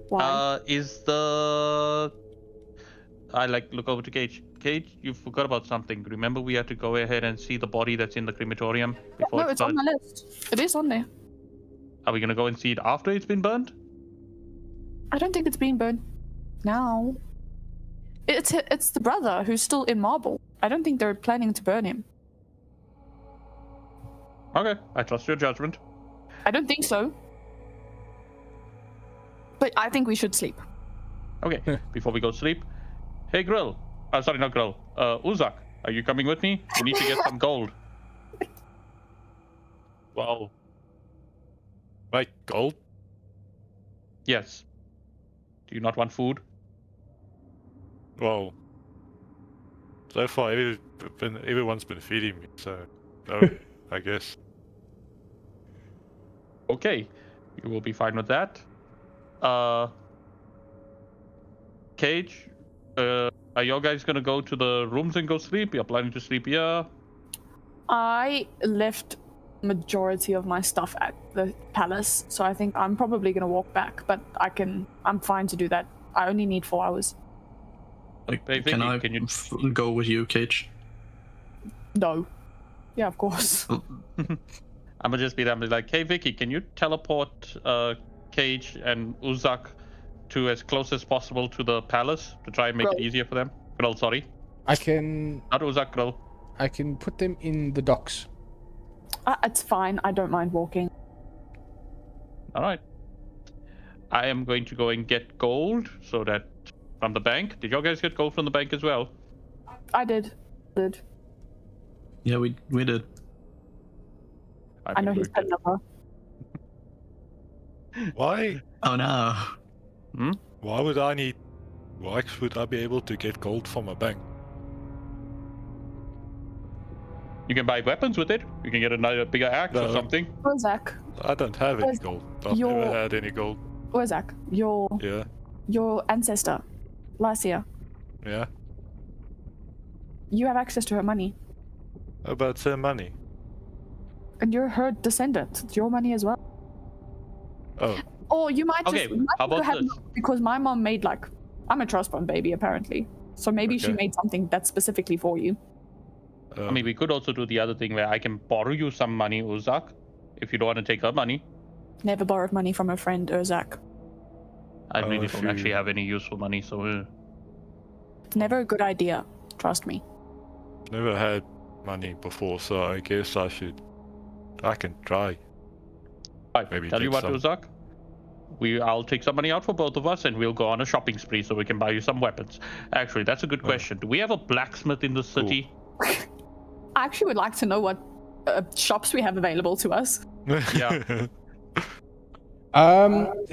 Speaker 3: Why?
Speaker 2: I like look over to Cage. Cage, you forgot about something. Remember we had to go ahead and see the body that's in the crematorium before
Speaker 3: No, it's on my list. It is on there.
Speaker 2: Are we gonna go and see it after it's been burned?
Speaker 3: I don't think it's been burned now. It's the brother who's still in marble. I don't think they're planning to burn him.
Speaker 2: Okay, I trust your judgment.
Speaker 3: I don't think so. But I think we should sleep.
Speaker 2: Okay, before we go sleep, hey Grill. Sorry, not Grill. Uzak, are you coming with me? We need to get some gold.
Speaker 5: Well, like gold?
Speaker 2: Yes. Do you not want food?
Speaker 5: Well, so far everyone's been feeding me, so no, I guess.
Speaker 2: Okay, you will be fine with that. Cage, are you guys gonna go to the rooms and go sleep? You're planning to sleep here?
Speaker 3: I left majority of my stuff at the palace, so I think I'm probably gonna walk back, but I'm fine to do that. I only need 4 hours.
Speaker 4: Like,
Speaker 2: Hey,
Speaker 4: can
Speaker 2: Vicky,
Speaker 4: I
Speaker 2: can you-
Speaker 4: go with you, Cage?
Speaker 3: No. Yeah, of course.
Speaker 2: I'm gonna just be there and be like, hey Vicky, can you teleport Cage and Uzak to as close as possible to the palace to try and make it
Speaker 3: Grill.
Speaker 2: easier for them? Grill, sorry.
Speaker 1: I can
Speaker 2: Not Uzak, Grill.
Speaker 1: put them in the docks.
Speaker 3: It's fine. I don't mind walking.
Speaker 2: Alright. I am going to go and get gold so that from the bank. Did y'all guys get gold from the bank as well?
Speaker 3: I did.
Speaker 4: Yeah, we did.
Speaker 3: I know his pen number.
Speaker 5: Why?
Speaker 4: Oh no.
Speaker 5: Why would I need? Why would I be able to get gold from a bank?
Speaker 2: You can buy weapons with it. You can get another bigger axe or
Speaker 5: No.
Speaker 2: something.
Speaker 3: Ozak,
Speaker 5: I don't have any
Speaker 3: Where's
Speaker 5: gold. I've
Speaker 3: your-
Speaker 5: never had any gold.
Speaker 3: Ozak,
Speaker 5: Yeah,
Speaker 3: your ancestor, Lycia,
Speaker 5: yeah.
Speaker 3: you have access to her money.
Speaker 5: About her money.
Speaker 3: And you're her descendant. It's your money as well.
Speaker 5: Oh,
Speaker 3: Or you might just
Speaker 2: Okay,
Speaker 3: you might
Speaker 2: how about
Speaker 3: have
Speaker 2: this?
Speaker 3: because my mom made I'm a trust fund baby apparently. So maybe she
Speaker 5: Okay.
Speaker 3: made something that's specifically for you.
Speaker 2: I mean, we could also do the other thing where I can borrow you some money, Uzak, if you don't want to take her money.
Speaker 3: Never borrowed money from a friend, Ozak.
Speaker 2: I really
Speaker 5: if
Speaker 2: don't
Speaker 5: you-
Speaker 2: actually have any useful money, so
Speaker 3: It's never a good idea. Trust me.
Speaker 5: never had money before, so I guess I can try.
Speaker 2: Right,
Speaker 5: Maybe
Speaker 2: tell you
Speaker 5: take
Speaker 2: what,
Speaker 5: some.
Speaker 2: Uzak. I'll take some money out for both of us, and we'll go on a shopping spree so we can buy you some weapons. Actually, that's a good question. Do we have a blacksmith in the city?
Speaker 3: I actually would like to know what shops we have available to us.
Speaker 2: Yeah.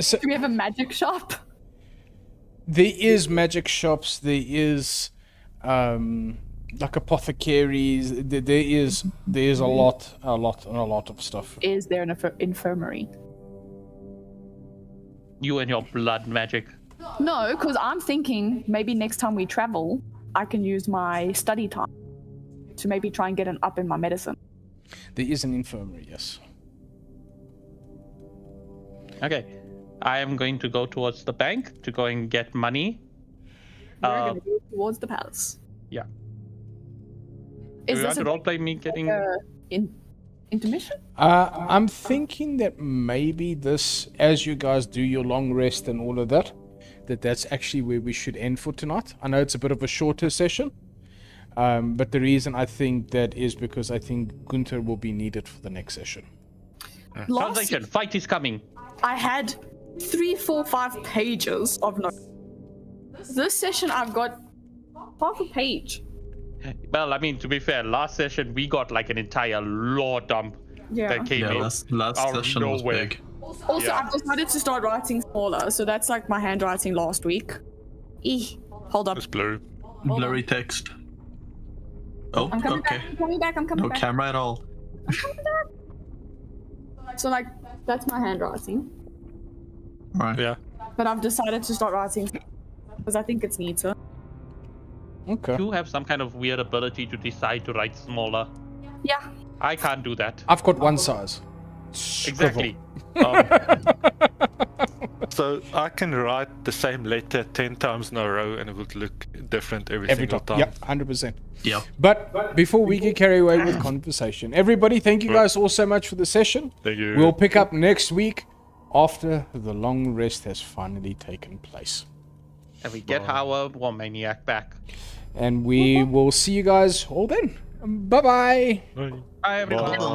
Speaker 1: So
Speaker 3: Do we have a magic shop?
Speaker 1: there is magic shops. There is, like apothecaries. There is a lot of stuff.
Speaker 3: Is there an infirmary?
Speaker 2: You and your blood magic.
Speaker 3: No, because I'm thinking maybe next time we travel, I can use my study time to maybe try and get an up in my medicine.
Speaker 1: There is an infirmary. Yes.
Speaker 2: Okay. I am going to go towards the bank to go and get money.
Speaker 3: We're going to go towards the palace.
Speaker 2: Yeah.
Speaker 3: Is
Speaker 2: Do you
Speaker 3: this
Speaker 2: want to roleplay me getting...
Speaker 3: intermission?
Speaker 1: I'm thinking that maybe this, as you guys do your long rest and all of that, that's actually where we should end for tonight. I know it's a bit of a shorter session, but the reason I think that is because I think Gunther will be needed for the next session.
Speaker 3: Last
Speaker 2: Translation, fight is coming.
Speaker 3: I had 3, 4, 5 pages of notes. This session I've got half a page.
Speaker 2: Well, I mean, to be fair, last session we got like an entire lore dump that came
Speaker 4: Yeah,
Speaker 2: in.
Speaker 4: last
Speaker 2: out of
Speaker 4: session was
Speaker 2: nowhere.
Speaker 4: big.
Speaker 3: Also,
Speaker 2: Yeah.
Speaker 3: I've decided to start writing smaller, so that's like my handwriting last week. Hold up.
Speaker 5: It's blue.
Speaker 4: Blurry text. Oh,
Speaker 3: I'm coming
Speaker 4: okay.
Speaker 3: back, I'm coming back, I'm coming
Speaker 4: No
Speaker 3: back.
Speaker 4: camera at all.
Speaker 3: So like, that's my handwriting.
Speaker 4: Right.
Speaker 5: Yeah.
Speaker 3: But I've decided to start writing because I think it's neater.
Speaker 1: Okay.
Speaker 2: You have some kind of weird ability to decide to write smaller.
Speaker 3: Yeah.
Speaker 2: I can't do that.
Speaker 1: I've got one size. Scribble.
Speaker 2: Exactly.
Speaker 5: So I can write the same letter 10 times in a row and it would look different every
Speaker 1: Every
Speaker 5: single
Speaker 1: time.
Speaker 5: time.
Speaker 1: Yep, 100%.
Speaker 4: Yep.
Speaker 1: But before we get carried away with conversation, everybody, thank you guys all so much for the session.
Speaker 5: Thank you.
Speaker 1: We'll pick up next week after the long rest has finally taken place.
Speaker 2: And we get our War Maniac back.
Speaker 1: And we will see you guys all then. Bye-bye.
Speaker 5: Bye.
Speaker 2: Bye, everyone.
Speaker 5: Bye.